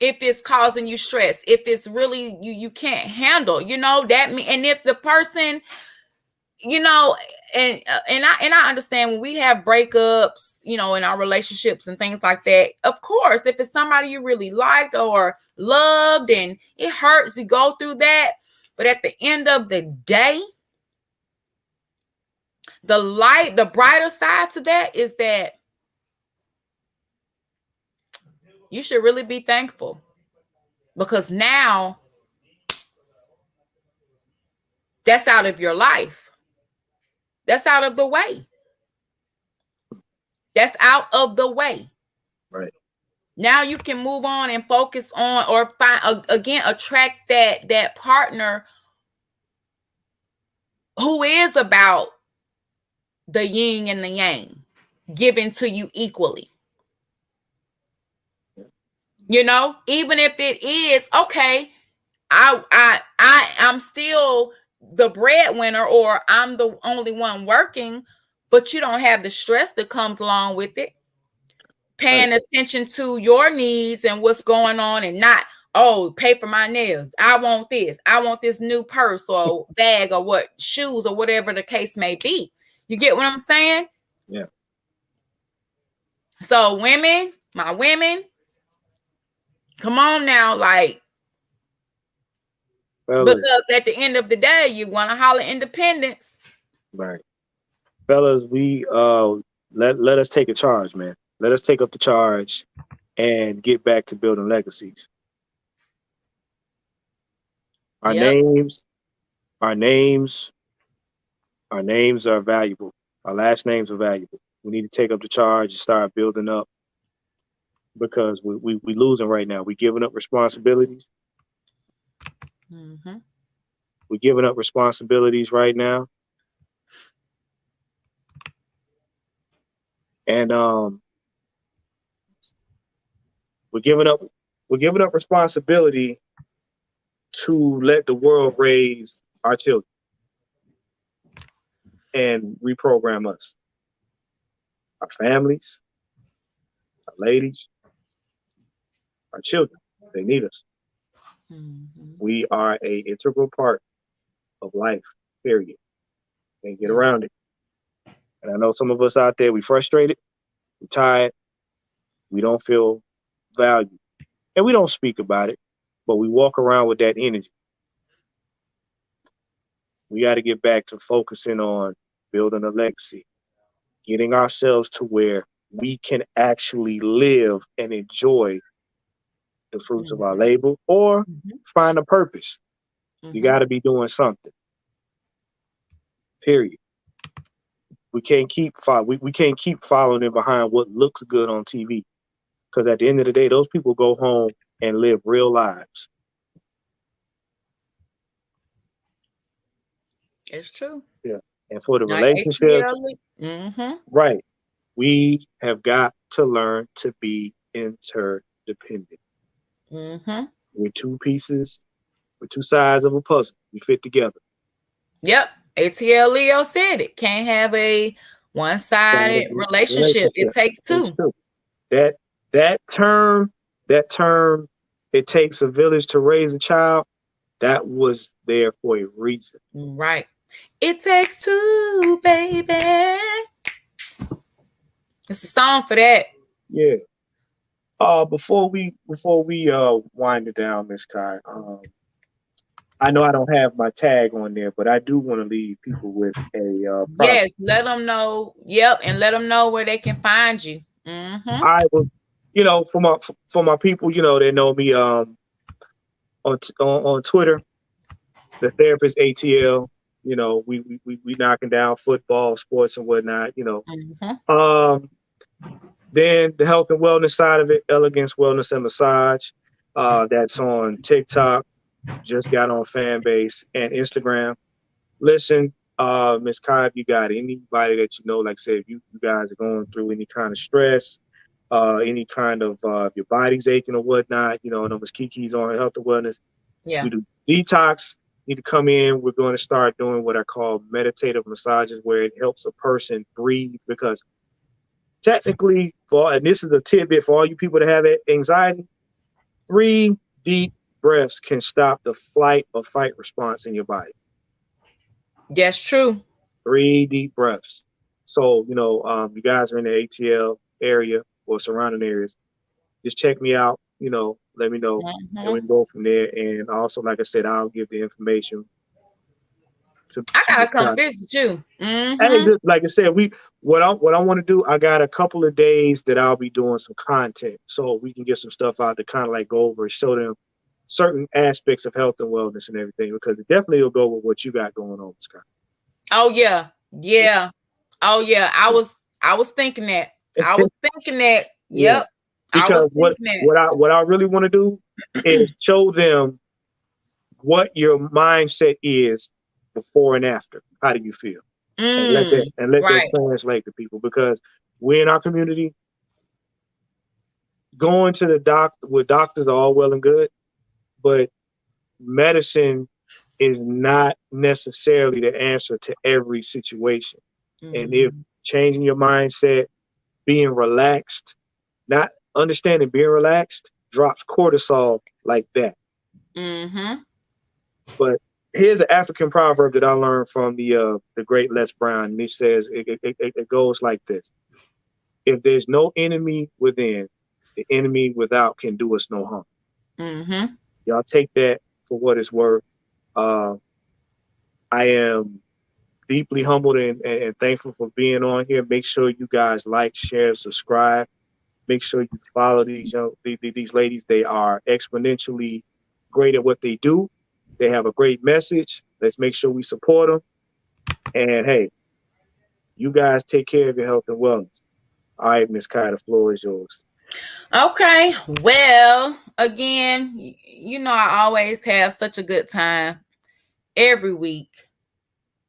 B: If it's causing you stress, if it's really you can't handle, that mean, and if the person, and I understand when we have breakups, in our relationships and things like that. Of course, if it's somebody you really liked or loved and it hurts, you go through that. But at the end of the day, the brighter side to that is that you should really be thankful, because now that's out of your life. That's out of the way. That's out of the way.
C: Right.
B: Now you can move on and focus on, or find again, attract that partner who is about the yin and the yang, given to you equally. You know, even if it is okay, I'm still the breadwinner, or I'm the only one working, but you don't have the stress that comes along with it. Paying attention to your needs and what's going on, and not, oh, pay for my nails. I want this new purse or bag or what, shoes or whatever the case may be. You get what I'm saying?
C: Yeah.
B: So women, my women, come on now, like,
C: Fellas,
B: because at the end of the day, you want to holler independence.
C: right. Fellas, we let us take a charge, man. Let us take up the charge and get back to building legacies. Our
B: Yep.
C: names are valuable. Our last names are valuable. We need to take up the charge and start building up, because we losing right now. We're giving up responsibilities.
B: Mm-hmm.
C: We're giving up responsibilities right now. And we're giving up responsibility to let the world raise our children and reprogram us. Our families, our ladies, our children, they need us.
B: Mm-hmm.
C: We are a integral part of life, period. Can't get around it. And I know some of us out there, we frustrated, we tired, we don't feel valued. And we don't speak about it, but we walk around with that energy. We got to get back to focusing on building a legacy, getting ourselves to where we can actually live and enjoy the fruits of our labor, or find a purpose. You got to be doing something. Period. We can't keep following in behind what looks good on TV, because at the end of the day, those people go home and live real lives.
B: It's true.
C: Yeah. And for the
B: Like
C: relationships,
B: right,
C: we have got to learn to be interdependent. We're two sides of a puzzle. We fit together.
B: Yep. ATL Leo said it. Can't have a one-sided relationship. It takes two.
C: That term, it takes a village to raise a child, that was there for a reason.
B: Right. It takes two, baby. It's a song for that.
C: Yeah. Before we wind it down, Miss Kai, I know I don't have my tag on there, but I do want to leave people with a
B: yes, let them know. Yep, and let them know where they can find you.
C: I will, for my people, they know me on Twitter, the therapist ATL. We knocking down football, sports, and whatnot. Then the health and wellness side of it, Elegance Wellness and Massage. That's on TikTok. Just got on Fanbase and Instagram. Listen, Miss Kai, if you got anybody that like I said, if you guys are going through any kind of stress, any kind of if your body's aching or whatnot, I know Miss Kiki's on health and wellness.
B: Yeah.
C: We do detox. Need to come in. We're going to start doing what I call meditative massages, where it helps a person breathe, because technically, and this is a tidbit for all you people that have anxiety, 3 deep breaths can stop the flight or fight response in your body.
B: That's true.
C: 3 deep breaths. So, you guys are in the ATL area or surrounding areas, just check me out, let me know, and we can go from there. And also, like I said, I'll give the information.
B: I gotta come visit you.
C: Hey, like I said, what I want to do, I got a couple of days that I'll be doing some content, so we can get some stuff out to kind of like go over and show them certain aspects of health and wellness and everything, because it definitely will go with what you got going on, Scott.
B: Oh yeah. Oh yeah. I was thinking that. Yep.
C: Because what I really want to do is show them what your mindset is before and after. How do you feel? And let that translate to people, because we in our community, going to the doctor with doctors are all well and good, but medicine is not necessarily the answer to every situation. And if changing your mindset, being relaxed, not understanding being relaxed drops cortisol like that. But here's an African proverb that I learned from the great Les Brown, and he says it goes like this: if there's no enemy within, the enemy without can do us no harm. Y'all take that for what it's worth. I am deeply humbled and thankful for being on here. Make sure you guys like, share, subscribe. Make sure you follow these ladies. They are exponentially great at what they do. They have a great message. Let's make sure we support them. And hey, you guys take care of your health and wellness. All right, Miss Kai, the floor is yours.
B: Okay. Well, again, you know, I always have such a good time every week,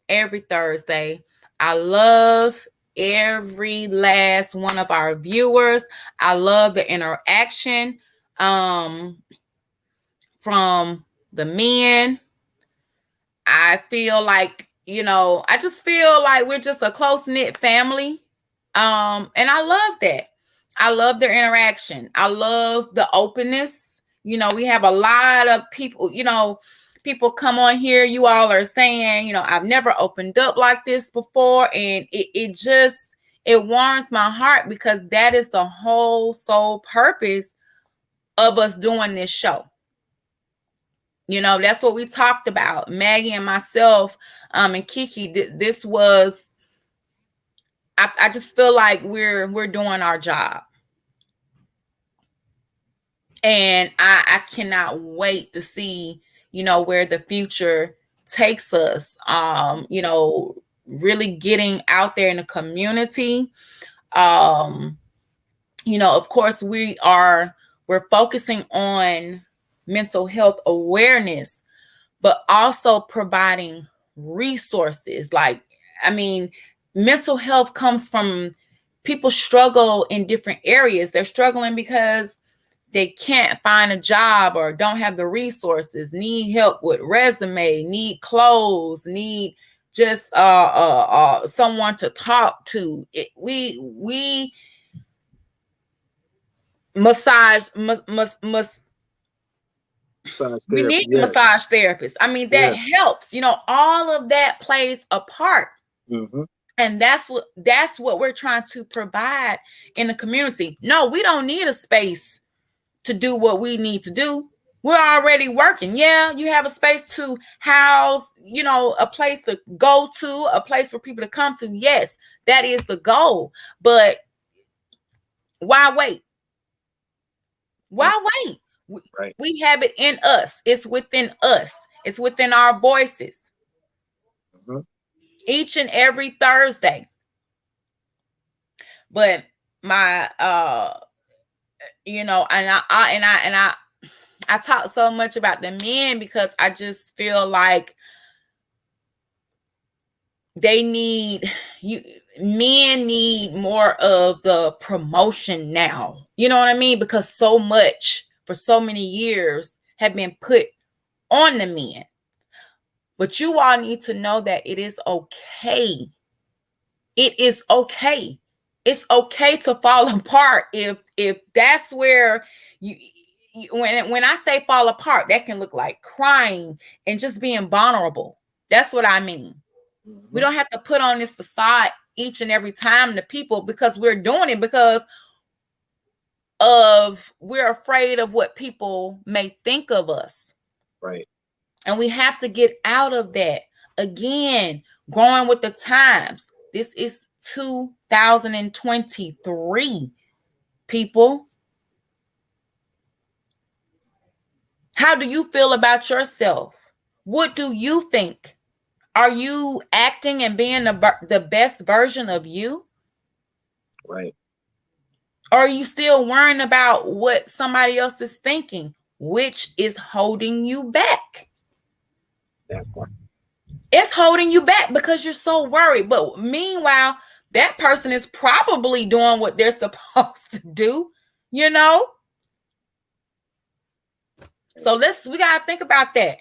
B: every Thursday. I love every last one of our viewers. I love the interaction from the men. I feel like, you know, I just feel like we're just a close-knit family. And I love that. I love their interaction. I love the openness. You know, we have a lot of people, you know, people come on here. You all are saying, you know, I've never opened up like this before. And it warms my heart, because that is the whole sole purpose of us doing this show. You know, that's what we talked about. Maggie and myself and Kiki, this was, I just feel like we're doing our job. And I cannot wait to see, you know, where the future takes us. You know, really getting out there in the community. You know, of course, we're focusing on mental health awareness, but also providing resources. Like, I mean, mental health comes from people struggle in different areas. They're struggling because they can't find a job or don't have the resources, need help with resume, need clothes, need just someone to talk to. We massage we need a massage therapist. I mean, that helps. You know, all of that plays a part. And that's what we're trying to provide in the community. No, we don't need a space to do what we need to do. We're already working. Yeah, you have a space to house, you know, a place to go to, a place for people to come to. Yes, that is the goal. But why wait? Why wait? We have it in us. It's within us. It's within our voices. Each and every Thursday. But my you know, and I talk so much about the men, because I just feel like men need more of the promotion now. You know what I mean? Because so much for so many years have been put on the men. But you all need to know that it is okay. It is okay. It's okay to fall apart if that's where when I say fall apart, that can look like crying and just being vulnerable. That's what I mean. We don't have to put on this facade each and every time to people, because we're doing it because we're afraid of what people may think of us.
C: Right.
B: And we have to get out of that. Again, growing with the times. This is 2023, people. How do you feel about yourself? What do you think? Are you acting and being the best version of you?
C: Right.
B: Or are you still worrying about what somebody else is thinking, which is holding you back?
C: That part.
B: It's holding you back because you're so worried. But meanwhile, that person is probably doing what they're supposed to do, you know? So we got to think about that.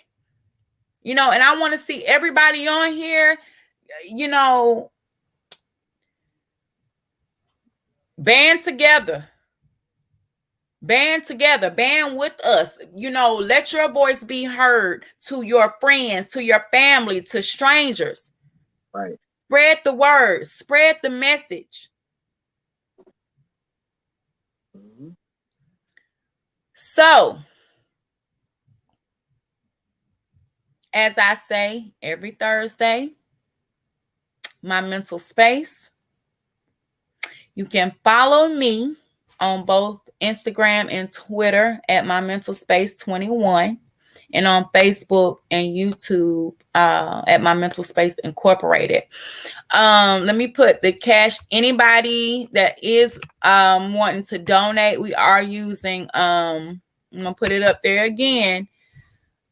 B: You know, and I want to see everybody on here, you know, band together. Band together, band with us. You know, let your voice be heard to your friends, to your family, to strangers.
C: Right.
B: Spread the word, spread the message.
C: Mm-hmm.
B: So, as I say every Thursday, my mental space, you can follow me on both Instagram and Twitter at my mental space 21, and on Facebook and YouTube at my mental space incorporated. Let me put the cash. Anybody that is wanting to donate, we are using I'm gonna put it up there again,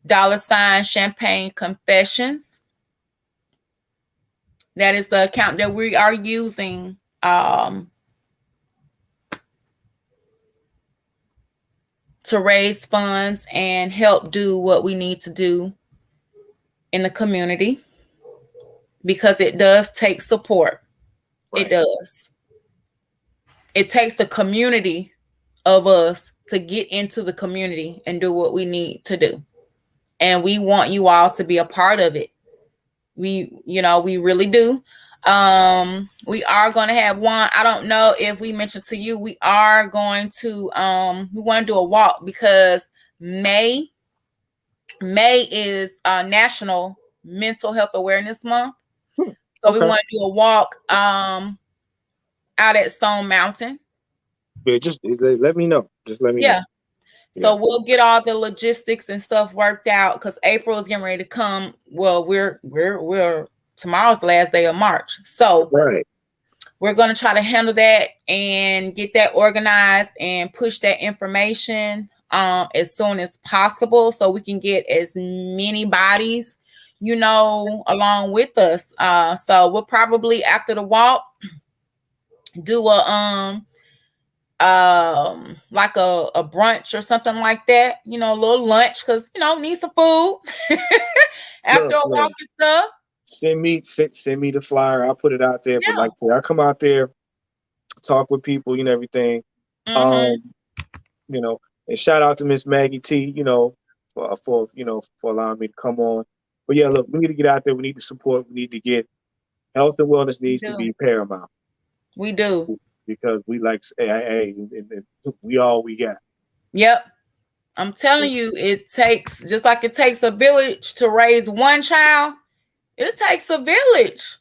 B: $ Champagne Confessions. That is the account that we are using to raise funds and help do what we need to do in the community, because it does take support. Right. It does. It takes the community of us to get into the community and do what we need to do. And we want you all to be a part of it. We really do. We are going to have one. I don't know if we mentioned to you, we are going to, we want to do a walk because May is National Mental Health Awareness Month. So we want to do a walk out at Stone Mountain.
C: Yeah, just let me know. Just let me know.
B: So we'll get all the logistics and stuff worked out because April is getting ready to come. Well, we're tomorrow's the last day of March. So we're going to try to handle that and get that organized and push that information as soon as possible so we can get as many bodies, along with us. So we'll probably after the walk do a like a brunch or something like that, a little lunch, because need some food after a walk and stuff.
C: Send me the flyer. I'll put it out there. But like I said, I'll come out there, talk with people, everything. And shout out to Miss Maggie T, for allowing me to come on. But yeah, look, we need to get out there. We need to support. We need to get health and wellness needs to be paramount.
B: We do.
C: Because we like, hey, we all we got.
B: Yep. I'm telling you, it takes, just like it takes a village to raise one child, it takes a village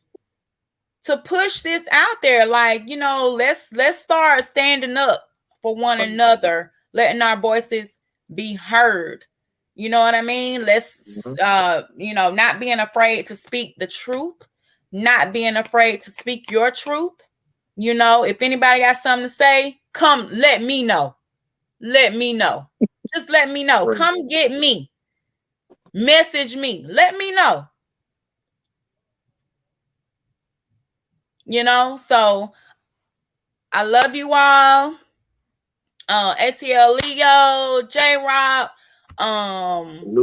B: to push this out there. Like, let's start standing up for one another, letting our voices be heard. You know what I mean? Let's, not being afraid to speak the truth, not being afraid to speak your truth. If anybody got something to say, come let me know. Let me know. Just let me know. Come get me. Message me. Let me know. So I love you all. ATL Leo, J-Rock, Oliver,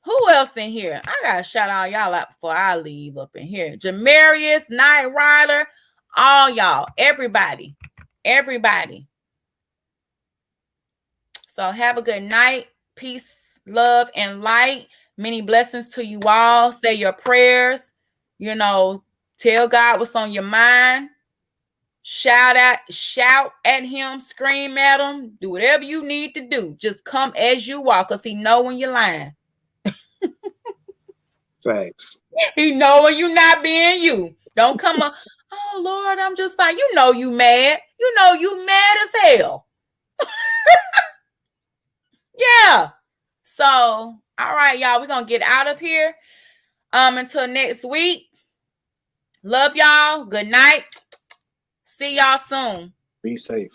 B: who else in here? I gotta shout all y'all out before I leave up in here. Jamarius, Night Rider, all y'all, everybody. So have a good night. Peace, love, and light. Many blessings to you all. Say your prayers. Tell God what's on your mind. Shout at him, scream at him, do whatever you need to do. Just come as you are, because he know when you're lying.
C: Thanks.
B: He know when you're not being you. Don't come up, oh Lord, I'm just fine. You mad. You mad as hell. Yeah. So, all right, y'all, we're going to get out of here. Until next week. Love y'all. Good night. See y'all soon.
C: Be safe.